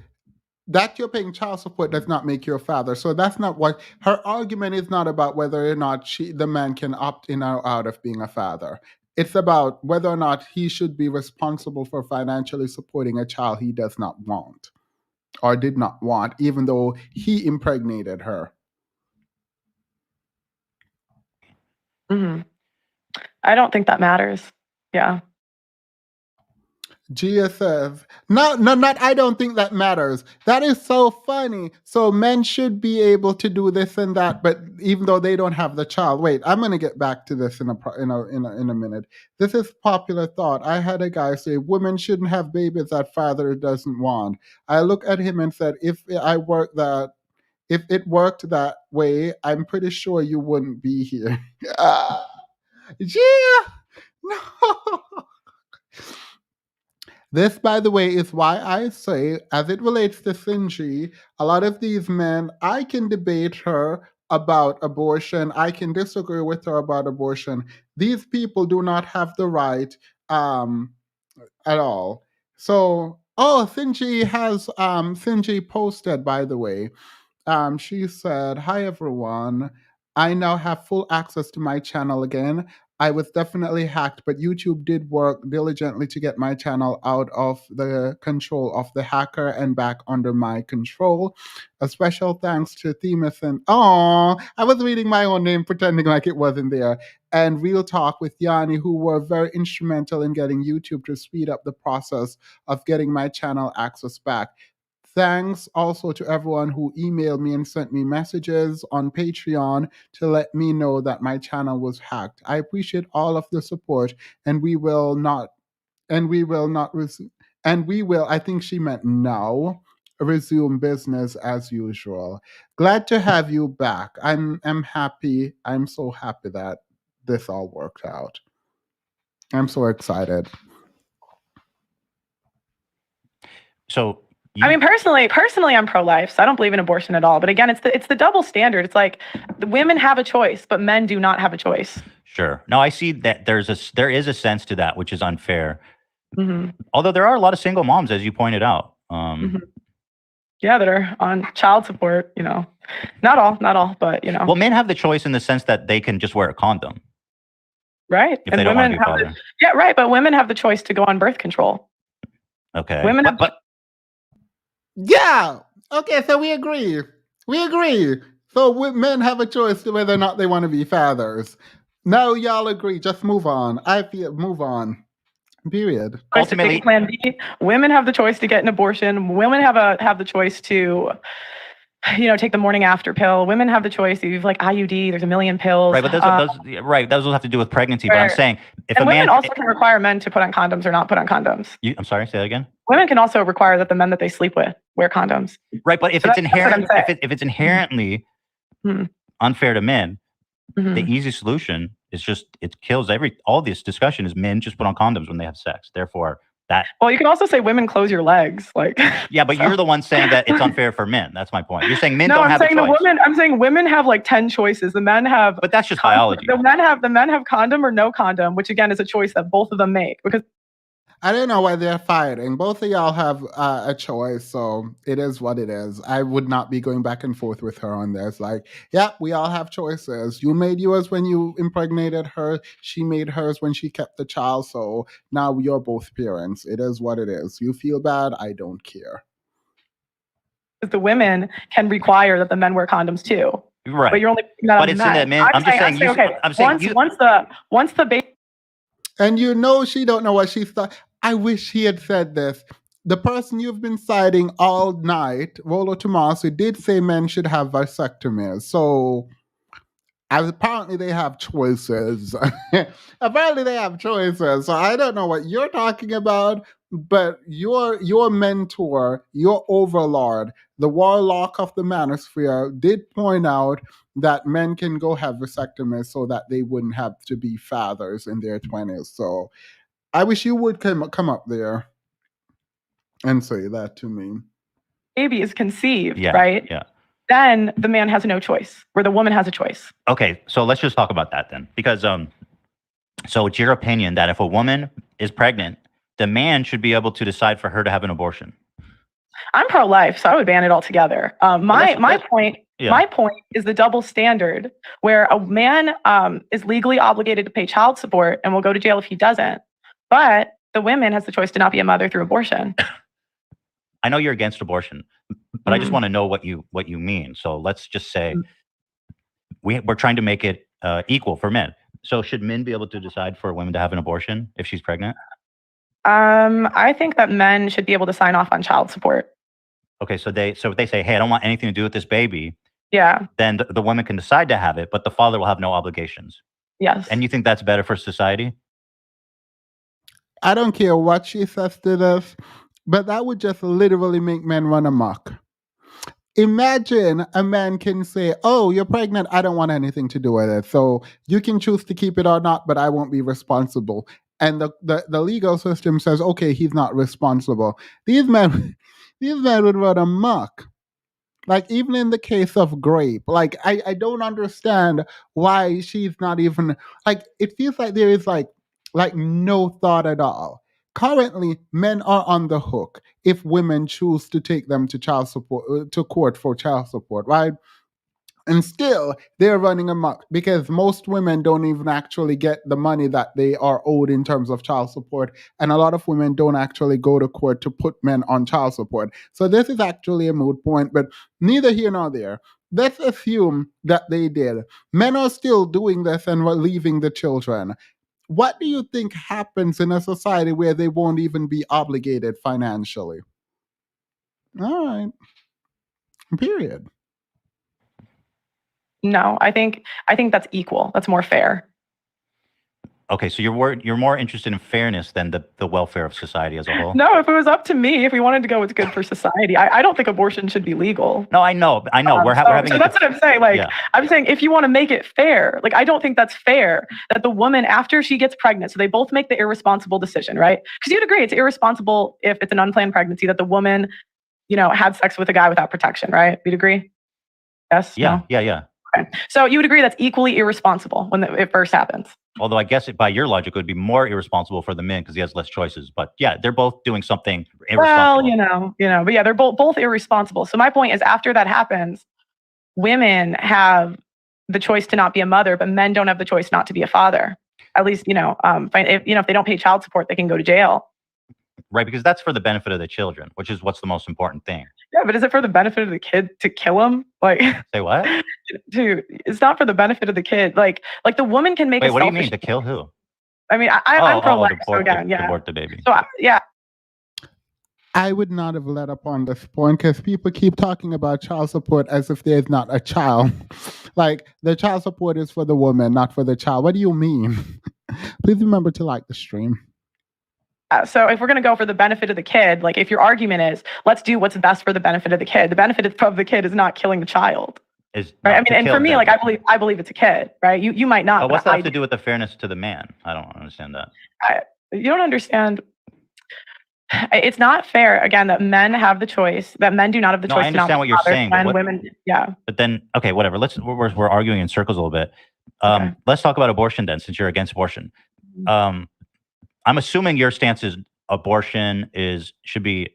that you're paying child support does not make you a father. So that's not what her argument is. Not about whether or not the man can opt in or out of being a father. It's about whether or not he should be responsible for financially supporting a child he does not want or did not want, even though he impregnated her. Mm-hmm. I don't think that matters. Yeah. Gia says, no, not I don't think that matters. That is so funny. So men should be able to do this and that, but even though they don't have the child. Wait, I'm going to get back to this in a minute. This is popular thought. I had a guy say, women shouldn't have babies that father doesn't want. I look at him and said, if it worked that way, I'm pretty sure you wouldn't be here. Yeah. No. This, by the way, is why I say, as it relates to Sinji, a lot of these men, I can debate her about abortion. I can disagree with her about abortion. These people do not have the right at all. So, oh, Sinji posted, by the way. She said, "Hi everyone. I now have full access to my channel again. I was definitely hacked, but YouTube did work diligently to get my channel out of the control of the hacker and back under my control. A special thanks to Themis and I was reading my own name, pretending like it wasn't there. And Real Talk with Yanni, who were very instrumental in getting YouTube to speed up the process of getting my channel access back. Thanks also to everyone who emailed me and sent me messages on Patreon to let me know that my channel was hacked. I appreciate all of the support, and we will not, I think she meant now, resume business as usual. Glad to have you back. I'm happy. I'm so happy that this all worked out. I'm so excited. So I mean, personally, I'm pro-life, so I don't believe in abortion at all. But again, it's the double standard. It's like the women have a choice, but men do not have a choice. Sure. No, I see that there is a sense to that, which is unfair. Mm-hmm. Although there are a lot of single moms, as you pointed out. Yeah, that are on child support. You know, not all, but you know. Well, men have the choice in the sense that they can just wear a condom, right? If and they don't want to be a father. Yeah, right. But women have the choice to go on birth control. Okay. Women have. Yeah. Okay, so we agree. So men have a choice to whether or not they want to be fathers. No, y'all agree. Just move on. Move on. Period. Ultimately, Plan B. Women have the choice to get an abortion. Women have the choice to, take the morning after pill. Women have the choice. You have like IUD. There's a million pills. Right, but those will have to do with pregnancy. But I'm saying if a man women also can require men to put on condoms or not put on condoms. I'm sorry, say that again. Women can also require that the men that they sleep with wear condoms. Right, but if it's inherently unfair to men, the easy solution is just it kills all this discussion is men just put on condoms when they have sex. Therefore, that. Well, you can also say women close your legs, like. Yeah, but you're the one saying that it's unfair for men. That's my point. You're saying men don't have a choice. I'm saying women have like 10 choices. The men have. But that's just biology. The men have condom or no condom, which again is a choice that both of them make because. I don't know why they're fighting. Both of y'all have a choice, so it is what it is. I would not be going back and forth with her on this. Like, yeah, we all have choices. You made yours when you impregnated her. She made hers when she kept the child. So now you're both parents. It is what it is. You feel bad. I don't care. The women can require that the men wear condoms too. Right. But you're only putting that on the men. Once the baby. And she don't know what she thought. I wish he had said this. The person you've been citing all night, Rollo Tomasi, did say men should have vasectomies. So apparently they have choices. So I don't know what you're talking about, but your mentor, your overlord, the warlock of the manosphere, did point out that men can go have vasectomies so that they wouldn't have to be fathers in their 20s. So I wish you would come up there and say that to me. Baby is conceived, yeah, right? Yeah. Then the man has no choice, where the woman has a choice. Okay, so let's just talk about that then. Because so it's your opinion that if a woman is pregnant, the man should be able to decide for her to have an abortion. I'm pro-life, so I would ban it altogether. My point is the double standard, where a man is legally obligated to pay child support and will go to jail if he doesn't. But the woman has the choice to not be a mother through abortion. I know you're against abortion, but I just want to know what you mean. So let's just say we're trying to make it equal for men. So should men be able to decide for women to have an abortion if she's pregnant? I think that men should be able to sign off on child support. Okay, so if they say, hey, I don't want anything to do with this baby. Yeah. Then the woman can decide to have it, but the father will have no obligations. Yes. And you think that's better for society? I don't care what she says to this, but that would just literally make men run amok. Imagine a man can say, "Oh, you're pregnant. I don't want anything to do with it. So you can choose to keep it or not, but I won't be responsible." And the legal system says, "Okay, he's not responsible." These men, these men would run amok. Like even in the case of Grape, like I don't understand why she's not even like it feels like there is like no thought at all. Currently, men are on the hook if women choose to take them to child support to court for child support, right? And still, they're running amok because most women don't even actually get the money that they are owed in terms of child support. And a lot of women don't actually go to court to put men on child support. So this is actually a moot point, but neither here nor there. Let's assume that they did. Men are still doing this and leaving the children. What do you think happens in a society where they won't even be obligated financially? All right. Period. No, I think that's equal. That's more fair. Okay, so you're more interested in fairness than the welfare of society as a whole. No, if it was up to me, if we wanted to go what's good for society, I don't think abortion should be legal. No, I know. We're having. So that's what I'm saying. Like, yeah. I'm saying if you want to make it fair, like I don't think that's fair that the woman after she gets pregnant, so they both make the irresponsible decision, right? Because you'd agree it's irresponsible if it's an unplanned pregnancy that the woman, had sex with a guy without protection, right? We'd agree. Yes. Yeah. No? Yeah. Okay. So you would agree that's equally irresponsible when it first happens. Although I guess by your logic, it would be more irresponsible for the men because he has less choices. But yeah, they're both doing something irresponsible. Well, but yeah, they're both irresponsible. So my point is, after that happens, women have the choice to not be a mother, but men don't have the choice not to be a father. At least, if they don't pay child support, they can go to jail. Right, because that's for the benefit of the children, which is what's the most important thing. Yeah, but is it for the benefit of the kid to kill him? Like, say what? Dude, it's not for the benefit of the kid. Like the woman can make. Wait, what do you mean to kill who? I mean, I'm pro-life, so again, yeah. Abort the baby. So yeah. I would not have let up on this point because people keep talking about child support as if there's not a child. Like the child support is for the woman, not for the child. What do you mean? Please remember to like the stream. So if we're going to go for the benefit of the kid, like if your argument is, let's do what's best for the benefit of the kid. The benefit of the kid is not killing the child. Right? I mean, and for me, like I believe it's a kid, right? You might not. But what's that have to do with the fairness to the man? I don't understand that. You don't understand. It's not fair, again, that men have the choice, that men do not have the choice. I understand what you're saying. And women, yeah. But then, okay, whatever. We're arguing in circles a little bit. Okay. Let's talk about abortion then, since you're against abortion. I'm assuming your stance is abortion should be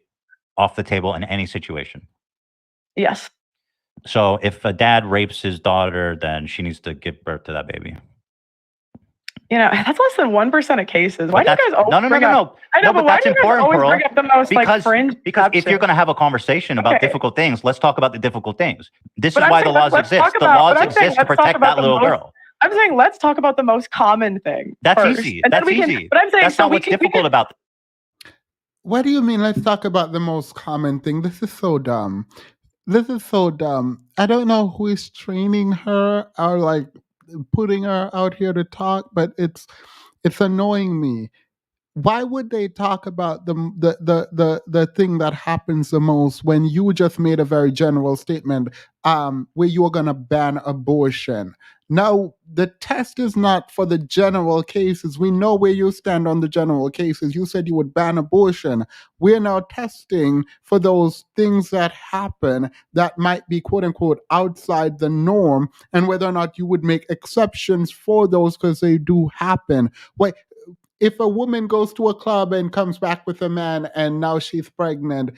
off the table in any situation. Yes. So if a dad rapes his daughter, then she needs to give birth to that baby. That's less than 1% of cases. Why do you guys always bring up? I know, but that's important, Pearl. Bring up the most fringe? Because if you're going to have a conversation about difficult things, let's talk about the difficult things. This is why the laws exist. The laws exist to protect that little girl. I'm saying let's talk about the most common thing. That's easy. That's easy. But I'm saying that's not what's difficult about. What do you mean? Let's talk about the most common thing. This is so dumb. I don't know who is training her or like putting her out here to talk, but it's annoying me. Why would they talk about the thing that happens the most when you just made a very general statement where you are going to ban abortion? Now, the test is not for the general cases. We know where you stand on the general cases. You said you would ban abortion. We're now testing for those things that happen that might be, quote unquote, outside the norm, and whether or not you would make exceptions for those because they do happen. Wait, if a woman goes to a club and comes back with a man and now she's pregnant,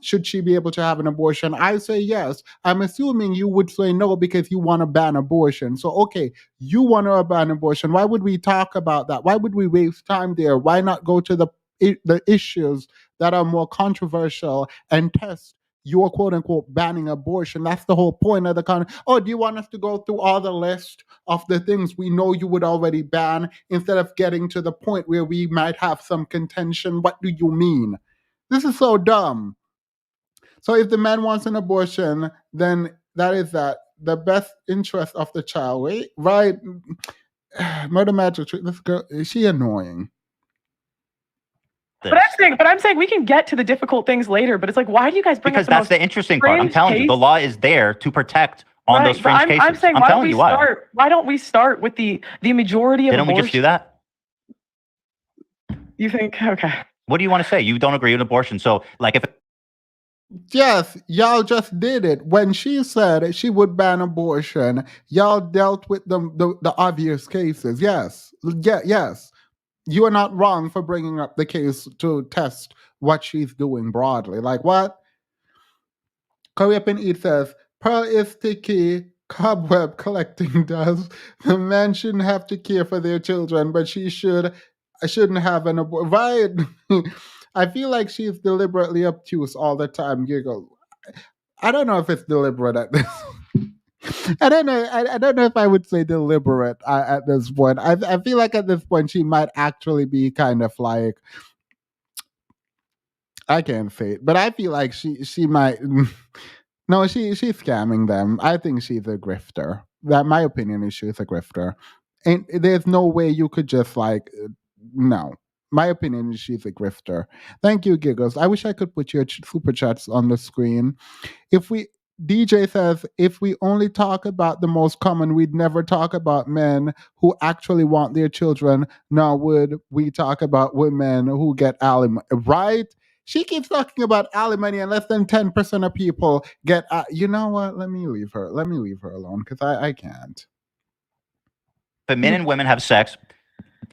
should she be able to have an abortion? I say yes. I'm assuming you would say no because you want to ban abortion. So, okay, you want to ban abortion. Why would we talk about that? Why would we waste time there? Why not go to the issues that are more controversial and test your quote unquote banning abortion? That's the whole point of the Oh, do you want us to go through all the list of the things we know you would already ban instead of getting to the point where we might have some contention? What do you mean? This is so dumb. So if the man wants an abortion, then that is the best interest of the child, right? Murder magistrate, this girl, is she annoying? But I'm saying we can get to the difficult things later. But it's like, why do you guys bring because up that's the interesting part. I'm telling you, the law is there to protect on those fringe cases. I'm saying, why don't we start with the majority of Didn't we just do that? You think, okay. What do you want to say? You don't agree with abortion. So like if yes, y'all just did it. When she said she would ban abortion, y'all dealt with the obvious cases. Yes. Yes. You are not wrong for bringing up the case to test what she's doing broadly. Like what? Curry Up and Eat says, Pearl is sticky, cobweb collecting does. The man shouldn't have to care for their children, but I shouldn't have an abortion. Right? I feel like she's deliberately obtuse all the time. Giggle. I don't know if it's deliberate at this. I don't know. I don't know if I would say deliberate at this point. I feel like at this point she might actually be kind of like, I can't say it, but I feel like she might. No, she's scamming them. I think she's a grifter. That my opinion is she's a grifter, and there's no way you could just like no. My opinion is she's a grifter. Thank you, Giggles. I wish I could put your super chats on the screen. If we DJ says if we only talk about the most common, we'd never talk about men who actually want their children. Nor would we talk about women who get alimony. Right? She keeps talking about alimony, and less than 10% of people get. You know what? Let me leave her. Let me leave her alone because I can't. But men and women have sex,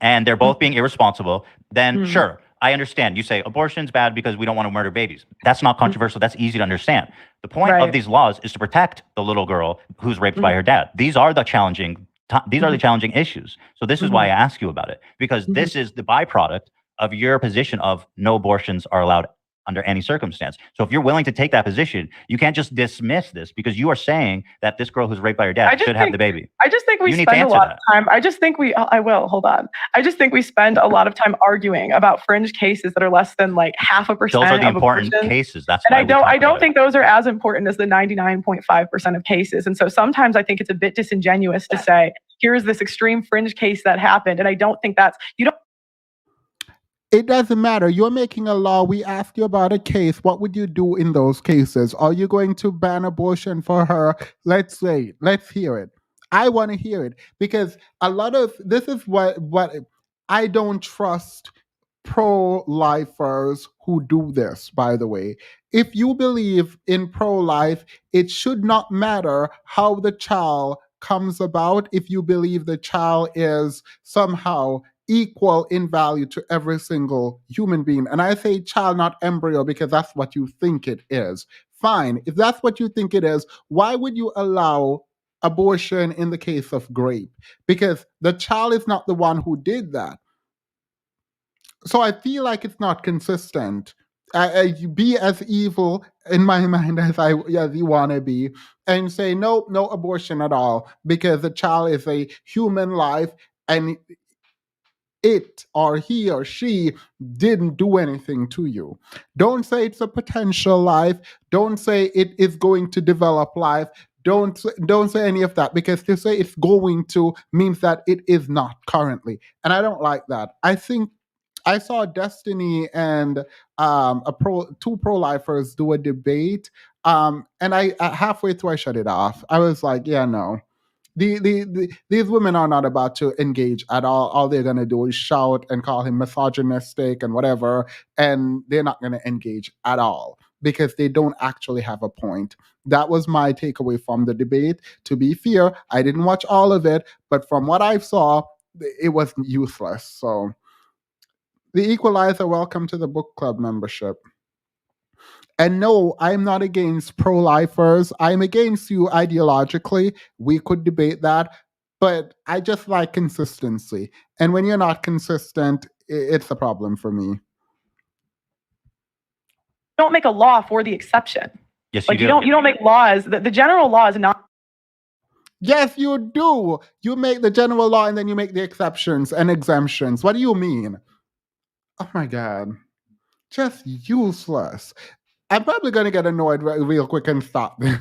and they're both being irresponsible. Then sure, I understand. You say abortion's bad because we don't want to murder babies. That's not controversial. That's easy to understand. The point of these laws is to protect the little girl who's raped by her dad. These are the challenging. These are the challenging issues. So this is why I ask you about it, because this is the byproduct of your position of no abortions are allowed under any circumstance. So if you're willing to take that position, you can't just dismiss this because you are saying that this girl who's raped by her dad should have the baby. I just think we spend a lot of time. I just think hold on. I just think we spend a lot of time arguing about fringe cases that are less than like 0.5%. Those are the important cases. That's and I don't think those are as important as the 99.5% of cases. And so sometimes I think it's a bit disingenuous to say, here's this extreme fringe case that happened. And I don't think it doesn't matter. You're making a law. We asked you about a case. What would you do in those cases? Are you going to ban abortion for her? Let's say it. Let's hear it. I want to hear it because a lot of this is what I don't trust pro-lifers who do this, by the way. If you believe in pro-life, it should not matter how the child comes about if you believe the child is somehow equal in value to every single human being. And I say child, not embryo, because that's what you think it is. Fine. If that's what you think it is, why would you allow abortion in the case of grape? Because the child is not the one who did that. So I feel like it's not consistent. Be as evil in my mind as you want to be, and say no abortion at all because the child is a human life and it or he or she didn't do anything to you. Don't say it's a potential life. Don't say it is going to develop life. Don't say any of that, because to say it's going to means that it is not currently, and I don't like that. I think I saw Destiny and two pro-lifers do a debate, and I halfway through I shut it off. I was like, yeah, no. These women are not about to engage at all. All they're going to do is shout and call him misogynistic and whatever, and they're not going to engage at all because they don't actually have a point. That was my takeaway from the debate. To be fair, I didn't watch all of it, but from what I saw, it was useless. So, the Equalizer, welcome to the book club membership. And no, I'm not against pro-lifers. I'm against you ideologically. We could debate that. But I just like consistency. And when you're not consistent, it's a problem for me. Don't make a law for the exception. Yes, you do. You don't make laws. The general law is not. Yes, you do. You make the general law and then you make the exceptions and exemptions. What do you mean? Oh my God. Just useless. I'm probably going to get annoyed real quick and stop this.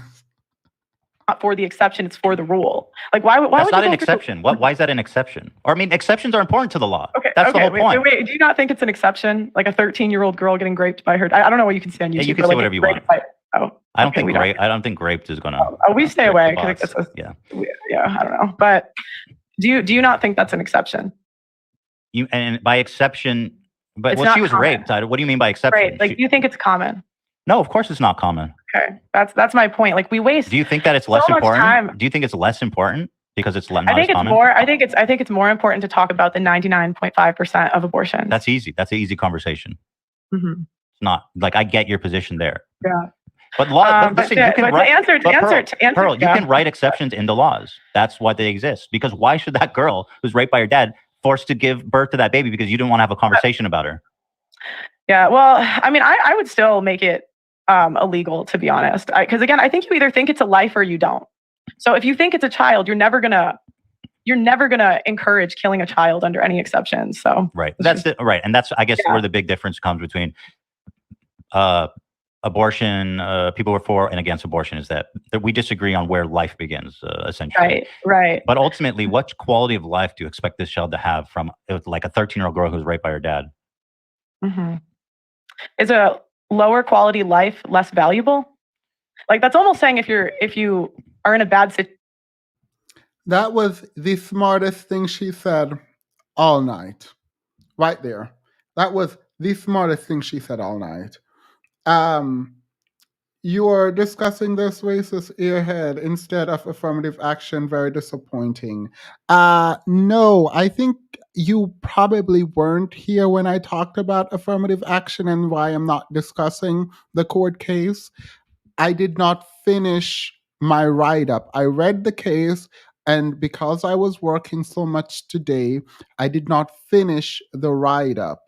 not for the exception, it's for the rule. Like, why That's would not you an exception. Why is that an exception? Or I mean, exceptions are important to the law. Okay, that's the whole point. Wait, do you not think it's an exception? Like a 13-year-old girl getting raped by her? I don't know what you can say on YouTube. Yeah, you can say whatever you want. I don't think raped is gonna. We stay away because yeah, I don't know. But do you not think that's an exception? And by exception, but she was raped. What do you mean by exception? Right, like you think it's common? No, of course it's not common. Okay, that's my point. Like we waste. Do you think that it's less important? Do you think it's less important because it's not as common? I think it's more important to talk about the 99.5% of abortions. That's easy. That's an easy conversation. Mm-hmm. It's not like I get your position there. Yeah. But listen, you can write. Pearl, you can write exceptions into laws. That's why they exist. Because why should that girl who's raped by her dad forced to give birth to that baby because you didn't want to have a conversation about her? Yeah. Well, I mean, I would still make it illegal, to be honest. Because again, I think you either think it's a life or you don't. So if you think it's a child, you're never gonna encourage killing a child under any exceptions. So right. Right. And that's I guess where the big difference comes between abortion, people who are for and against abortion is that we disagree on where life begins, essentially. Right. But ultimately, what quality of life do you expect this child to have from like a 13-year-old girl who's raped by her dad? Mm-hmm. Is a lower quality life less valuable? Like that's almost saying if you are in a bad situation. That was the smartest thing she said all night. Right there. That was the smartest thing she said all night. You are discussing this racist earhead instead of affirmative action. Very disappointing. No, I think you probably weren't here when I talked about affirmative action and why I'm not discussing the court case. I did not finish my write-up. I read the case, and because I was working so much today, I did not finish the write-up.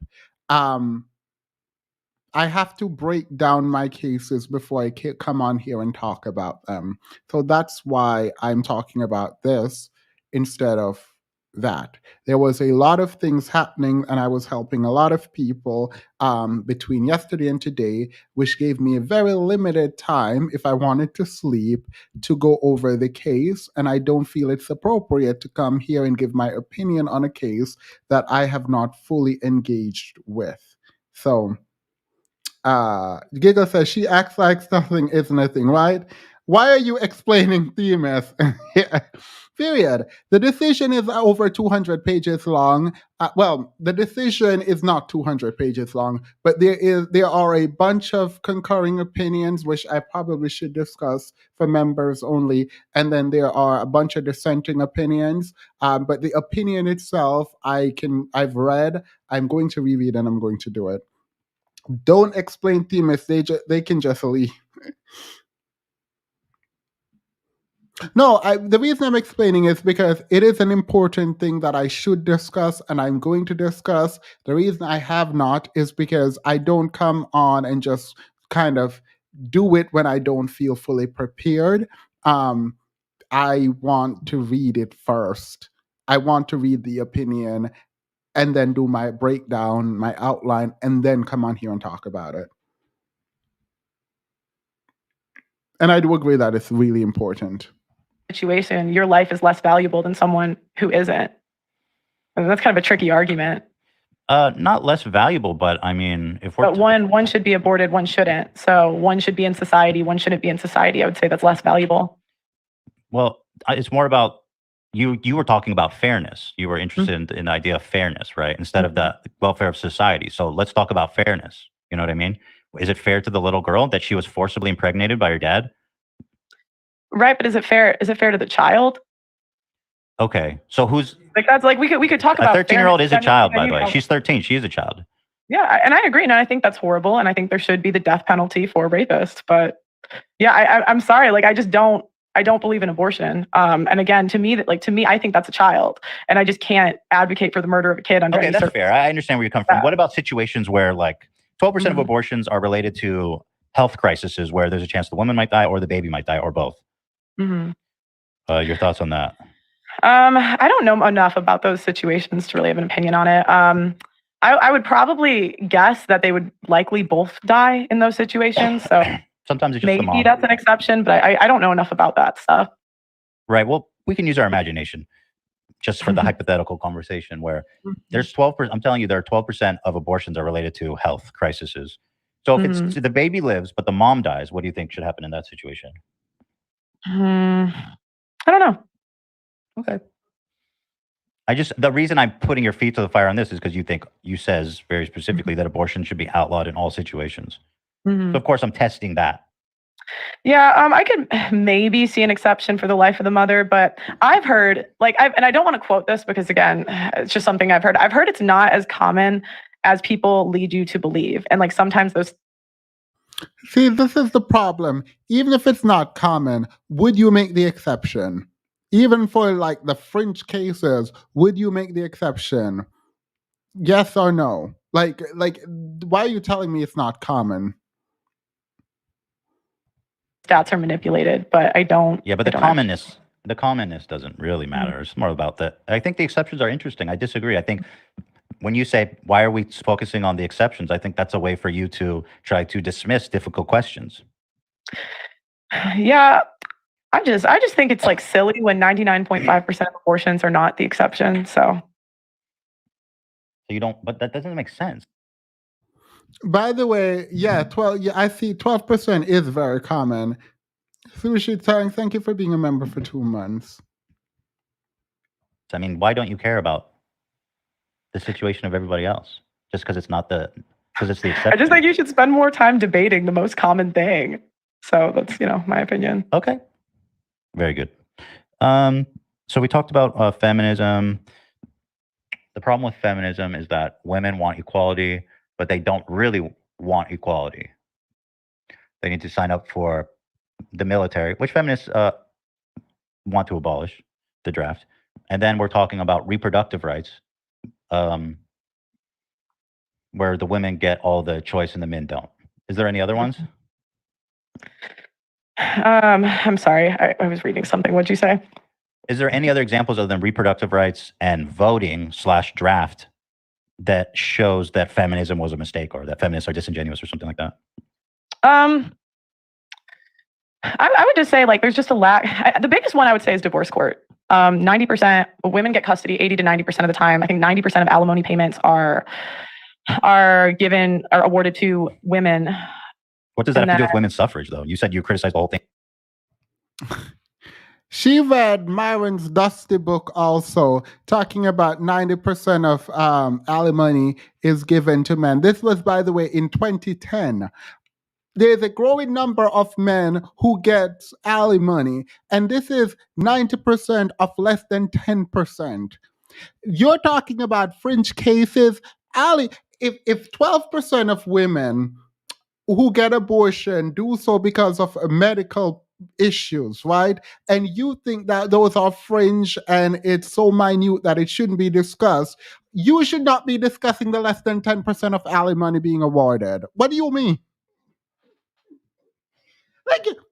I have to break down my cases before I come on here and talk about them. So that's why I'm talking about this instead of that. There was a lot of things happening, and I was helping a lot of people between yesterday and today, which gave me a very limited time, if I wanted to sleep, to go over the case. And I don't feel it's appropriate to come here and give my opinion on a case that I have not fully engaged with. So Giggle says she acts like nothing is nothing, right? Why are you explaining Themis? Period. The decision is over 200 pages long. Well, the decision is not 200 pages long, but there are a bunch of concurring opinions, which I probably should discuss for members only, and then there are a bunch of dissenting opinions. But the opinion itself, I've read. I'm going to reread, and I'm going to do it. Don't explain Themis. They can just leave. No, the reason I'm explaining is because it is an important thing that I should discuss, and I'm going to discuss. The reason I have not is because I don't come on and just kind of do it when I don't feel fully prepared. I want to read it first. I want to read the opinion and then do my breakdown, my outline, and then come on here and talk about it. And I do agree that it's really important. Situation, your life is less valuable than someone who isn't. And that's kind of a tricky argument. Not less valuable, but I mean, if we're... But one should be aborted, one shouldn't. So one should be in society, one shouldn't be in society. I would say that's less valuable. Well, it's more about... You were talking about fairness. You were interested in the idea of fairness, right? Instead of the welfare of society. So let's talk about fairness. You know what I mean? Is it fair to the little girl that she was forcibly impregnated by her dad? Right, but is it fair? Is it fair to the child? Okay, so who's like that's like we could talk about. A 13-year-old is a child, by the way. She's 13. She is a child. Yeah, and I agree, and I think that's horrible, and I think there should be the death penalty for rapists. But yeah, I'm sorry, like I just don't. I don't believe in abortion. And again, to me, I think that's a child, and I just can't advocate for the murder of a kid under any that's fair. I understand where you come from. What about situations where like 12% of abortions are related to health crises, where there's a chance the woman might die or the baby might die or both? Your thoughts on that? I don't know enough about those situations to really have an opinion on it. I would probably guess that they would likely both die in those situations. So Sometimes it's just maybe the mom. that's an exception, but I don't know enough about that stuff. Right. Well, we can use our imagination just for the hypothetical conversation where there's 12%. I'm telling you, there are 12% of abortions are related to health crises. So if it's the baby lives, but the mom dies, what do you think should happen in that situation? I don't know. Okay. The reason I'm putting your feet to the fire on this is because you says very specifically that abortion should be outlawed in all situations. So of course I'm testing that. Yeah, I could maybe see an exception for the life of the mother, but I've heard, and I don't want to quote this because again, it's just something I've heard. I've heard it's not as common as people lead you to believe. And like sometimes those. See, this is the problem. Even if it's not common, would you make the exception? Even for like the fringe cases, would you make the exception? Yes or no? Like, why are you telling me it's not common? Stats are manipulated, but I don't. Yeah, but the commonness doesn't really matter. It's more about that. I think the exceptions are interesting. I disagree. I think when you say, why are we focusing on the exceptions? I think that's a way for you to try to dismiss difficult questions. Yeah, I just think it's like silly when 99.5% of abortions are not the exception. So you don't, but that doesn't make sense. By the way, yeah, 12. Yeah, I see 12% is very common. Sushi Tang, thank you for being a member for 2 months. I mean, why don't you care about the situation of everybody else? Just because it's the exception. I just think you should spend more time debating the most common thing. So that's, my opinion. Okay. Very good. So we talked about feminism. The problem with feminism is that women want equality, but they don't really want equality. They need to sign up for the military, which feminists want to abolish the draft. And then we're talking about reproductive rights, where the women get all the choice and the men don't. Is there any other ones? I'm sorry. I was reading something. What'd you say? Is there any other examples other than reproductive rights and voting/draft that shows that feminism was a mistake or that feminists are disingenuous or something like that? I would just say there's just a lack. The biggest one I would say is divorce court. 90% women get custody 80 to 90% of the time. I think 90% of alimony payments are awarded to women. What does that have to do with women's suffrage, though? You said you criticized the whole thing. She read Myron's Dusty book also, talking about 90% of alimony is given to men. This was, by the way, in 2010. There's a growing number of men who get alimony, and this is 90% of less than 10%. You're talking about fringe cases. If 12% of women who get abortion do so because of medical issues, right? And you think that those are fringe and it's so minute that it shouldn't be discussed, you should not be discussing the less than 10% of alimony being awarded. What do you mean?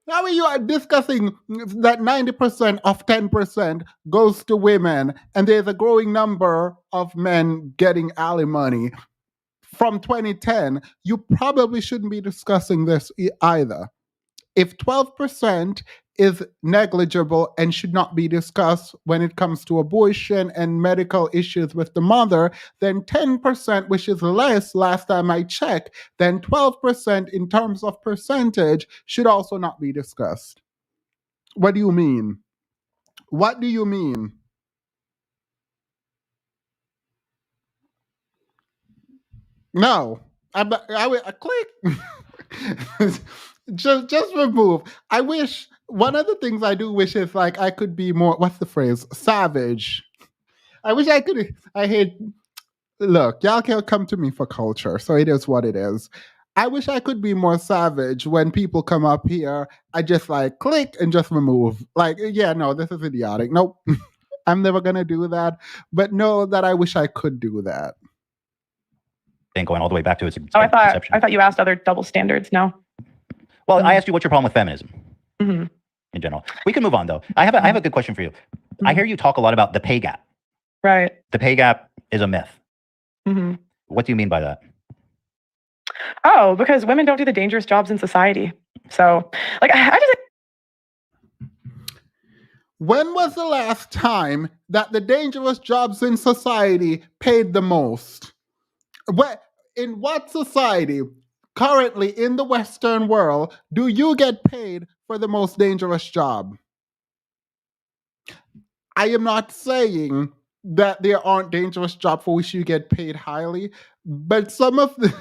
How are you discussing that 90% of 10% goes to women and there's a growing number of men getting alimony? From 2010, you probably shouldn't be discussing this either. If 12% is negligible and should not be discussed when it comes to abortion and medical issues with the mother, then 10%, which is less last time I checked, then 12% in terms of percentage should also not be discussed. What do you mean? What do you mean? No. I click. just remove. I wish one of the things I do wish is I could be more, what's the phrase? Savage. I wish I could. Look, y'all can come to me for culture, so it is what it is. I wish I could be more savage when people come up here. I just click and just remove. Yeah, no, this is idiotic. Nope. I'm never gonna do that. But know that I wish I could do that. Going all the way back to its I thought you asked other double standards. No. Well, I asked you what's your problem with feminism in general. We can move on though. I have a good question for you. I hear you talk a lot about the pay gap. Right. The pay gap is a myth. What do you mean by that? Oh, because women don't do the dangerous jobs in society. So, like, I just. When was the last time that the dangerous jobs in society paid the most? In what society currently in the Western world do you get paid for the most dangerous job? I am not saying that there aren't dangerous jobs for which you get paid highly, but some of the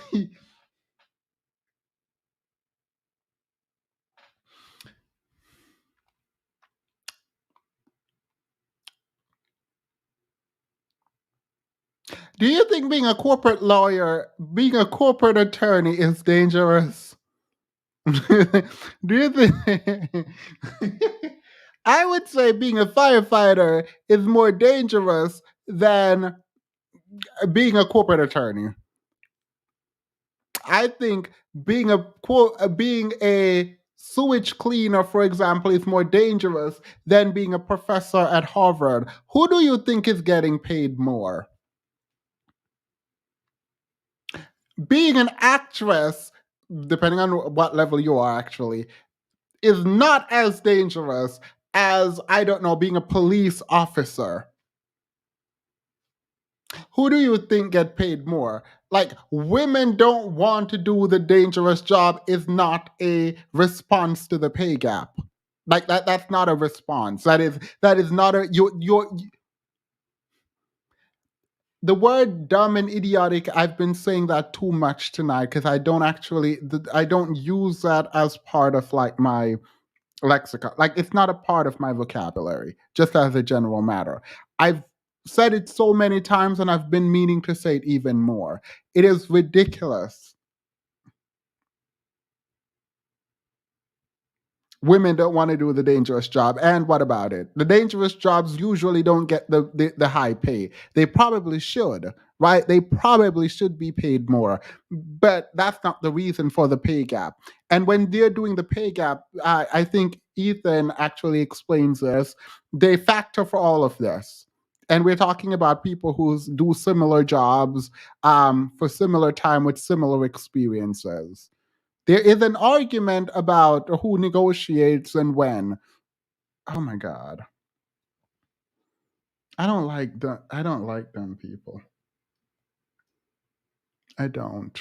Do you think being a corporate lawyer, being a corporate attorney is dangerous? Do you think I would say being a firefighter is more dangerous than being a corporate attorney. I think being a sewage cleaner, for example, is more dangerous than being a professor at Harvard. Who do you think is getting paid more? Being an actress, depending on what level you are actually, is not as dangerous as, I don't know, being a police officer. Who do you think get paid more? Like, women don't want to do the dangerous job is not a response to the pay gap. Like that's not a response. That is not a the word dumb and idiotic, I've been saying that too much tonight because I don't use that as part of like my lexicon. Like it's not a part of my vocabulary, just as a general matter. I've said it so many times and I've been meaning to say it even more. It is ridiculous. Women don't want to do the dangerous job. And what about it? The dangerous jobs usually don't get the high pay. They probably should, right? They probably should be paid more. But that's not the reason for the pay gap. And when they're doing the pay gap, I think Ethan actually explains this. They factor for all of this. And we're talking about people who do similar jobs for similar time with similar experiences. There is an argument about who negotiates and when. Oh my god. I don't like dumb people. I don't.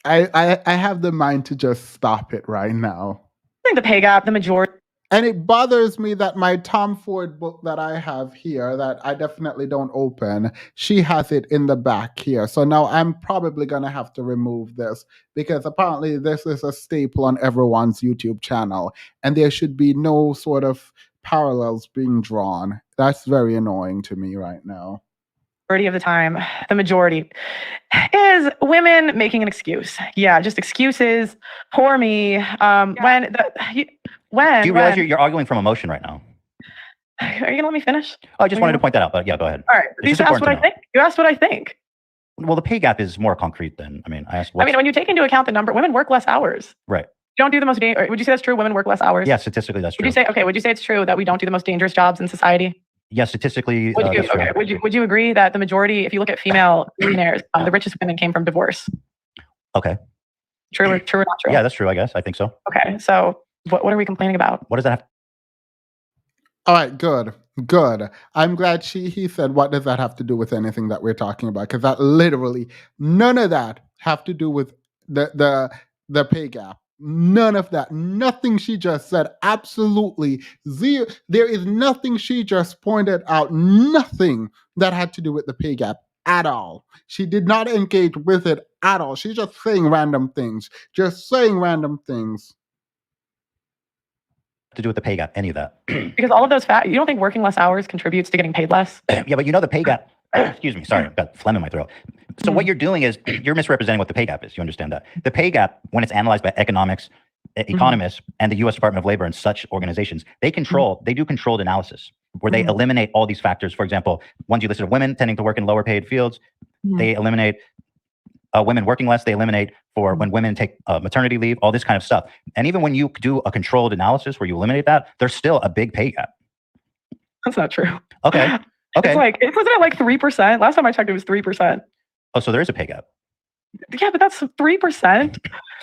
I have the mind to just stop it right now. I think the pay gap, the majority. And it bothers me that my Tom Ford book that I have here, that I definitely don't open, she has it in the back here. So now I'm probably going to have to remove this because apparently this is a staple on everyone's YouTube channel. And there should be no sort of parallels being drawn. That's very annoying to me right now. Of the time, the majority is women making an excuse. Yeah, just excuses. Poor me. When do you realize you're arguing from emotion right now? Are you gonna let me finish? Oh, I just wanted to point that out, but yeah, go ahead. All right. You asked what I think. You asked what I think. Well, the pay gap is more concrete than I asked. When you take into account the number, women work less hours. Right. You don't do the most. Would you say that's true? Women work less hours. Yeah, statistically that's true. Would you say it's true that we don't do the most dangerous jobs in society? Yeah, statistically. Would you agree that the majority, if you look at female millionaires, the richest women came from divorce? Okay. True or not true? Yeah, that's true. I guess I think so. Okay, so what are we complaining about? What does that have? All right, good. I'm glad he said, what does that have to do with anything that we're talking about? Because that literally, none of that have to do with the pay gap. None of that. Nothing she just said. Absolutely zero. There is nothing she just pointed out. Nothing that had to do with the pay gap at all. She did not engage with it at all. She's just saying random things. To do with the pay gap, any of that? Because all of those you don't think working less hours contributes to getting paid less? Yeah, but the pay gap. Excuse me, sorry, I've got phlegm in my throat. So what you're doing is you're misrepresenting what the pay gap is. You understand that? The pay gap, when it's analyzed by economists, and the U.S. Department of Labor and such organizations, they do controlled analysis where they eliminate all these factors. For example, ones you listed of women tending to work in lower paid fields. They eliminate women working less. They eliminate for when women take maternity leave, all this kind of stuff. And even when you do a controlled analysis where you eliminate that, there's still a big pay gap. That's not true. Okay. Wasn't it like 3%? Last time I checked, it was 3%. Oh, so there is a pay gap. Yeah, but that's 3%.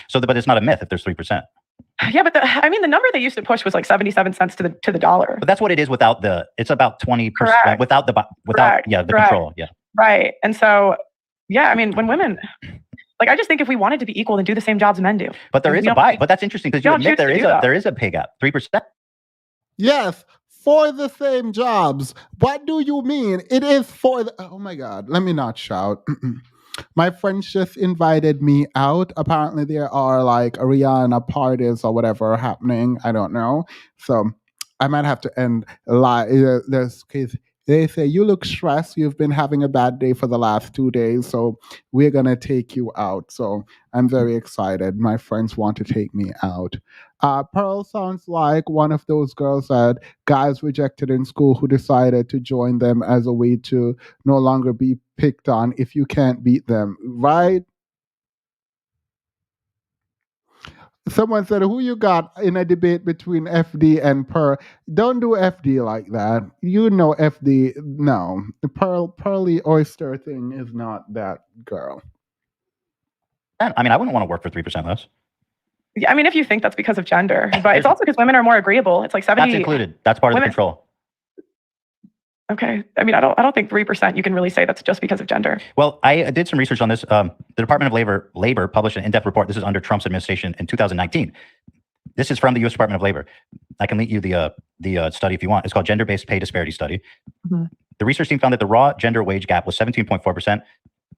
So, but it's not a myth if there's 3%. Yeah, but the number they used to push was like 77 cents to the dollar. But that's what it is without it's about 20% without the control. Yeah. Right. And so, yeah, I mean, when women, like, I just think if we wanted to be equal, then do the same jobs men do. But there is a bias. But that's interesting because you admit there is a pay gap, 3%. Yes, for the same jobs. What do you mean? It is for the. Oh my God! Let me not shout. My friends just invited me out. Apparently, there are like Rihanna parties or whatever happening. I don't know. So I might have to end this case. They say, you look stressed. You've been having a bad day for the last 2 days. So we're going to take you out. So I'm very excited. My friends want to take me out. Pearl sounds like one of those girls that guys rejected in school who decided to join them as a way to no longer be picked on if you can't beat them, right? Someone said, who you got in a debate between FD and Pearl? Don't do FD like that. You know FD, no. The Pearly Oyster thing is not that girl. I mean, I wouldn't want to work for 3% less. Yeah, I mean, if you think that's because of gender, but it's also because women are more agreeable. It's like 70. That's included. That's part of the control. Okay. I mean, I don't think 3% you can really say that's just because of gender. Well, I did some research on this. The Department of Labor published an in-depth report. This is under Trump's administration in 2019. This is from the U.S. Department of Labor. I can link you the study if you want. It's called Gender-Based Pay Disparity Study. Mm-hmm. The research team found that the raw gender wage gap was 17.4%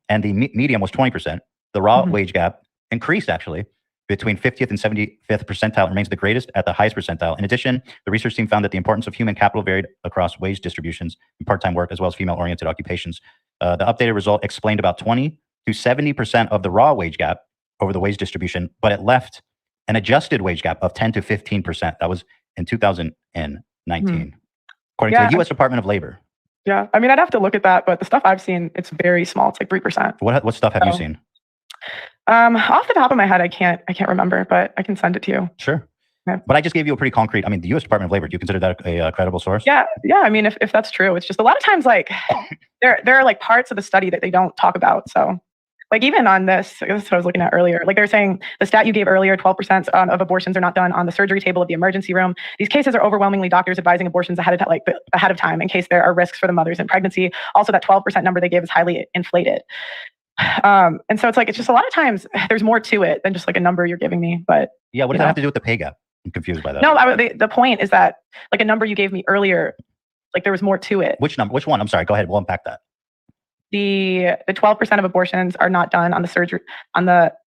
and the median was 20%. The raw wage gap increased actually between 50th and 75th percentile and remains the greatest at the highest percentile. In addition, the research team found that the importance of human capital varied across wage distributions in part-time work as well as female-oriented occupations. The updated result explained about 20 to 70% of the raw wage gap over the wage distribution, but it left an adjusted wage gap of 10 to 15%. That was in 2019, according to the U.S. Department of Labor. Yeah, I mean, I'd have to look at that, but the stuff I've seen, it's very small. It's like 3%. What stuff have you seen? Off the top of my head, I can't remember, but I can send it to you. Sure. Okay. But I just gave you a pretty concrete, I mean, the U.S. Department of Labor, do you consider that a credible source? Yeah. I mean, if that's true, it's just a lot of times, like, there are like parts of the study that they don't talk about. So, like, even on this is what I was looking at earlier. Like, they're saying the stat you gave earlier, 12% of abortions are not done on the surgery table of the emergency room. These cases are overwhelmingly doctors advising abortions ahead of time in case there are risks for the mothers in pregnancy. Also, that 12% number they gave is highly inflated. And so it's like, it's just a lot of times there's more to it than just like a number you're giving me. But yeah, what does that have to do with the pay gap? I'm confused by that. No, the point is that like a number you gave me earlier, like there was more to it. Which number? Which one? I'm sorry. Go ahead. We'll unpack that. The 12% of abortions are not done on the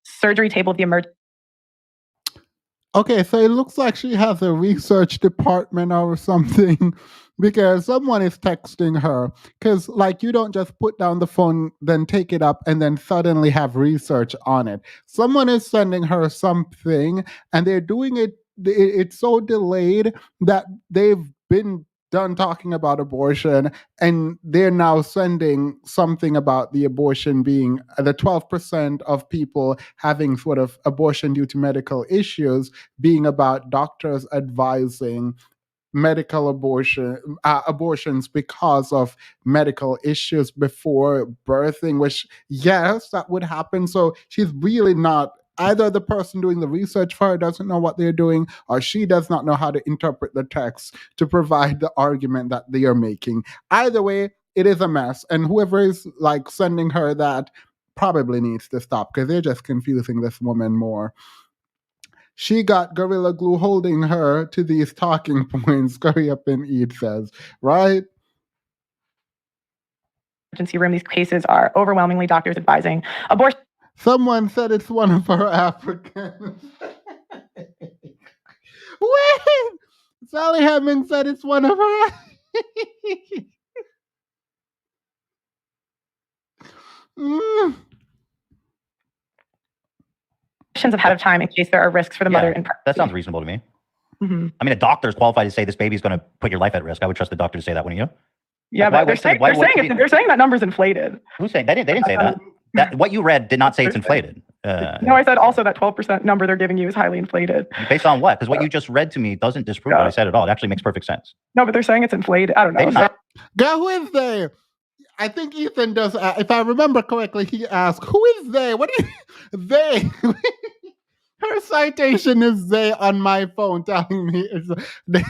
surgery table of the emergency. Okay, so it looks like she has a research department or something because someone is texting her. Because, like, you don't just put down the phone, then take it up, and then suddenly have research on it. Someone is sending her something, and they're doing it. It's so delayed that they've been done talking about abortion, and they're now sending something about the abortion being the 12% of people having sort of abortion due to medical issues being about doctors advising medical abortions because of medical issues before birthing, which yes, that would happen. So she's really not. Either the person doing the research for her doesn't know what they're doing, or she does not know how to interpret the text to provide the argument that they are making. Either way, it is a mess. And whoever is like sending her that probably needs to stop because they're just confusing this woman more. She got Gorilla Glue holding her to these talking points, Curry Up and Eat says, right? Emergency room, these cases are overwhelmingly doctors advising abortion. Someone said it's one of her Africans. Wait! Sally Hemming said it's one of her. Ahead of time in case there are risks for the mother in pregnancy. That sounds reasonable to me. Mm-hmm. I mean, a doctor is qualified to say this baby's going to put your life at risk. I would trust the doctor to say that, wouldn't you? Yeah, like, but they're saying that number's inflated. Who's saying that? They didn't say that. What you read did not say it's inflated. No, I said also that 12% number they're giving you is highly inflated. Based on what? Because what you just read to me doesn't disprove what I said at all. It actually makes perfect sense. No, but they're saying it's inflated. I don't know. Go with there. I think Ethan does. If I remember correctly, he asked, "Who is they? What is they?" Her citation is they on my phone, telling me it's they.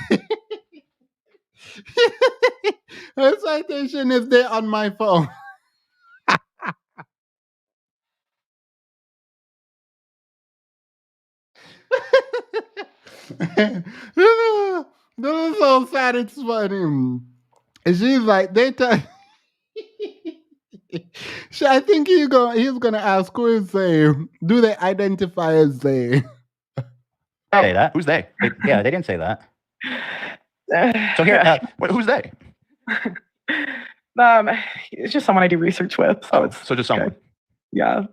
Her citation is they on my phone. This is so sad. It's funny. And she's like, they tell. I think he's gonna ask who is they. Do they identify as they? Say that. Who's they? Yeah, they didn't say that. So here, Who's they? It's just someone I do research with. So So just someone. Okay. Yeah.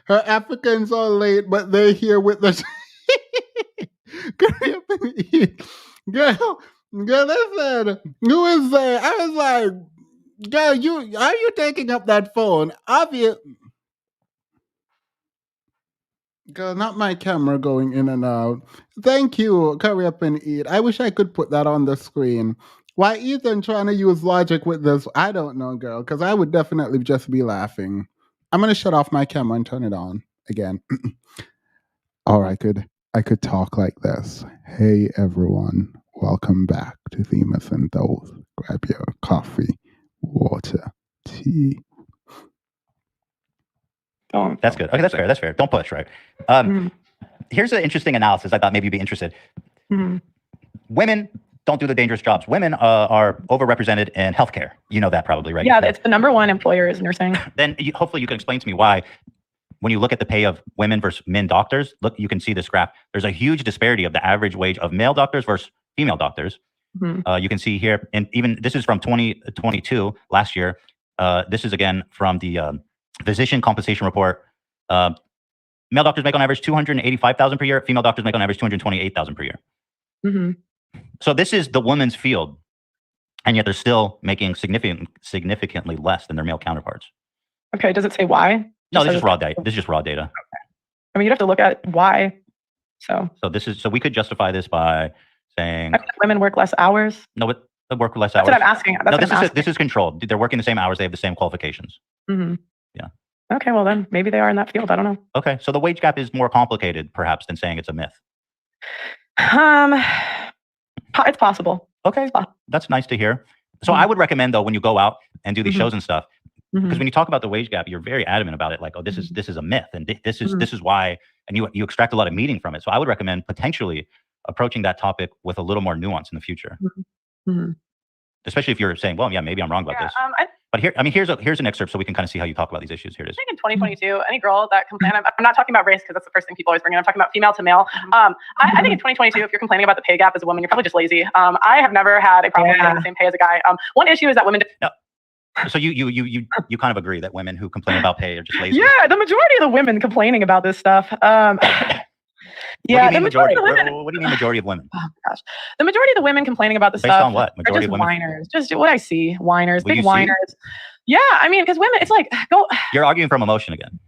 Her Africans are late, but they're here with the girl. Listen, who is there? I was like, girl, are you taking up that phone? Obvious. Girl, not my camera going in and out. Thank you. Hurry up and eat. I wish I could put that on the screen. Why Ethan trying to use logic with this? I don't know, girl, because I would definitely just be laughing. I'm gonna shut off my camera and turn it on again. Or I could talk like this. Hey everyone, welcome back to Themis and Those. Grab your coffee, water, tea. That's good. Okay, that's fair. That's fair. Don't push, right? Here's an interesting analysis. I thought maybe you'd be interested. Women don't do the dangerous jobs. Women are overrepresented in healthcare. You know that probably, right? Yeah, it's the number one employer is nursing. Then hopefully you can explain to me why, when you look at the pay of women versus men doctors, look, you can see this graph. There's a huge disparity of the average wage of male doctors versus female doctors. You can see here, and even this is from 2022, last year. This is again from the physician compensation report. Male doctors make on average $285,000 per year. Female doctors make on average $228,000 per year. So this is the women's field, and yet they're still making significantly less than their male counterparts. Okay, does it say why? No, this is raw data. This is just raw data. Okay. I mean, you'd have to look at why. So we could justify this by saying women work less hours. No, but they work less hours. That's what I'm asking. This is controlled. They're working the same hours. They have the same qualifications. Yeah. Okay, well then maybe they are in that field. I don't know. Okay, so the wage gap is more complicated, perhaps, than saying it's a myth. It's possible. Okay, that's nice to hear. So I would recommend, though, when you go out and do these shows and stuff, because when you talk about the wage gap, you're very adamant about it. Like, oh, this is a myth, and this is why, and you extract a lot of meaning from it. So I would recommend potentially approaching that topic with a little more nuance in the future, especially if you're saying, well, yeah, maybe I'm wrong about this. But here's an excerpt so we can kind of see how you talk about these issues. Here it is. I think in 2022, any girl that complains, I'm not talking about race because that's the first thing people always bring in. I'm talking about female to male. I think in 2022, if you're complaining about the pay gap as a woman, you're probably just lazy. I have never had a problem getting the same pay as a guy. One issue is that women. So you kind of agree that women who complain about pay are just lazy? Yeah, the majority of the women complaining about this stuff. Yeah, the majority of women. What do you mean majority of women? Oh gosh, the majority of the women complaining about this Based stuff on what? Majority are just of women? whiners. Just what I see, whiners, What big you see? whiners. Yeah, I mean, because women, it's like go. You're arguing from emotion again.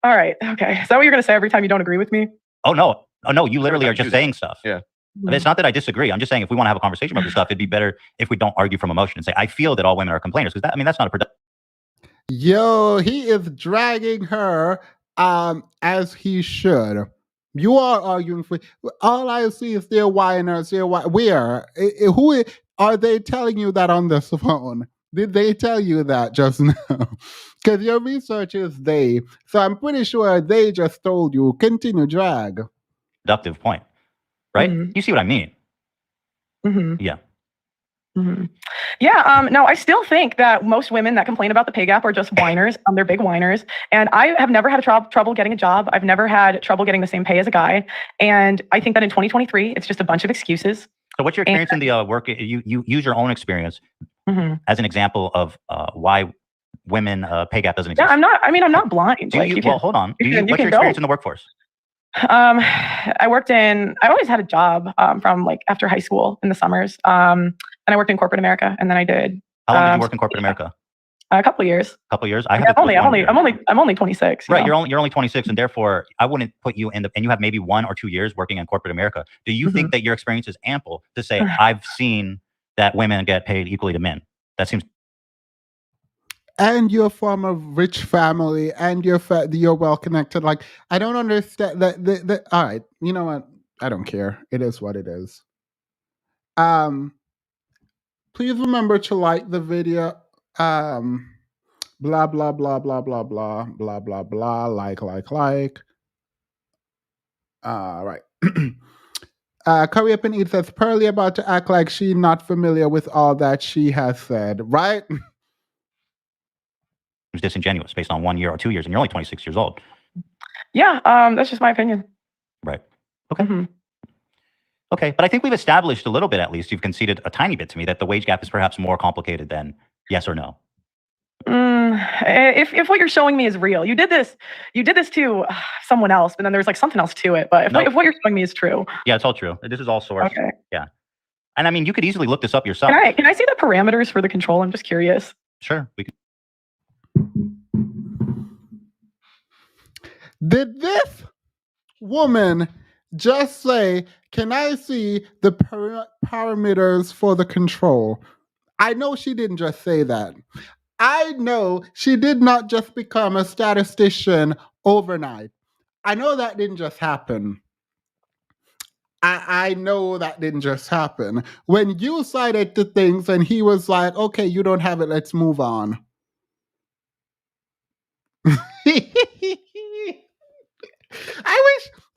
All right, okay. Is that what you're gonna say every time you don't agree with me? Oh no! You literally are just saying stuff. Yeah. But it's not that I disagree. I'm just saying if we want to have a conversation about this stuff, it'd be better if we don't argue from emotion and say I feel that all women are complainers, because that's not a productive. Yo, he is dragging her as he should. You are arguing for all I see is they're whiners. Where? Who are they telling you that on this phone? Did they tell you that just now? Because your research is they. So I'm pretty sure they just told you. Continue, drag. Productive point, right? You see what I mean? Yeah. Yeah, no, I still think that most women that complain about the pay gap are just whiners. They're big whiners. And I have never had trouble getting a job. I've never had trouble getting the same pay as a guy. And I think that in 2023, it's just a bunch of excuses. So what's your experience in the work? You use your own experience as an example of why women pay gap doesn't exist. Yeah, I'm not blind. Hold on. What's your experience in the workforce? I always had a job from like after high school in the summers. And I worked in corporate America, and then I did. How long did you work in corporate America? A couple years. Couple years. I'm only 26. Right. You're only 26, and therefore I wouldn't put you in and you have maybe 1 or 2 years working in corporate America. Do you think that your experience is ample to say I've seen that women get paid equally to men? That seems. And you're from a rich family, and you're well connected. Like, I don't understand that. All right, you know what? I don't care. It is what it is. Please remember to like the video. Blah blah blah blah blah blah blah blah blah. Like. Right. Curry Up and Eat says Pearly about to act like she not familiar with all that she has said. Right. It's disingenuous based on 1 year or 2 years, and you're only 26 years old. Yeah. That's just my opinion. Right. Okay. Okay, but I think we've established a little bit, at least you've conceded a tiny bit to me, that the wage gap is perhaps more complicated than yes or no. If what you're showing me is real, you did this to someone else, but then there's like something else to it. But if what you're showing me is true, yeah, it's all true. This is all sourced. Okay. Yeah, and I mean, you could easily look this up yourself. Can I see the parameters for the control? I'm just curious. Sure, we could. Did this woman just say, can I see the parameters for the control? I know she didn't just say that. I know she did not just become a statistician overnight. I know that didn't just happen. I know that didn't just happen. When you cited the things and he was like, okay, you don't have it, let's move on.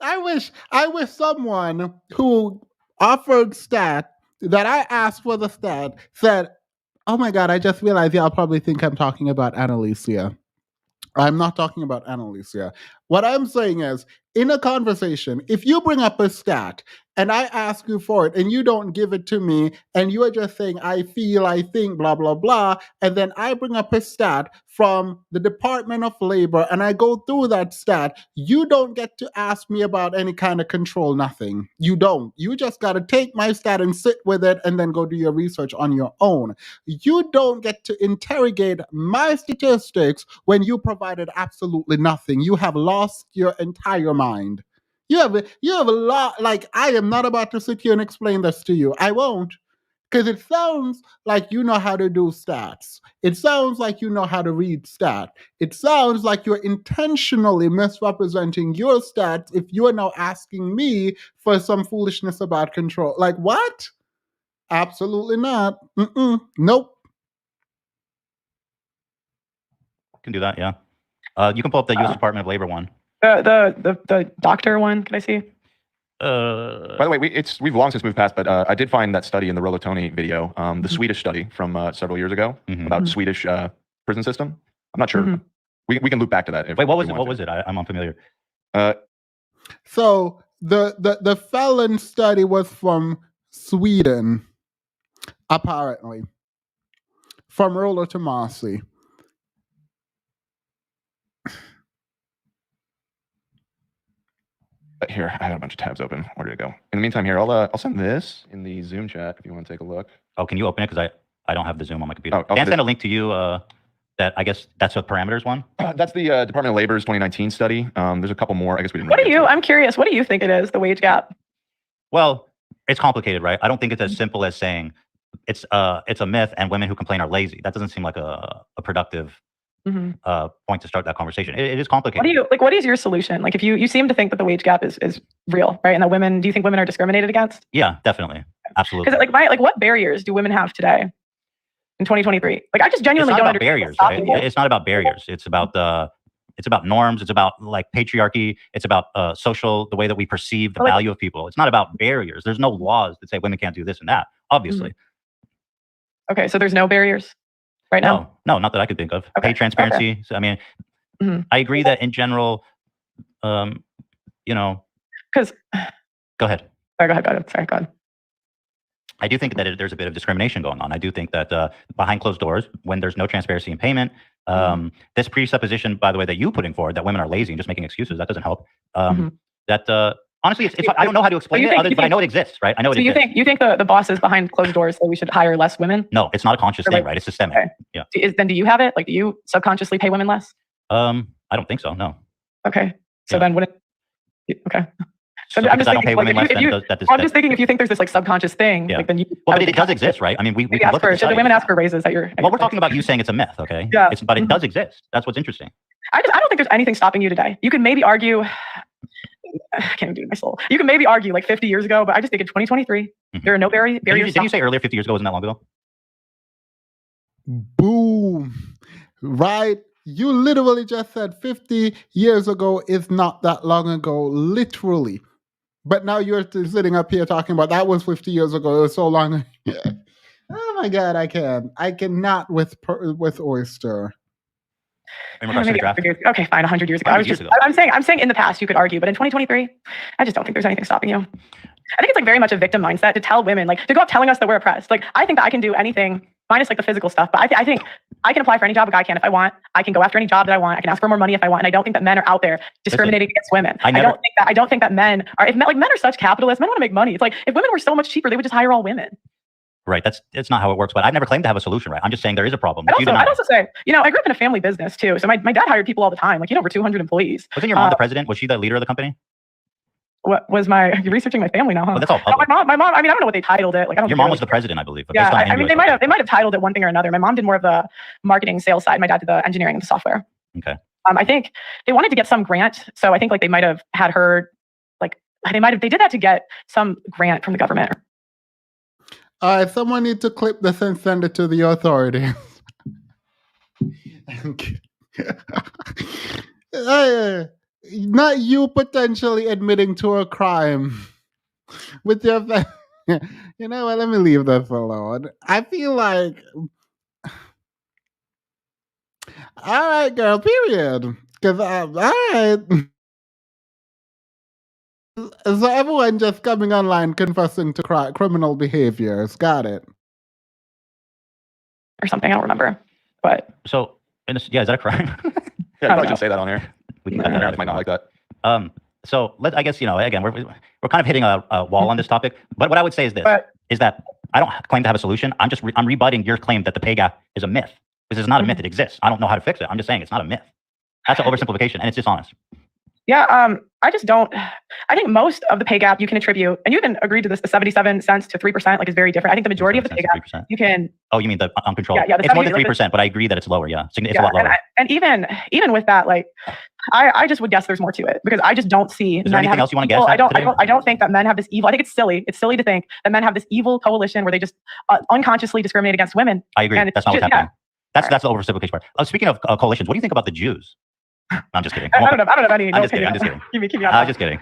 I wish someone who offered stat that I asked for the stat said, oh my God, I just realized y'all probably think I'm talking about Annalicia. I'm not talking about Annalicia. What I'm saying is, in a conversation, if you bring up a stat and I ask you for it and you don't give it to me and you are just saying, I feel, I think, blah, blah, blah, and then I bring up a stat from the Department of Labor and I go through that stat, you don't get to ask me about any kind of control, nothing. You don't. You just got to take my stat and sit with it and then go do your research on your own. You don't get to interrogate my statistics when you provided absolutely nothing. You have lost your entire mind. You have a lot. Like, I am not about to sit here and explain this to you. I won't, because it sounds like you know how to do stats. It sounds like you know how to read stat. It sounds like you're intentionally misrepresenting your stats if you are now asking me for some foolishness about control. Like, what? Absolutely not. Nope. Can do that, yeah. You can pull up the U.S. Department of Labor one. The doctor one, can I see? By the way, we've long since moved past, but I did find that study in the Rolotoni video, the Swedish study from several years ago about Swedish prison system. I'm not sure. We can loop back to that. Wait, what was it? What was it? I'm unfamiliar. So the felon study was from Sweden, apparently, from Rollo Tomasi. Here, I had a bunch of tabs open. Where did it go? In the meantime, here, I'll send this in the Zoom chat if you want to take a look. Oh, can you open it? Because I don't have the Zoom on my computer. Can I send a link to you? That I guess that's a parameters one. That's the Department of Labor's 2019 study. There's a couple more. I guess we didn't. I'm curious. What do you think it is? The wage gap? Well, it's complicated, right? I don't think it's as simple as saying it's a myth and women who complain are lazy. That doesn't seem like a productive point to start that conversation. It is complicated. What is your solution? Like, if you seem to think that the wage gap is real, right? And that do you think women are discriminated against? Yeah, definitely. Absolutely. Because what barriers do women have today in 2023? Like, I just genuinely don't understand. Barriers, right? It's not about barriers. It's about norms. It's about like patriarchy. It's about the way that we perceive the value of people. It's not about barriers. There's no laws that say women can't do this and that, obviously. Okay, so there's no barriers right now? No, not that I could think of. Okay. Pay transparency. Okay. So, I mean, I agree that in general, because... Go ahead. Sorry, go ahead. I do think that there's a bit of discrimination going on. I do think that behind closed doors, when there's no transparency in payment, this presupposition, by the way, that you putting forward, that women are lazy and just making excuses, that doesn't help. That Honestly, it's I don't know how to explain it, but I know it exists, right? I know it exists. So you think the bosses behind closed doors say we should hire less women? No, it's not a conscious thing, right? It's systemic. Okay. Yeah. Then do you have it? Like, do you subconsciously pay women less? I don't think so. No. Okay. So then wouldn't? Okay. So I'm just thinking, I'm just thinking if you think there's this like subconscious thing, like then you. Well, but it does exist, right? I mean, we ask for, should the women ask for raises at your? Well, we're talking about you saying it's a myth, okay? Yeah. But it does exist. That's what's interesting. I don't think there's anything stopping you today. You can maybe argue. I can't do my soul. You can maybe argue like 50 years ago, but I just think in 2023, there are no barriers. Did you say earlier 50 years ago wasn't that long ago? Boom. Right. You literally just said 50 years ago is not that long ago, literally. But now you're sitting up here talking about that was 50 years ago. It was so long. Oh my God, I cannot with Oyster. Okay, fine. 100 years ago. I'm saying in the past you could argue, but in 2023, I just don't think there's anything stopping you. I think it's like very much a victim mindset to tell women, like, to go up telling us that we're oppressed. Like, I think that I can do anything minus like the physical stuff, but I think I can apply for any job a guy can if I want. I can go after any job that I want. I can ask for more money if I want. And I don't think that men are out there discriminating against women. I don't think that men are. If men are such capitalists, men want to make money. It's like if women were so much cheaper, they would just hire all women. Right. It's not how it works, but I've never claimed to have a solution, right? I'm just saying there is a problem. I'd also say, I grew up in a family business too. So my dad hired people all the time, like, over 200 employees. Wasn't your mom the president? Was she the leader of the company? What was you're researching my family now, huh? Well, that's all public. No, my mom, I mean, I don't know what they titled it. Like, your mom was the president, I believe. But yeah, I mean, they might have titled it one thing or another. My mom did more of the marketing sales side. My dad did the engineering and the software. Okay. I think they wanted to get some grant. So I think like they might have had her, like, they did that to get some grant from the government. Someone need to clip this and send it to the authorities. Not you potentially admitting to a crime with your you know what? Let me leave this alone. I feel like, all right, girl. Period. Because all right. So everyone just coming online confessing to criminal behaviors. Got it. Or something. I don't remember. But so, is that a crime? Yeah, I probably shouldn't say that on here. We can cut that out. Might not like that. So I guess, again, we're kind of hitting a wall on this topic. But what I would say is this: is that I don't claim to have a solution. I'm rebutting your claim that the pay gap is a myth. Because it's not a myth. It exists. I don't know how to fix it. I'm just saying it's not a myth. That's an oversimplification, and it's dishonest. Yeah, I just don't. I think most of the pay gap you can attribute, and you even agreed to this, the 77 cents to 3%, like, is very different. I think the majority of the pay gap 3%. You can. Oh, you mean the uncontrolled? Yeah, it's more than 3%, but I agree that it's lower. Yeah, it's a lot lower. And even with that, like, I just would guess there's more to it, because I just don't see. Is there anything else you want to guess? I don't think that men have this evil. I think it's silly. It's silly to think that men have this evil coalition where they just unconsciously discriminate against women. I agree. That's not what's happening. That's the oversimplification part. Speaking of coalitions, what do you think about the Jews? No, I'm just kidding. I don't have any. I'm just kidding. I'm just kidding.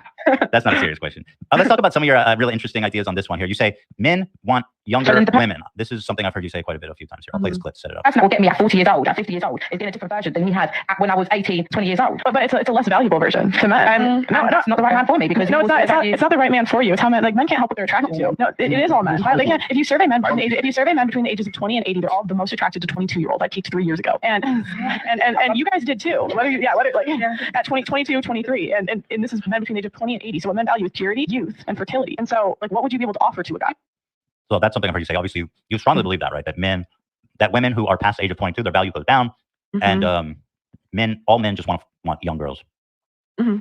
That's not a serious question. Let's talk about some of your really interesting ideas on this one here. You say men want younger women. This is something I've heard you say quite a bit a few times here. I'll play this clip, set it up. That's not get me at 40 years old, at 50 years old. It's getting a different version than he had when I was 18, 20 years old. But it's a less valuable version to men. No, that's not the right man for me, because it's not the right man for you. It's how men can't help what they're attracted to. No, it is all men. They can't. If you survey men between the ages of 20 and 80, they're all the most attracted to 22-year-old. I peaked 3 years ago, and you guys did too. At 22, 23, and this is men between the age of 20 and 80. So what men value is purity, youth, and fertility. And so, like, what would you be able to offer to a guy? So that's something I've heard you say. Obviously, you strongly believe that, right? That women who are past the age of 22, their value goes down, and all men just want young girls. Mm-hmm.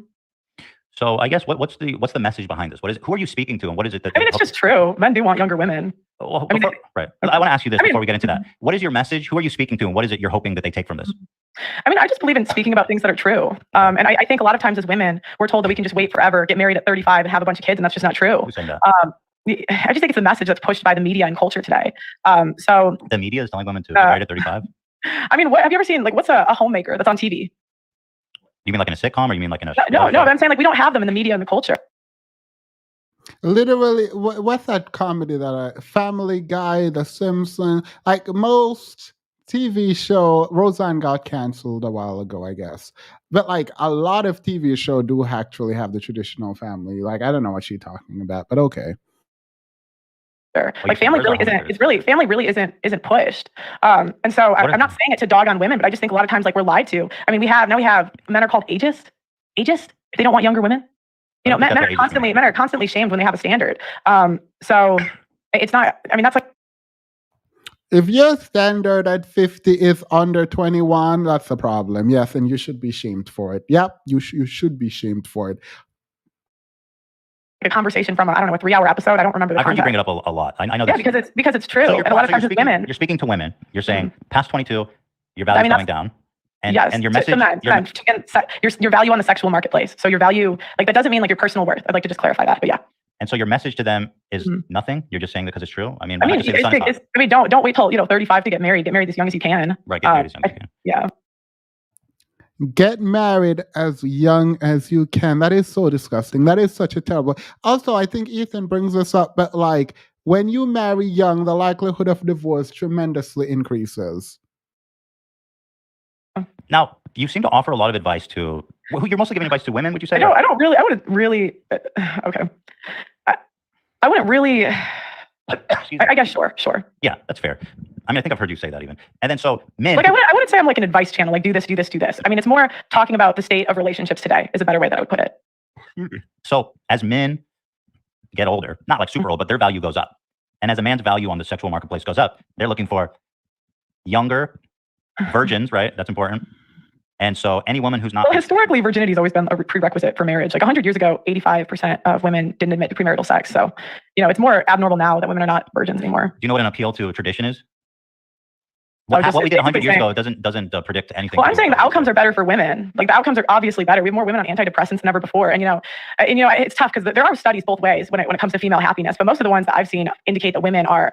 So I guess what's the message behind this? Who are you speaking to, and what is it that? I mean, it's just true. Men do want younger women. Well, right. I want to ask you this before we get into that. What is your message? Who are you speaking to, and what is it you're hoping that they take from this? I mean, I just believe in speaking about things that are true. And I think a lot of times as women, we're told that we can just wait forever, get married at 35, and have a bunch of kids, and that's just not true. Who's saying that? I just think it's a message that's pushed by the media and culture today. So the media is telling women to get married at 35. I mean, have you ever seen, like, what's a homemaker that's on TV? You mean like in a sitcom, or you mean like in a no? But I'm saying, like, we don't have them in the media and the culture. Literally, what's that comedy that Family Guy, The Simpsons, like most TV show, Roseanne got canceled a while ago, I guess. But like a lot of TV show do actually have the traditional family. Like, I don't know what she's talking about, but okay. Like, family really isn't pushed. And so I'm not saying it to dog on women, but I just think a lot of times, like, we're lied to. I mean, we have men are called ageist. If they don't want younger women. You know, men are constantly shamed when they have a standard. So it's not. I mean, that's like. If your standard at 50 is under 21, that's a problem. Yes, and you should be shamed for it. Yep, you should be shamed for it. A conversation from a 3-hour episode. I don't remember the I've heard you context. bring it up a lot. I know Yeah, that because it's true. So and a lot of times it's women. You're speaking to women. You're saying past 22, your value's going down. And, yes, and your message, your value on the sexual marketplace. So your value, like that doesn't mean like your personal worth. I'd like to just clarify that, but yeah. And so your message to them is nothing. You're just saying that because it's true. I mean, don't wait till 35 to get married. Get married as young as you can. Right, get married as young as you can. Yeah. Get married as young as you can. That is so disgusting. That is such a terrible. Also, I think Ethan brings this up, but like when you marry young, the likelihood of divorce tremendously increases. Now, you seem to offer a lot of advice to. You're mostly giving advice to women, would you say? I wouldn't really. Okay. I wouldn't really. I guess sure. Yeah, that's fair. I mean, I think I've heard you say that even. And then so men. Like I wouldn't say I'm like an advice channel. Like do this. I mean, it's more talking about the state of relationships today is a better way that I would put it. So as men get older, not like super old, but their value goes up. And as a man's value on the sexual marketplace goes up, they're looking for younger virgins, right? That's important. And so any woman who's not... Well, historically, virginity has always been a prerequisite for marriage. Like 100 years ago, 85% of women didn't admit to premarital sex. So, it's more abnormal now that women are not virgins anymore. Do you know what an appeal to a tradition is? What we did 100 years ago doesn't predict anything. Well, I'm saying the outcomes are better for women. Like the outcomes are obviously better. We have more women on antidepressants than ever before. And, it's tough because there are studies both ways when it comes to female happiness. But most of the ones that I've seen indicate that women are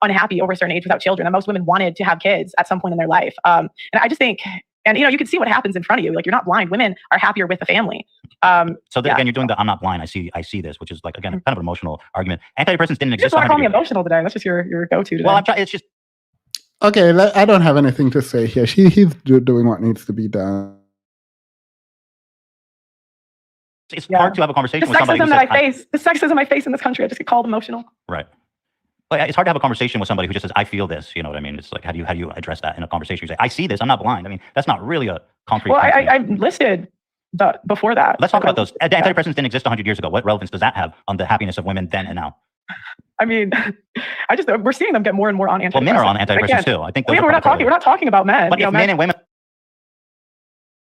unhappy over a certain age without children. And most women wanted to have kids at some point in their life. And I just think... And, you can see what happens in front of you. Like, you're not blind. Women are happier with a family. Again, you're doing the I'm not blind. I see this, which is like, again, kind of an emotional argument. Antidepressants didn't exist. You just want to call me emotional today. That's just your go-to today. Well, it's just... Okay, I don't have anything to say here. He's doing what needs to be done. It's hard to have a conversation with somebody the sexism I face in this country, I just get called emotional. Right. But it's hard to have a conversation with somebody who just says, I feel this. You know what I mean? It's like, how do you address that in a conversation? You say, I see this. I'm not blind. I mean, that's not really a concrete... Well, I listed before that. Let's talk about those. Antidepressants didn't exist 100 years ago. What relevance does that have on the happiness of women then and now? I mean, we're seeing them get more and more on antidepressants. Well, men are on antidepressants too. I think we're not talking about men. But if men and women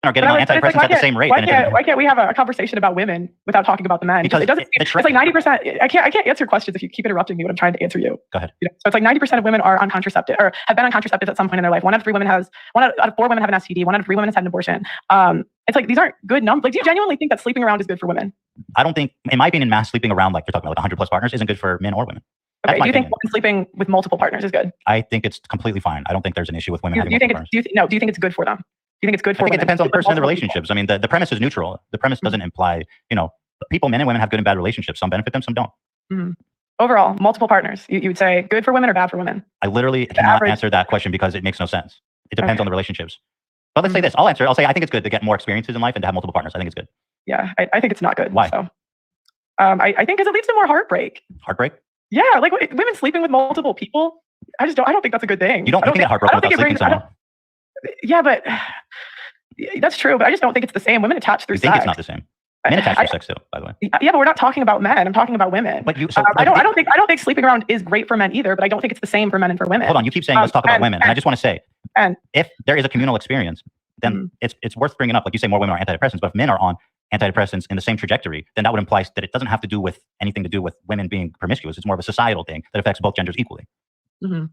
are getting on antidepressants at the same rate, why can't we have a conversation about women without talking about the men? Because it doesn't. It's like 90%. I can't answer questions if you keep interrupting me when I'm trying to answer you. Go ahead. So it's like 90% of women are on contraceptive or have been on contraceptives at some point in their life. One out of 4 women have an STD. 1 out of 3 women has had an abortion. It's like these aren't good numbers. Like, do you genuinely think that sleeping around is good for women? I don't think, in my opinion, mass sleeping around, like you're talking about, like 100+ partners, isn't good for men or women. Okay. Do you think sleeping with multiple partners is good? I think it's completely fine. I don't think there's an issue with women having multiple partners. Do you think it's good for them? Do you think it's good for women? I think it depends on the person and the relationships. I mean, the premise is neutral. The premise doesn't imply, people, men and women have good and bad relationships. Some benefit them, some don't. Mm-hmm. Overall, multiple partners. You would say good for women or bad for women? I literally cannot answer that question because it makes no sense. It depends on the relationships. But let's say this. I'll answer it. I'll say I think it's good to get more experiences in life and to have multiple partners. I think it's good. Yeah, I think it's not good. Why? So, I think because it leads to more heartbreak. Heartbreak? Yeah, like women sleeping with multiple people. I don't think that's a good thing. You don't get heartbroken without sleeping with someone. Yeah, but that's true. But I just don't think it's the same. Women attach through sex. You think it's not the same? Men attach through sex too, by the way. Yeah, but we're not talking about men. I'm talking about women. But I don't think sleeping around is great for men either. But I don't think it's the same for men and for women. Hold on, you keep saying let's talk about women, and I just want to say, if there is a communal experience, then it's worth bringing up. Like you say, more women are antidepressants, but if men are on antidepressants in the same trajectory, then that would imply that it doesn't have to do with anything to do with women being promiscuous. It's more of a societal thing that affects both genders equally. Mm-hmm.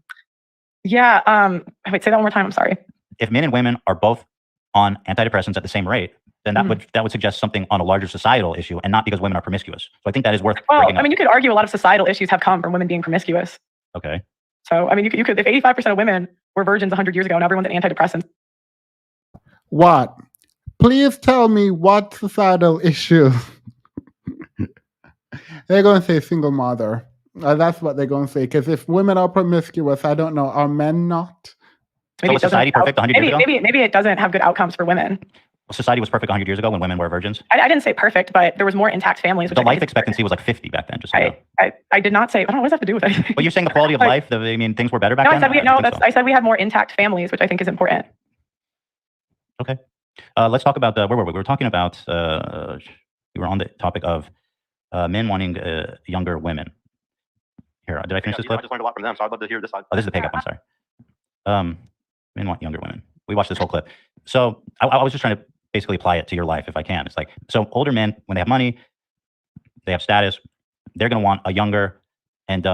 Yeah. Wait, say that one more time. I'm sorry. If men and women are both on antidepressants at the same rate, then that would suggest something on a larger societal issue, and not because women are promiscuous. So I think that is worth bringing up. I mean, you could argue a lot of societal issues have come from women being promiscuous. Okay. So I mean, you could if 85% of women were virgins 100 years ago, and everyone's on antidepressants. What? Please tell me what societal issue. They're going to say single mother. That's what they're going to say. Because if women are promiscuous, I don't know. Are men not? So was society perfect 100 years ago? Maybe it doesn't have good outcomes for women. Society was perfect 100 years ago when women were virgins? I didn't say perfect, but there was more intact families. The life expectancy was like 50 back then. Just I did not say. I don't know what does that have to do with anything. But you're saying the quality of life. Things were better back then. I said we had more intact families, which I think is important. Okay. Let's talk about where were we? We were talking about we were on the topic of men wanting younger women. Here, did I finish this clip? I just learned a lot from them, so I'd love to hear this side. Oh, this is the pickup. I'm sorry. Men want younger women. We watched this whole clip. So I was just trying to basically apply it to your life if I can. It's like, so older men, when they have money, they have status, they're going to want a younger and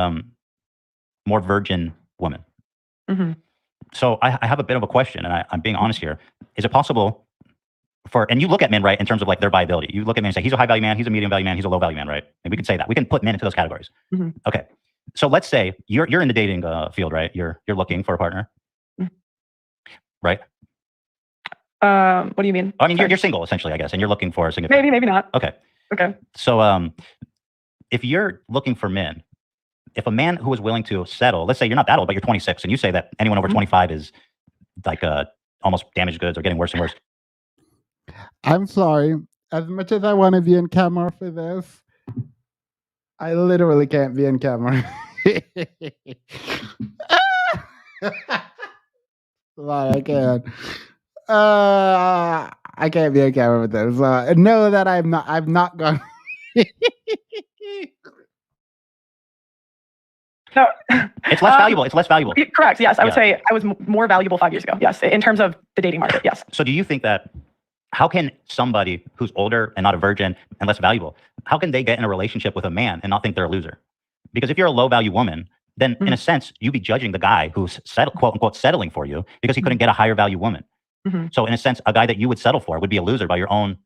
more virgin woman. Mm-hmm. So I have a bit of a question, and I'm being honest here. Is it possible and you look at men, right, in terms of like their viability. You look at men and say, he's a high value man, he's a medium value man, he's a low value man, right? And we can say that. We can put men into those categories. Mm-hmm. Okay. So let's say you're in the dating field, right? You're looking for a partner, right? What do you mean? I mean, you're single essentially, I guess, and you're looking for a significant. Maybe not. Okay. So if you're looking for men, if a man who is willing to settle, let's say you're not that old, but you're 26, and you say that anyone over 25 is like almost damaged goods or getting worse and worse. I'm sorry. As much as I want to be in camera for this, I literally can't be in camera. Sorry, I can't. I can't be in camera with this. Know that I'm not going. No, it's less valuable. It's less valuable. Correct. Yes, I would say I was more valuable 5 years ago. Yes, in terms of the dating market. Yes. So do you think that? How can somebody who's older and not a virgin and less valuable, how can they get in a relationship with a man and not think they're a loser? Because if you're a low value woman, then in a sense, you'd be judging the guy who's quote unquote settling for you because he couldn't get a higher value woman. So in a sense, a guy that you would settle for would be a loser by your own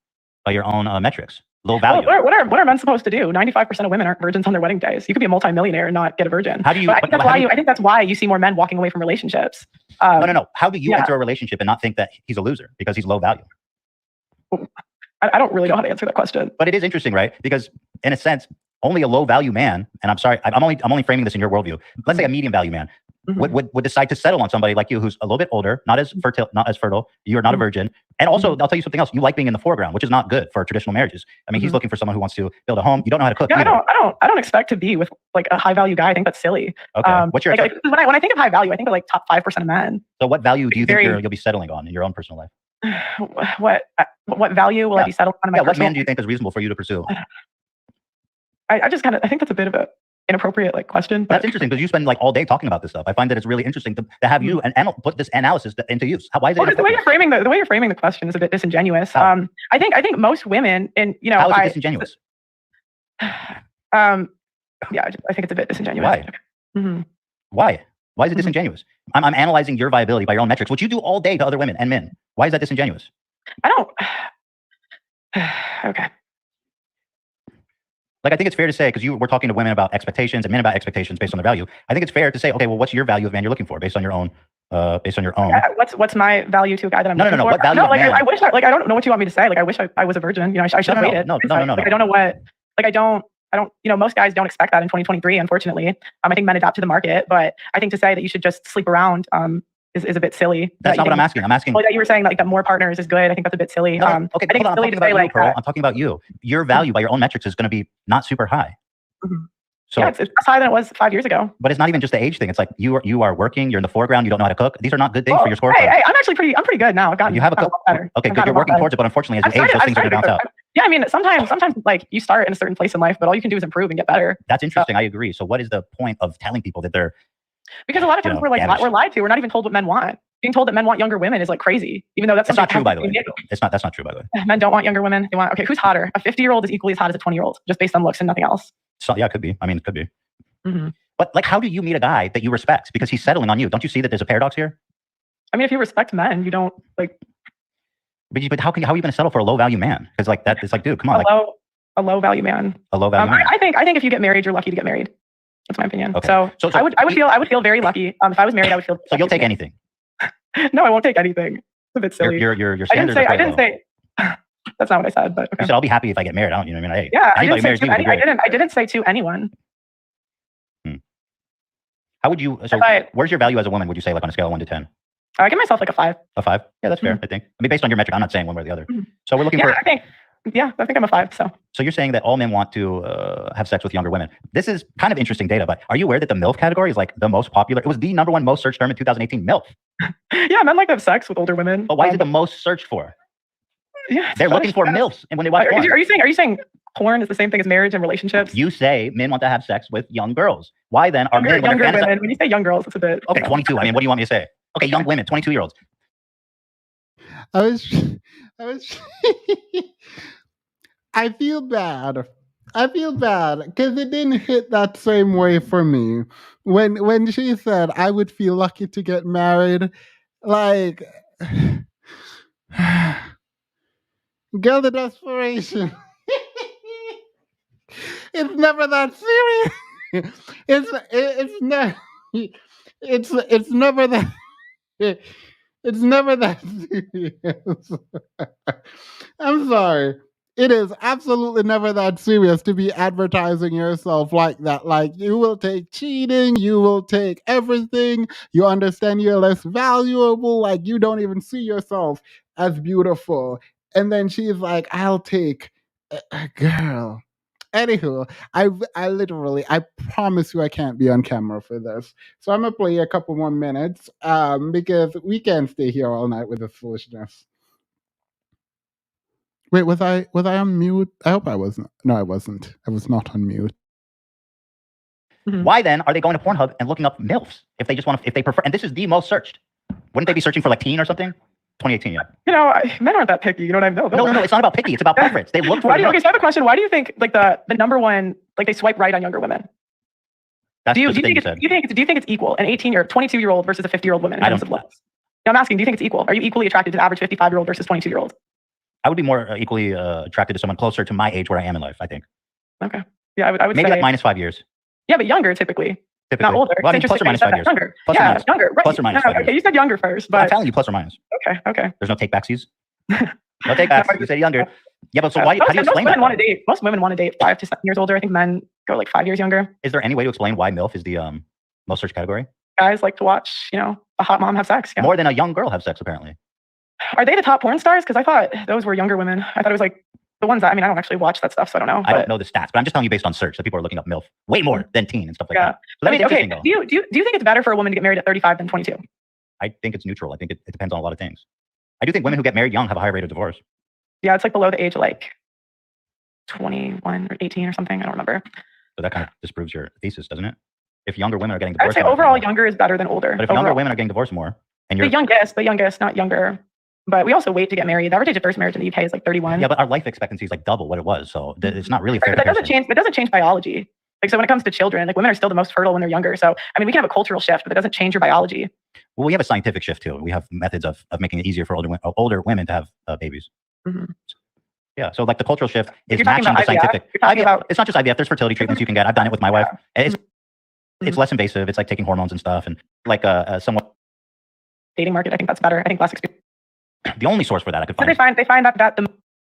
metrics. Low value. Well, what are men supposed to do? 95% of women aren't virgins on their wedding days. You could be a multimillionaire and not get a virgin. How do you? I think that's why you see more men walking away from relationships. No. How do you enter a relationship and not think that he's a loser because he's low value? I don't really know how to answer that question. But it is interesting, right? Because in a sense, only a low value man, and I'm sorry, I'm only framing this in your worldview. Let's say a medium value man would decide to settle on somebody like you who's a little bit older, not as fertile. You're not a virgin. And also, I'll tell you something else. You like being in the foreground, which is not good for traditional marriages. I mean, he's looking for someone who wants to build a home. You don't know how to cook. Yeah, I don't expect to be with like a high value guy. I think that's silly. Okay. What's your when I think of high value, I think of like top 5% of men. So what value do you think you'll be settling on in your own personal life? What value will I be settling on in my personal what man do you think is reasonable for you to pursue? I think that's a bit of a inappropriate question. But that's interesting because you spend like all day talking about this stuff. I find that it's really interesting to have you and put this analysis into use. Why is it? The way you're framing the question is a bit disingenuous. I think most women, and how is it disingenuous? Yeah, I think it's a bit disingenuous. Why? Why? Why is it disingenuous? I'm analyzing your viability by your own metrics, which you do all day to other women and men. Why is that disingenuous? I don't. Okay. Like, I think it's fair to say, because we're talking to women about expectations and men about expectations based on their value. I think it's fair to say, okay, well, what's your value of man you're looking for based on your own? What's my value to a guy that I'm looking for? What value of man? I wish I don't know what you want me to say. Like, I wish I was a virgin. I should have waited. No. Like, I don't know what. Like, I don't. Most guys don't expect that in 2023, unfortunately. I think men adapt to the market, but I think to say that you should just sleep around is a bit silly. That's not what I'm asking. I'm asking. Well, that you were saying that more partners is good. I think that's a bit silly. Okay, I think hold on. it's silly to say like Pearl. I'm talking about you. Your value by your own metrics is going to be not super high. So yeah, it's less high than it was 5 years ago. But it's not even just the age thing. It's like you are working. You're in the foreground. You don't know how to cook. These are not good things for your scorecard. Hey, I'm pretty good now. I've gotten. You have a lot better. Okay, good. You're working towards it, but unfortunately, as you age, those things are going to bounce out. Yeah, I mean, sometimes like you start in a certain place in life, but all you can do is improve and get better. That's interesting. I agree. So what is the point of telling people that they're? Because a lot of times we're lied to. We're not even told what men want. Being told that men want younger women is like crazy, even though that's not true, by the way. That's not true, by the way. Men don't want younger women. They want, okay, who's hotter? A 50-year-old is equally as hot as a 20-year-old, just based on looks and nothing else. So yeah, it could be. I mean, it could be. But like, how do you meet a guy that you respect because he's settling on you? Don't you see that there's a paradox here? I mean, if you respect men, you don't like. But how are you going to settle for a low value man? Because like that, it's like, dude, come on. A low value man. A low value man. I think if you get married, you're lucky to get married. That's my opinion. Okay. So I would feel very lucky. If I was married, I would feel. So you'll take anything. No, I won't take anything. It's a bit silly. Your standards are I didn't say. That's not what I said, but okay. You said I'll be happy if I get married. I don't, you know what I mean? Yeah, I didn't say to anyone. How would you? So, where's your value as a woman? Would you say like on a scale of 1 to 10? I give myself like a 5. A 5? Yeah, that's fair. I think. I mean, based on your metric, I'm not saying one way or the other. So we're looking for. I think I'm a 5. So you're saying that all men want to have sex with younger women. This is kind of interesting data, but are you aware that the MILF category is like the most popular? It was the #1 most searched term in 2018. MILF. Yeah, men like to have sex with older women. But why is it the most searched for? Yeah, They're looking for MILFs, and when they watch porn. Are you saying porn is the same thing as marriage and relationships? You say men want to have sex with young girls. Why then are men younger women? When you say young girls, it's a bit okay. 22. I mean, what do you want me to say? Okay, young women, 22-year-olds. I was I feel bad. I feel bad because it didn't hit that same way for me. When she said I would feel lucky to get married, like girl, the desperation. It's never that serious. It's never it's never that it's never that serious. I'm sorry. It is absolutely never that serious to be advertising yourself like that. Like, you will take cheating, you will take everything, you understand you're less valuable, like, you don't even see yourself as beautiful. And then she's like, I'll take a girl. Anywho, I promise you I can't be on camera for this. So I'm gonna play a couple more minutes because we can't stay here all night with this foolishness. Wait, was I on mute? I hope I wasn't. No, I wasn't. I was not on mute. Why then are they going to Pornhub and looking up MILFs if they just want to, if they prefer? And this is the most searched. Wouldn't they be searching for like teen or something? 2018, yeah. You know, men aren't that picky. You know what I mean? No, it's not about picky. It's about preference. They look for. Okay, so I have a question. Why do you think like the number one, like they swipe right on younger women? That's do you think it's equal? An 22-year-old versus a 50-year-old woman in terms of looks? No, I'm asking. Do you think it's equal? Are you equally attracted to the average 55-year-old versus 22-year-old? I would be more equally attracted to someone closer to my age where I am in life, I think. Okay. Yeah, I would maybe say, like -5 years. Yeah, but younger typically. Not older. Well, I mean, plus or minus 5 years. Younger. Plus or minus. Younger. Right. Plus or minus 5 years. Okay, you said younger first, but I'm telling you, plus or minus. Okay. There's no take backsies. No take backs. You say younger. Yeah, but so why? How do you explain that? Most women want to date 5 to 7 years older. I think men go like 5 years younger. Is there any way to explain why MILF is the most searched category? Guys like to watch, a hot mom have sex. Yeah. More than a young girl have sex, apparently. Are they the top porn stars? Because I thought those were younger women. I thought it was like the ones that, I don't actually watch that stuff, so I don't know. I don't know the stats, but I'm just telling you based on search that people are looking up MILF way more than teen and stuff like that. So that's interesting, though. Do you think it's better for a woman to get married at 35 than 22? I think it's neutral. I think it depends on a lot of things. I do think women who get married young have a higher rate of divorce. Yeah, it's like below the age of like 21 or 18 or something. I don't remember. So that kind of disproves your thesis, doesn't it? If younger women are getting divorced, I'd say overall younger is better than older. But if younger women are getting divorced more, and you're the youngest, not younger. But we also wait to get married. The average age of first marriage in the UK is like 31. Yeah, but our life expectancy is like double what it was, so it's not really fair. That doesn't change biology. Like, so when it comes to children, like women are still the most fertile when they're younger. So we can have a cultural shift, but that doesn't change your biology. Well, we have a scientific shift too. We have methods of making it easier for older women to have babies. Mm-hmm. Yeah, so like the cultural shift is matching the scientific. It's not just IVF. There's fertility treatments you can get. I've done it with my wife. It's less invasive. It's like taking hormones and stuff, and like somewhat dating market. I think that's better. I think less experience. The only source for that I could find. So they find that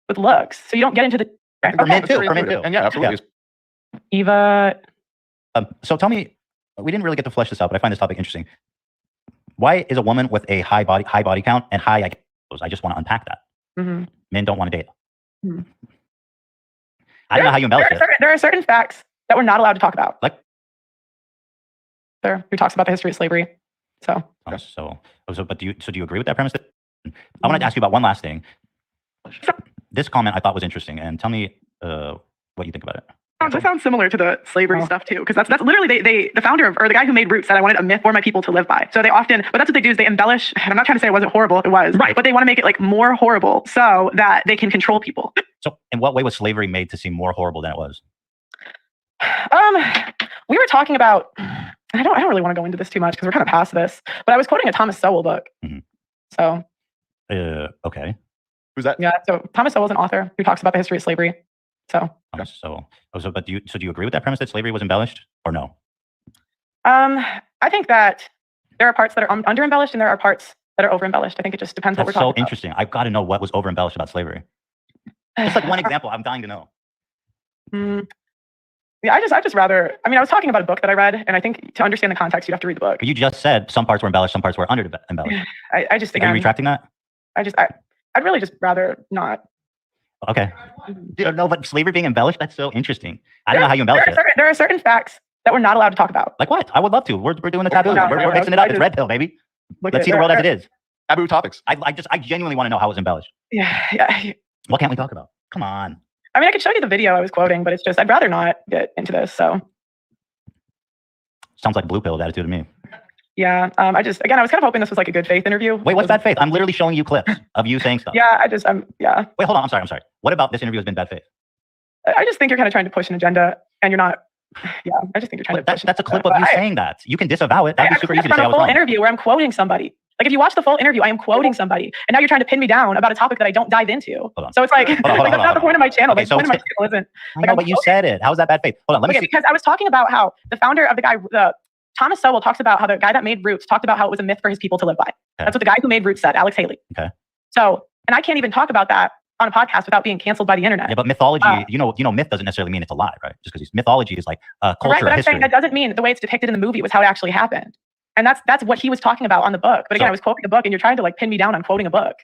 with looks, so you don't get into the for men too. And yeah, absolutely. Yeah. Eva. So tell me, we didn't really get to flesh this out, but I find this topic interesting. Why is a woman with a high body count and high IQs? I just want to unpack that. Mm-hmm. Men don't want to date. Mm-hmm. I don't know how you embellish it. There are certain facts that we're not allowed to talk about. Like, who talks about the history of slavery? So. But do you agree with that premise? I wanted to ask you about one last thing. This comment I thought was interesting, and tell me what you think about it. That sounds similar to the slavery stuff too, because that's literally the founder or the guy who made Roots said I wanted a myth for my people to live by. So they often, but that's what they do is they embellish. And I'm not trying to say it wasn't horrible, it was, right? But they want to make it like more horrible so that they can control people. So, in what way was slavery made to seem more horrible than it was? We were talking about. I don't really want to go into this too much because we're kind of past this. But I was quoting a Thomas Sowell book. Mm-hmm. So. Okay. Who's that? Yeah. So Thomas Sowell is an author who talks about the history of slavery. So. But do you agree with that premise that slavery was embellished or no? I think that there are parts that are under embellished and there are parts that are over embellished. I think it just depends what we're talking about. That's so interesting. I've got to know what was over embellished about slavery. Just like one example. I'm dying to know. Yeah, I just rather. I was talking about a book that I read, and I think to understand the context, you have to read the book. But you just said some parts were embellished, some parts were under embellished. I just think. Are you retracting that? I'd really just rather not. Okay. No, but slavery being embellished, that's so interesting. I don't know how you embellish it. There are certain facts that we're not allowed to talk about. Like what? I would love to. We're doing the taboo. We're mixing it up. It's red pill, baby. Let's see the world as it is. Taboo topics. I genuinely want to know how it was embellished. Yeah. What can't we talk about? Come on. I mean, I could show you the video I was quoting, but it's just I'd rather not get into this. So sounds like blue pill attitude to me. Yeah. I was kind of hoping this was like a good faith interview. Wait, what's bad faith? I'm literally showing you clips of you saying stuff. Yeah. Yeah. Wait, hold on. I'm sorry. What about this interview has been bad faith? I just think you're kind of trying to push an agenda, and you're not. Yeah, I just think you're trying to push. That's a clip of you saying that. You can disavow it. That'd be super easy to say. A full interview where I'm quoting somebody. Like if you watch the full interview, I am quoting somebody, and now you're trying to pin me down about a topic that I don't dive into. So it's like, that's not the point of my channel. Okay, the point of my channel isn't. I know, but you said it. How is that bad faith? Hold on, let me see. Because I was talking about how the founder of Thomas Sowell talks about how the guy that made Roots talked about how it was a myth for his people to live by. Okay. That's what the guy who made Roots said, Alex Haley. Okay. So, and I can't even talk about that on a podcast without being canceled by the internet. Yeah, but mythology, you know, myth doesn't necessarily mean it's a lie, right? Just because mythology is like culture, right, but I'm history. saying that doesn't mean that the way it's depicted in the movie was how it actually happened. And that's what he was talking about on the book. But again, I was quoting a book, and you're trying to like pin me down on quoting a book.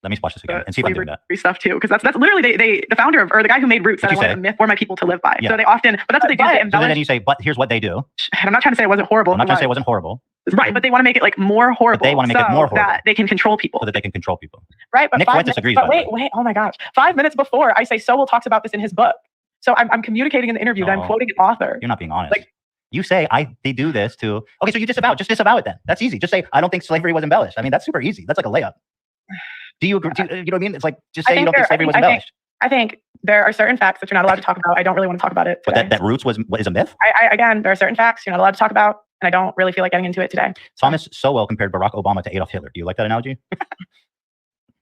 Let me watch this again and see if I'm doing that. Stuff too, because that's literally the founder of, or the guy who made Roots said I want a myth for my people to live by. Yeah. So they often, but that's what they do. They embellish. So then you say, but here's what they do. And I'm not trying to say it wasn't horrible. I'm not trying to say it wasn't horrible. Right, but they want to make it like more horrible. But they want to make it more horrible. That they can control people. So that they can control people. Right, but Nick Wright disagrees. But wait, oh my gosh. 5 minutes before, I say Sowell talks about this in his book. So I'm communicating in the interview that I'm quoting an author. You're not being honest. Like, you say they do this to. Okay, so you just disavow it then. That's easy. Just say I don't think slavery was embellished. I mean, that's super easy. That's like a layup. Do you agree? You know what I mean? It's like just say you don't think slavery was embellished. I think there are certain facts that you're not allowed to talk about. I don't really want to talk about it today. But that Roots is a myth? Again, there are certain facts you're not allowed to talk about, and I don't really feel like getting into it today. Thomas Sowell compared Barack Obama to Adolf Hitler. Do you like that analogy?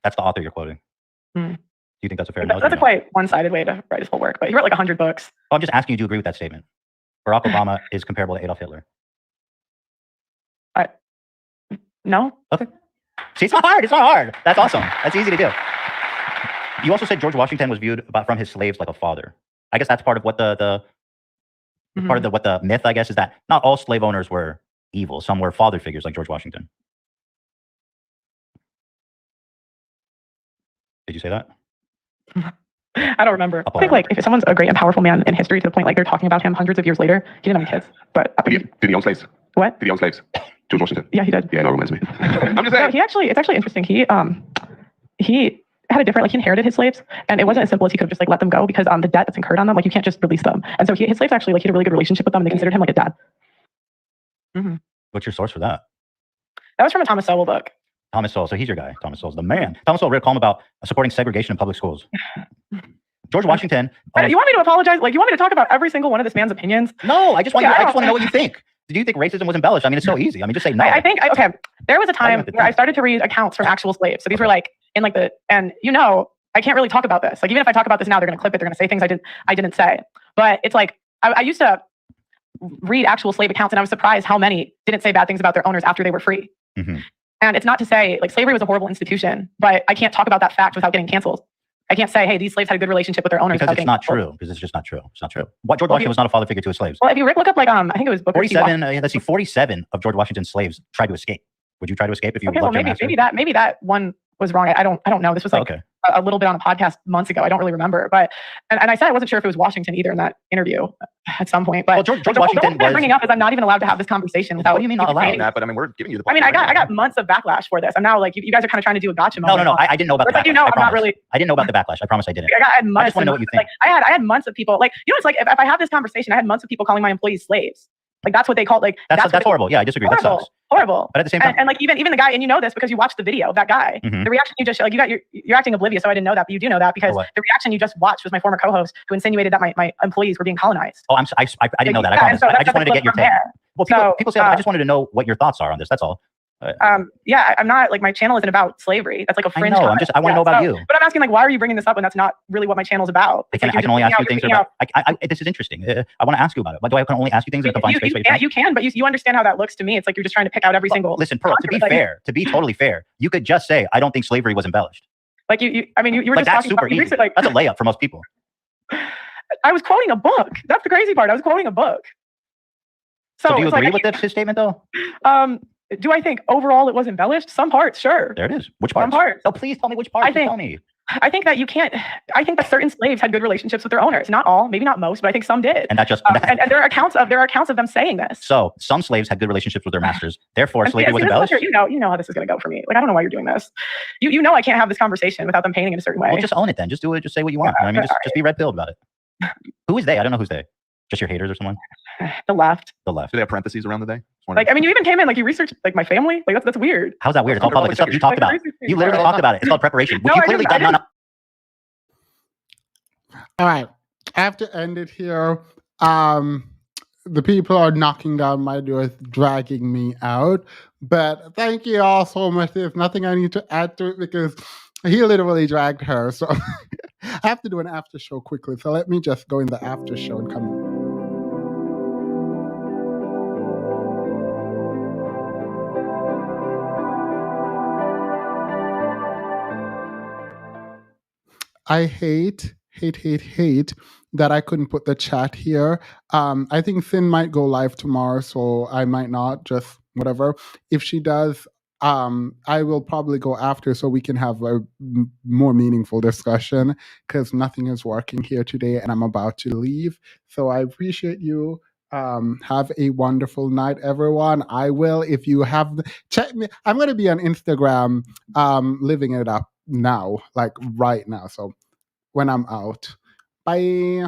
That's the author you're quoting. Do you think that's a fair analogy? That's a quite one-sided way to write his whole work, but he wrote like 100 books. Oh, I'm just asking you to agree with that statement. Barack Obama is comparable to Adolf Hitler. No. Okay. See, it's not hard. That's awesome. That's easy to do. You also said George Washington was viewed from his slaves like a father. I guess that's part of what the myth, I guess, is that not all slave owners were evil. Some were father figures like George Washington. Did you say that? I don't remember. I think like if someone's a great and powerful man in history to the point like they're talking about him hundreds of years later, he didn't have any kids. But did he own slaves? What? Did he own slaves? George Washington. Yeah, he did. Yeah, no, reminds me. I'm just saying. No, it's actually interesting. He had a different, like he inherited his slaves, and it wasn't as simple as he could have just like let them go because the debt that's incurred on them, like you can't just release them. And so his slaves actually, like he had a really good relationship with them, and they considered him like a dad. Mm-hmm. What's your source for that? That was from a Thomas Sowell book. Thomas Sowell. So he's your guy. Thomas Sowell's the man. Thomas Sowell wrote a column about supporting segregation in public schools. George Washington. You want me to apologize? Like you want me to talk about every single one of this man's opinions? No, I just want to know what you think. Did you think racism was embellished? I mean, it's so easy. I mean, just say no. I think there was a time where I started to read accounts from actual slaves. So these were like in like and I can't really talk about this. Like even if I talk about this now, they're going to clip it. They're going to say things I didn't say. But it's like I used to read actual slave accounts, and I was surprised how many didn't say bad things about their owners after they were free. Mm-hmm. And it's not to say like slavery was a horrible institution, but I can't talk about that fact without getting canceled. I can't say, hey, these slaves had a good relationship with their owners. Because it's not true. Because it's just not true. It's not true. George Washington was not a father figure to his slaves. Well, if you look up like I think it was Booker 47. Let's see, 47 of George Washington's slaves tried to escape. Would you try to escape if you loved your master? Maybe that one was wrong. I don't know. This was like a little bit on a podcast months ago. I don't really remember. But and I said I wasn't sure if it was Washington either in that interview at some point. But George Washington was bringing up is I'm not even allowed to have this conversation without. What do you mean not allowed? That, but I mean we're giving you the. I mean I got months of backlash for this. I'm now like you guys are kind of trying to do a gotcha moment. No. I didn't know about the backlash. I'm not really. I didn't know about the backlash. I promise I didn't. I had months. I just want to know what you think. Like I had months of people like it's like if I have this conversation, I had months of people calling my employees slaves. Like that's what they call that's horrible. Yeah, I disagree. That sucks. Horrible. But at the same time, and like even the guy, and you know this because you watched the video of that guy. Mm-hmm. The reaction you just like you're acting oblivious, so I didn't know that, but you do know that because the reaction you just watched was my former co-host who insinuated that my employees were being colonized. Oh, I didn't know that. I promise. I just wanted to get your take. Well, people say I just wanted to know what your thoughts are on this. That's all. I'm not like my channel isn't about slavery. That's like a fringe. I know. I want to know about you. But I'm asking like, why are you bringing this up when that's not really what my channel is about? I can only ask you things about. This is interesting. I want to ask you about it. But do I can only ask you things in a confined space? Yeah, you can, but you understand how that looks to me. It's like you're just trying to pick out every single. Listen, Pearl. To be totally fair, you could just say I don't think slavery was embellished. Like you were just that's talking super easy. Like, that's a layup for most people. I was quoting a book. That's the crazy part. I was quoting a book. So do you agree with his statement though? Do I think overall it was embellished? Some parts, sure. There it is. Which parts? Some parts. Oh, please tell me which parts. Tell me. I think that you can't. I think that certain slaves had good relationships with their owners. Not all, maybe not most, but I think some did. And that just and there are accounts of them saying this. So some slaves had good relationships with their masters. Therefore, slavery was this is embellished. you know how this is going to go for me. Like, I don't know why you're doing this. You know I can't have this conversation without them painting it a certain way. Well, just own it then. Just do it. Just say what you want. You know what I mean, just be red pilled about it. Who is they? I don't know who's they. Just your haters or someone? The left. The left. Do they have parentheses around the day? Like, I mean, you even came in, like, you researched, like, my family. Like, that's weird. How's that weird? It's all public. It's stuff you talked about. You literally talked about it. It's called preparation. Which you clearly done none of. All right. I have to end it here. The people are knocking down my door, dragging me out. But thank you all so much. There's nothing I need to add to it because he literally dragged her. So I have to do an after show quickly. So let me just go in the after show and come. I hate that I couldn't put the chat here. I think Finn might go live tomorrow, so I might not, just whatever. If she does, I will probably go after so we can have a more meaningful discussion because nothing is working here today and I'm about to leave. So I appreciate you. Have a wonderful night, everyone. I will, if you have, check me. I'm going to be on Instagram, living it up now, like right now. So when I'm out. Bye.